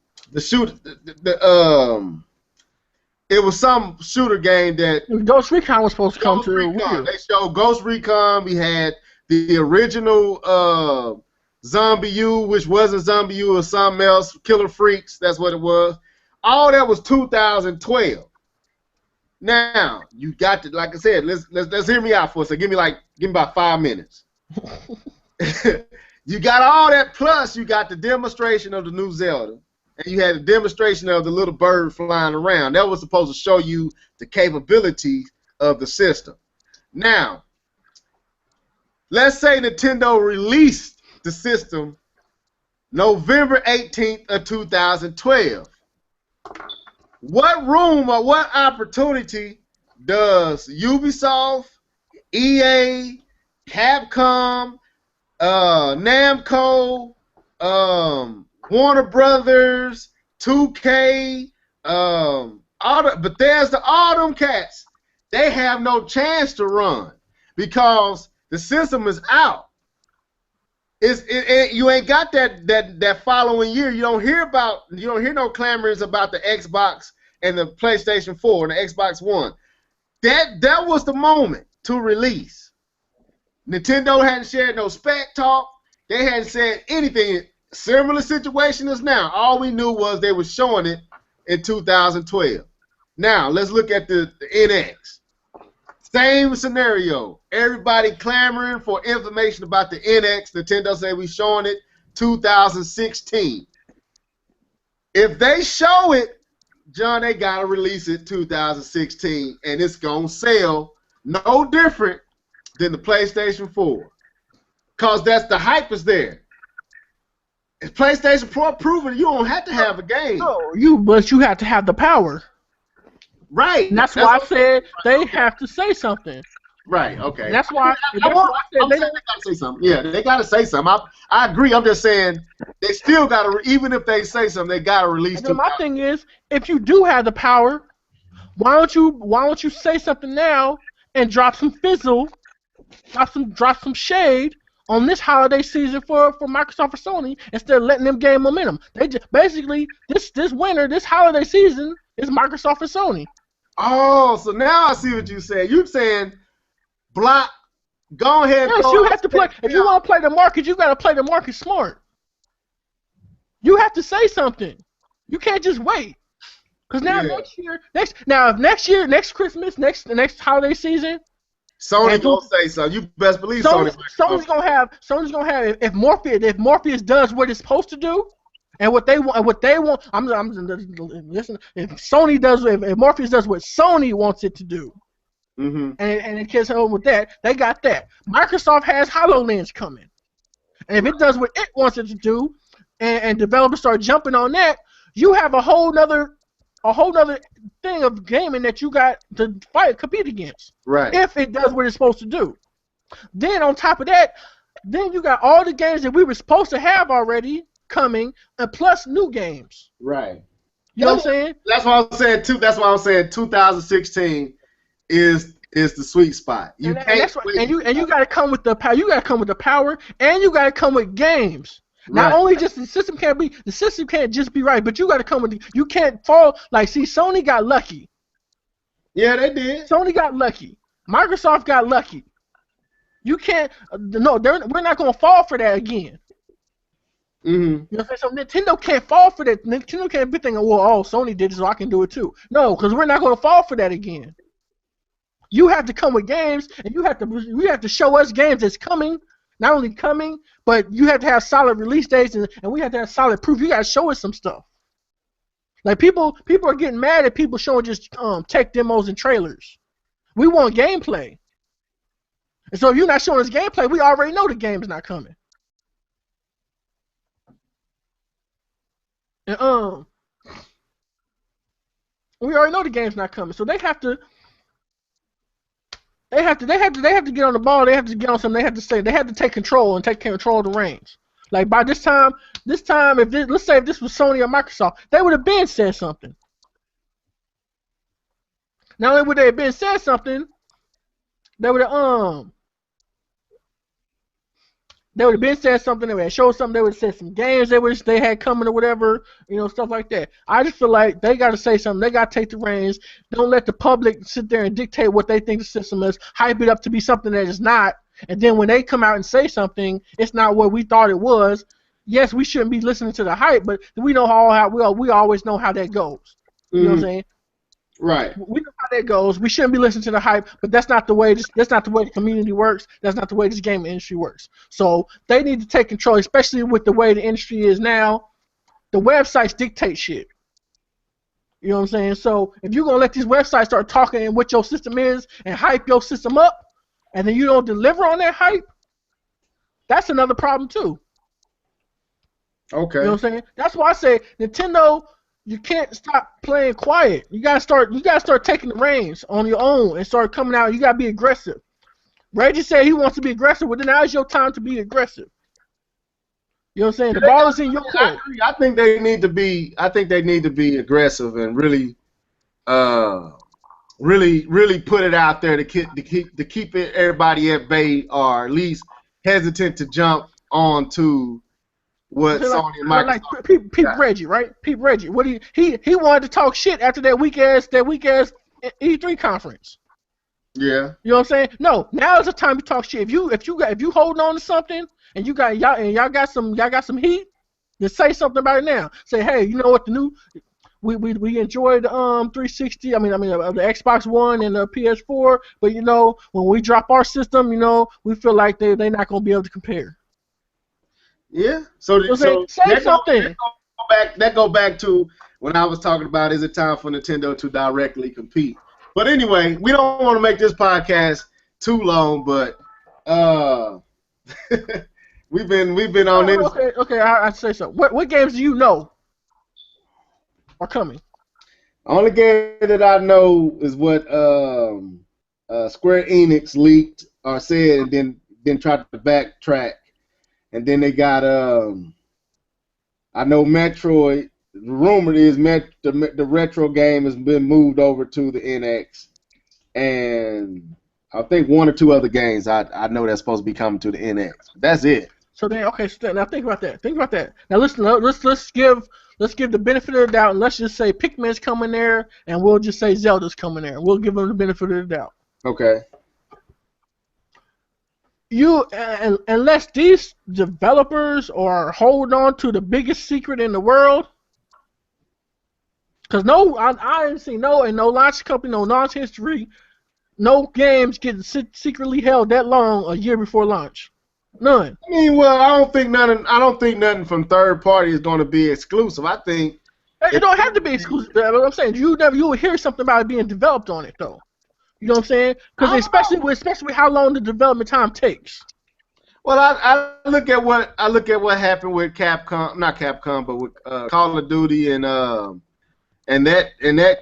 It was some shooter game that Ghost Recon was supposed to come to. They showed Ghost Recon. We had the original Zombie U, which wasn't Zombie U or something else. Killer Freaks, that's what it was. All that was 2012. Now you got to, like I said, let's hear me out for a second. Give me about 5 minutes. You got all that, plus you got the demonstration of the new Zelda, and you had a demonstration of the little bird flying around. That was supposed to show you the capabilities of the system. Now, let's say Nintendo released the system November 18th of 2012. What room or what opportunity does Ubisoft, EA, Capcom, Namco, Warner Brothers, 2K, Bethesda, all them cats, they have no chance to run because the system is out. You ain't got that following year. You don't hear no clamors about the Xbox and the PlayStation 4 and the Xbox One. That was the moment to release. Nintendo hadn't shared no spec talk. They hadn't said anything. Similar situation as now. All we knew was they were showing it in 2012. Now let's look at the NX. Same scenario. Everybody clamoring for information about the NX. Nintendo said we showing it 2016. If they show it, John, they gotta release it 2016, and it's gonna sell no different than the PlayStation 4, cause that's the hype is there. PlayStation Pro proven you don't have to have a game. No, but you have to have the power. Right. And that's why I said they have to say something. Right. Okay. And that's why I said they gotta say something. Yeah, they gotta say something. I agree. I'm just saying they still gotta, even if they say something, they gotta release. And then my thing is, if you do have the power, why don't you say something now and drop some fizzle, drop some shade on this holiday season for Microsoft or Sony instead of letting them gain momentum. They just, basically this winter, this holiday season is Microsoft and Sony. Oh, so now I see what you saying. You saying block? Go ahead. Yes, you have to play. If you want to play the market, you got to play the market smart. You have to say something. You can't just wait. Because now next Christmas, next holiday season, Sony gonna say so. You best believe Sony's gonna have. If Morpheus does what it's supposed to do, and what they want. I'm listen. If Sony does, if Morpheus does what Sony wants it to do, and it gets home with that, they got that. Microsoft has HoloLens coming, and if it does what it wants it to do, and developers start jumping on that, you have a whole nother thing of gaming that you got to compete against. Right. If it does what it's supposed to do. Then on top of that, then you got all the games that we were supposed to have already coming, and plus new games. Right. You know what I'm saying? That's why I'm saying 2016 is the sweet spot. You can't. And you got to come with the power. You got to come with the power, and you got to come with games. Not only just the system can't just be right, but you got to come with you can't fall like Sony got lucky. Yeah, they did. Sony got lucky. Microsoft got lucky. You can't. No, we're not gonna fall for that again. You know, so Nintendo can't fall for that. Nintendo can't be thinking, well, Sony did it, so I can do it too. No, because we're not gonna fall for that again. You have to come with games, and you have to show us games that's coming. Not only coming, but you have to have solid release dates, and we have to have solid proof. You got to show us some stuff. Like people are getting mad at people showing just tech demos and trailers. We want gameplay. And so if you're not showing us gameplay, we already know the game is not coming. And we already know the game's not coming. So they have to get on the ball. They have to get on something. They have to take control of the reins. Like by this time, let's say if this was Sony or Microsoft, they would have been said something. Not only would they have been said something, they would have been said something. They would have showed something. They would have said some games they had coming or whatever, stuff like that. I just feel like they got to say something. They got to take the reins. Don't let the public sit there and dictate what they think the system is. Hype it up to be something that it's not. And then when they come out and say something, it's not what we thought it was. Yes, we shouldn't be listening to the hype, but we know we always know how that goes. You know what I'm saying? Right. We know how that goes. We shouldn't be listening to the hype, but that's not the way the community works. That's not the way this gaming industry works. So they need to take control, especially with the way the industry is now. The websites dictate shit. You know what I'm saying? So if you're gonna let these websites start talking what your system is and hype your system up, and then you don't deliver on that hype, that's another problem too. Okay. You know what I'm saying? That's why I say Nintendo. You can't stop playing quiet. You gotta start taking the reins on your own and start coming out. You gotta be aggressive. Reggie said he wants to be aggressive, well then now is your time to be aggressive. You know what I'm saying? The ball is in your court. I think they need to be aggressive and really put it out there to keep everybody at bay, or at least hesitant to jump onto what Sony and Microsoft. Like Pete Reggie, right? Pete Reggie. What he wanted to talk shit after that weak ass E3 conference. Yeah. You know what I'm saying? No, now is the time to talk shit. If you holding on to something and y'all got some heat, then say something about it now. Say, hey, you know what, we enjoyed the 360. I mean the Xbox One and the PS4, but when we drop our system, we feel like they're not gonna be able to compare. Yeah. So say something. That go back to when I was talking about, is it time for Nintendo to directly compete? But anyway, we don't want to make this podcast too long, but we've been on this. Okay. I say so. What games do you know are coming? Only game that I know is what Square Enix leaked or said, and then tried to backtrack, and then they got I know Metroid. The rumor is the retro game has been moved over to the NX, and I think one or two other games I know that's supposed to be coming to the NX. That's it. So then, okay. So now think about that. Now listen. Let's give the benefit of the doubt, and let's just say Pikmin's coming there, and we'll just say Zelda's coming there. We'll give them the benefit of the doubt. Okay. Unless these developers are holding on to the biggest secret in the world, because I didn't see no launch company, no launch history, no games getting secretly held that long a year before launch. None. I mean, well, I don't think nothing from third party is going to be exclusive. I think It don't have to be exclusive. But I'm saying you will hear something about it being developed on it though. You know what I'm saying? Because especially how long the development time takes. Well, I look at what happened with Capcom, not Capcom, but with Call of Duty and that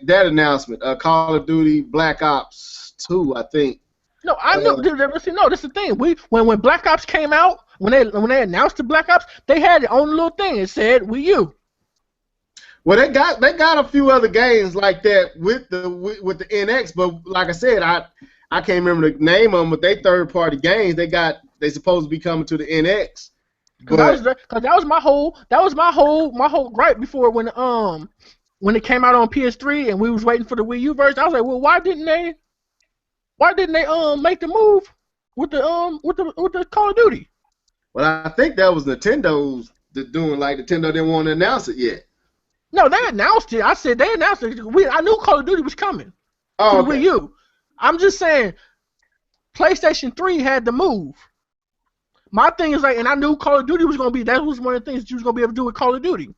announcement, Call of Duty Black Ops 2, I think. No, I know. No, that's the thing. When Black Ops came out, when they announced the Black Ops, they had it on the little thing. It said Wii U. Well, they got a few other games like that with the NX, but like I said, I can't remember the name of them, but they third party games. They supposed to be coming to the NX. Cause that was my whole gripe before when it came out on PS3 and we was waiting for the Wii U version. I was like, well, why didn't they make the move with the Call of Duty? Well, I think that was Nintendo's doing, like Nintendo didn't want to announce it yet. No, they announced it. I said they announced it. I knew Call of Duty was coming to the Wii U. I'm just saying, PlayStation 3 had the move. My thing is like, and I knew Call of Duty was gonna be. That was one of the things you was gonna be able to do with Call of Duty.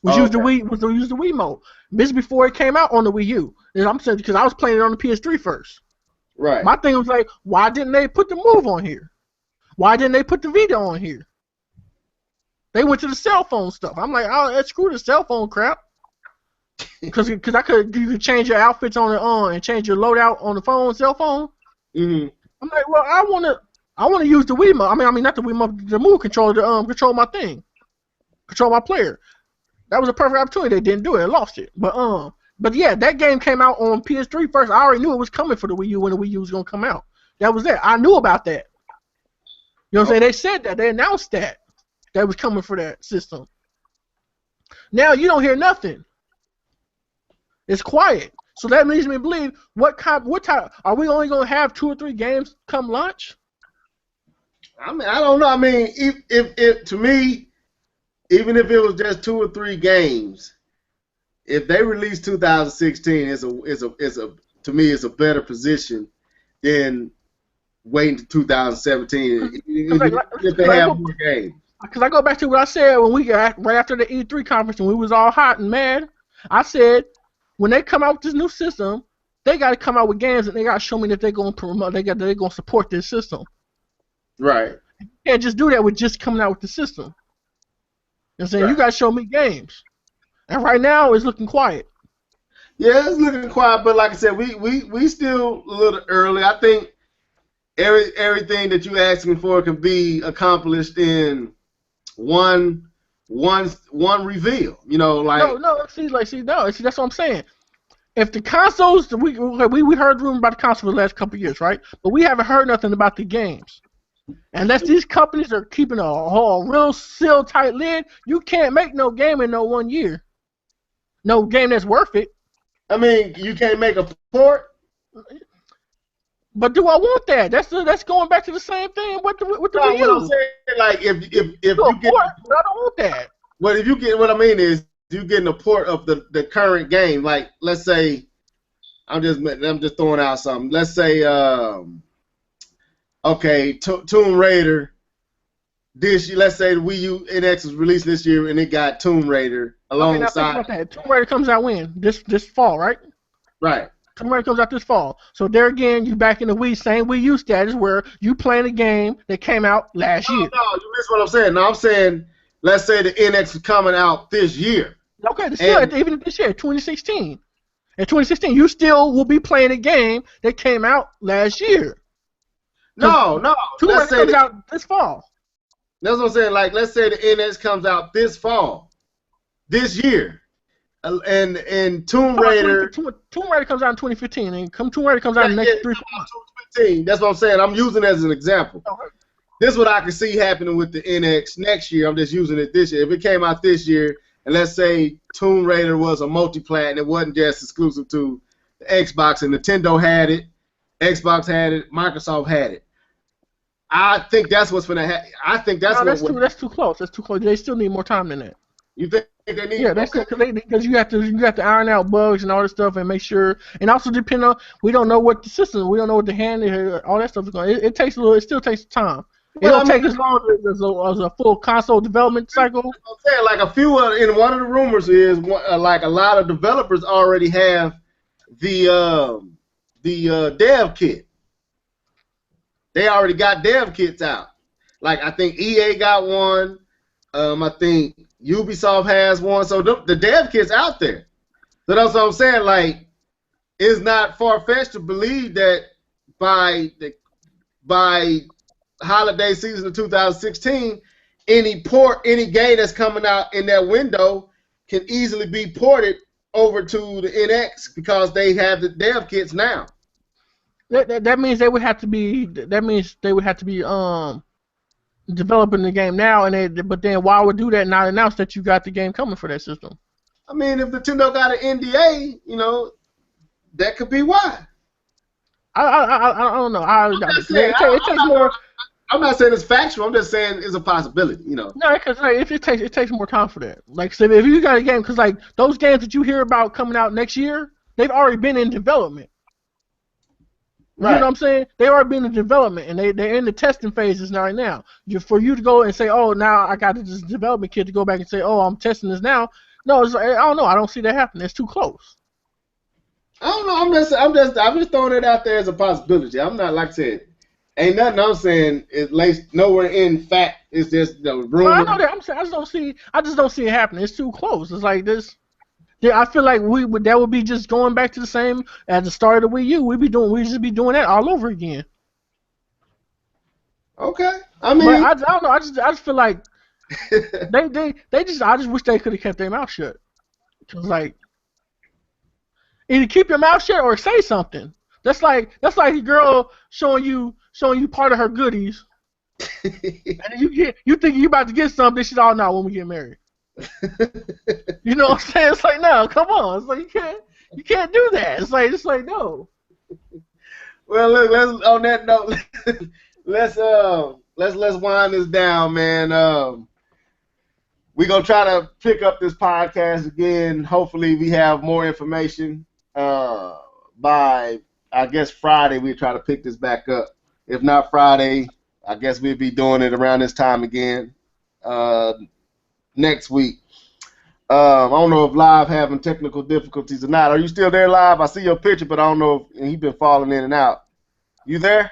Use the Wii mode. This before it came out on the Wii U. And I'm saying because I was playing it on the PS3 first. Right. My thing was like, why didn't they put the move on here? Why didn't they put the Vita on here? They went to the cell phone stuff. I'm like, oh, screw the cell phone crap. Because you could change your outfits on the and change your loadout on the cell phone. Mm-hmm. I'm like, well, I wanna use the Wii mode. I mean not the Wii mode, the move controller to control my thing, control my player. That was a perfect opportunity. They didn't do it. They lost it. But yeah, that game came out on PS3 first. I already knew it was coming for the Wii U when the Wii U was gonna come out. That was it. I knew about that. You know what I'm saying? They said that. They announced that was coming for that system. Now you don't hear nothing. It's quiet. So that leads me to believe what type are we only gonna have 2 or 3 games come launch? I mean, I don't know. I mean, if to me, even if it was just 2 or 3 games, if they release 2016, to me it's a better position than waiting to 2017 if they have more games. Because I go back to what I said when we got right after the E3 conference and we was all hot and mad. I said when they come out with this new system, they got to come out with games and they got to show me that they're going to promote, they're going to support this system. Right. You can't just do that with just coming out with the system. You know what I'm saying? Right. You got to show me games. And right now it's looking quiet. Yeah, it's looking quiet, but like I said, we still a little early. I think everything that you're asking for can be accomplished in one reveal. You know, like that's what I'm saying. If the consoles, we heard rumors about the consoles for the last couple of years, right? But we haven't heard nothing about the games. Unless these companies are keeping a real seal tight lid, you can't make no game in no 1 year. No game that's worth it. I mean, you can't make a port. But do I want that? That's going back to the same thing with the Wii U. What I'm saying, like if you get, but I don't want that. Well, if you get, what I mean is you getting a port of the current game. Like let's say, I'm just throwing out something. Let's say, okay, Tomb Raider. Let's say the Wii U NX was released this year and it got Tomb Raider alongside. Tomb Raider comes out when? This fall, right? Right. Tomb Raider comes out this fall. So there again, you back in the same Wii U status where you playing a game that came out last year. No, you missed what I'm saying. No, I'm saying, let's say the NX is coming out this year. Okay, still, even this year, 2016. In 2016, you still will be playing a game that came out last year. No. Tomb Raider comes out this fall. That's what I'm saying. Like, let's say the NX comes out this fall, this year, and Tomb Raider. Tomb Raider comes out in 2015, and Tomb Raider comes out in the next 3 months. 2015. That's what I'm saying. I'm using it as an example. Okay. This is what I can see happening with the NX next year. I'm just using it this year. If it came out this year, and let's say Tomb Raider was a multi-plat and it wasn't just exclusive to the Xbox, and Nintendo had it, Xbox had it, Microsoft had it. I think that's what's going to happen. I think that's that's too close. That's too close. They still need more time than that. You think they need? Yeah, that's because you have to iron out bugs and all this stuff and make sure. And also depend on, we don't know what the system, we don't know what the hand, all that stuff is going. It takes a little. It still takes time. It don't take as long as a full console development cycle. I'm saying, like, a few in one of the rumors is like a lot of developers already have the dev kit. They already got dev kits out. Like, I think EA got one. I think Ubisoft has one. So the dev kit's out there. So that's what I'm saying. Like, it's not far-fetched to believe that by holiday season of 2016, any game that's coming out in that window can easily be ported over to the NX because they have the dev kits now. That means they would have to be. That means they would have to be developing the game now, but then why would do that and not announce that you got the game coming for that system? I mean, if Nintendo got an NDA, that could be why. I don't know. It takes more. I'm not saying it's factual. I'm just saying it's a possibility. No, because it takes more time for that. Like, so if you got a game, because like those games that you hear about coming out next year, they've already been in development. Right. You know what I'm saying? They already been in development, and they're in the testing phases right now. For you to go and say, oh, now I got this development kit to go back and say, oh, I'm testing this now. No, I don't know. I don't see that happening. It's too close. I don't know. I'm just throwing it out there as a possibility. I'm not, like I said, ain't nothing I'm saying is laced nowhere in fact. It's just the rumor. Well, I know that. I'm saying I just don't see it happening. It's too close. It's like this. Yeah, I feel like that would be just going back to the same at the start of the Wii U. We'd just be doing that all over again. Okay, I mean, but I don't know. I just feel like they just. I just wish they could have kept their mouth shut. Cause like, either keep your mouth shut or say something. That's like a girl showing you part of her goodies, and you think you about to get something. She's all, no, when we get married. You know what I'm saying? It's like, no, come on. It's like you can't do that. It's like no. Well, look, let's on that note, let's wind this down, man. We're gonna try to pick up this podcast again. Hopefully we have more information by, I guess, Friday. We'll try to pick this back up. If not Friday, I guess we'll be doing it around this time again. Next week. I don't know if Live having technical difficulties or not. Are you still there, Live? I see your picture, but I don't know if he's been falling in and out. You there?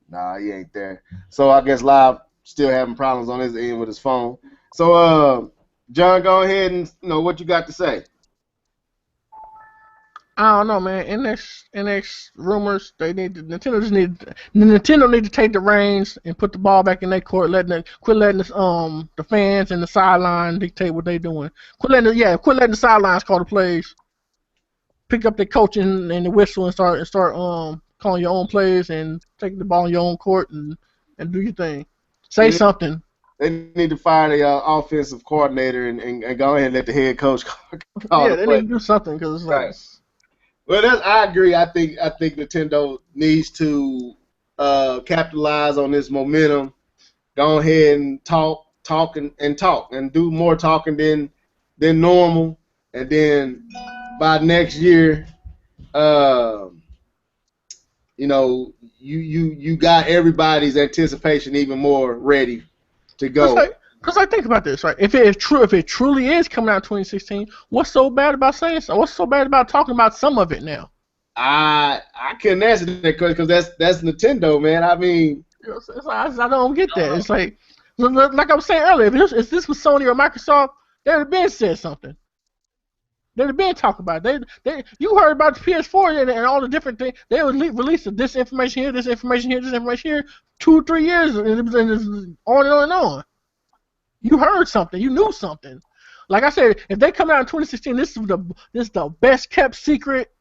Nah, he ain't there. So I guess Live still having problems on his end with his phone. So, John, go ahead and what you got to say. I don't know, man. NX rumors. Nintendo need to take the reins and put the ball back in their court. Quit letting the fans and the sideline dictate what they're doing. Quit letting the sidelines call the plays. Pick up the coaching and the whistle and start calling your own plays and taking the ball in your own court and do your thing. Say something. They need to fire the offensive coordinator and go ahead and let the head coach call the they play. need to do something because it's like. Well, I agree. I think Nintendo needs to capitalize on this momentum. Go ahead and talk and do more talking than normal, and then by next year, you got everybody's anticipation even more ready to go. Because I think about this, right? If it truly is coming out in 2016, what's so bad about saying so? What's so bad about talking about some of it now? I couldn't answer that question because that's Nintendo, man. I mean, It's like, I don't get that. It's like I was saying earlier, if this was Sony or Microsoft, they'd have been said something. They'd have been talking about it. You heard about the PS4 and all the different things. They would release this information here, this information here, this information here, 2-3 years, and it was on and on and on. You heard something. You knew something. Like I said, if they come out in 2016, this is the best kept secret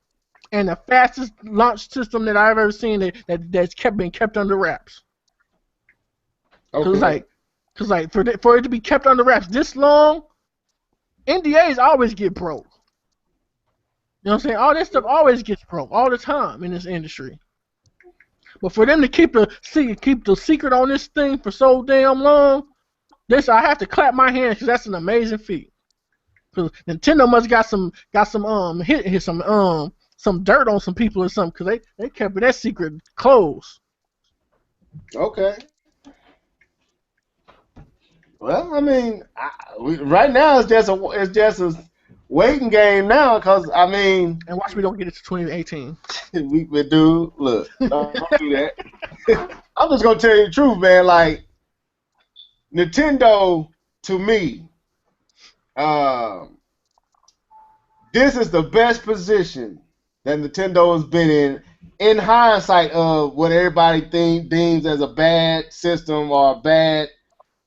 and the fastest launch system that I've ever seen that's been kept under wraps. okay. Cause for it to be kept under wraps this long, NDAs always get broke. You know what I'm saying? All this stuff always gets broke all the time in this industry. But for them to keep the secret on this thing for so damn long, I have to clap my hands because that's an amazing feat. Because Nintendo must got some some dirt on some people or something because they kept that secret closed. Okay. Well, I mean, right now it's just a waiting game now because I mean, and watch me don't get it to 2018. Dude, look, don't do that. I'm just gonna tell you the truth, man. Like Nintendo, to me, this is the best position that Nintendo has been in hindsight of what everybody deems as a bad system or a bad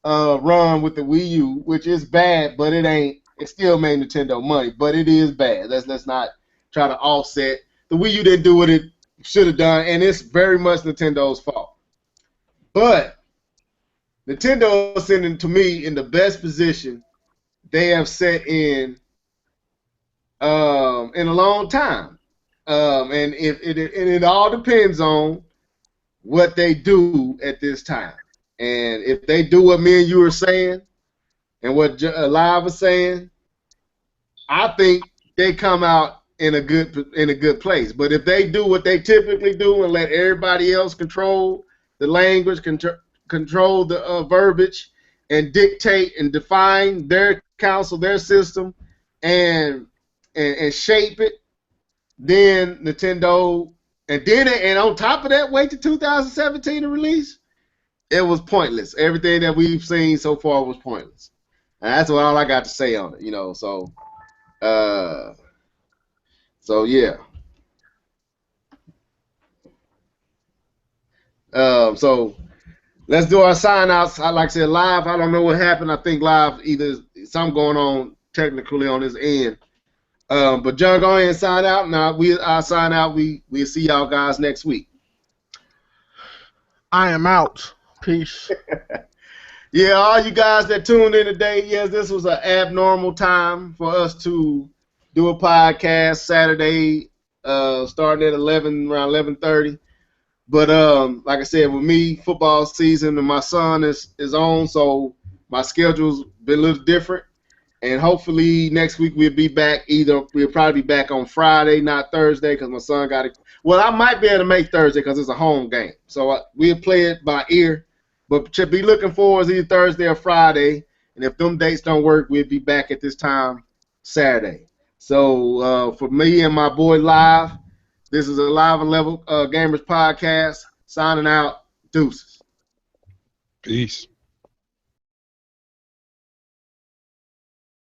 run with the Wii U, which is bad, but it ain't. It still made Nintendo money, but it is bad. Let's not try to offset. The Wii U didn't do what it should have done, and it's very much Nintendo's fault. But Nintendo is sitting, to me, in the best position they have set in a long time. And it all depends on what they do at this time. And if they do what me and you are saying, and what Live was saying, I think they come out in a good place. But if they do what they typically do and let everybody else control the language, control the verbiage, and dictate and define their council, their system, and shape it, then Nintendo, and on top of that, wait to 2017 to release. It was pointless. Everything that we've seen so far was pointless. And that's all I got to say on it, So yeah. So let's do our sign outs. I like I said, Live. I don't know what happened. I think Live either something going on technically on his end. But John, go ahead and sign out. Now I'll sign out. We'll see y'all guys next week. I am out. Peace. Yeah, all you guys that tuned in today, yes, this was an abnormal time for us to do a podcast Saturday, starting at around 11:30. But like I said, with me, football season and my son is on, so my schedule's been a little different. And hopefully next week we'll be back. We'll probably be back on Friday, not Thursday, because my son got it. Well, I might be able to make Thursday because it's a home game, so we'll play it by ear. But to be looking forward to either Thursday or Friday, and if them dates don't work, we'll be back at this time Saturday. So for me and my boy Live, this is a Live and Level Gamers podcast. Signing out. Deuces. Peace.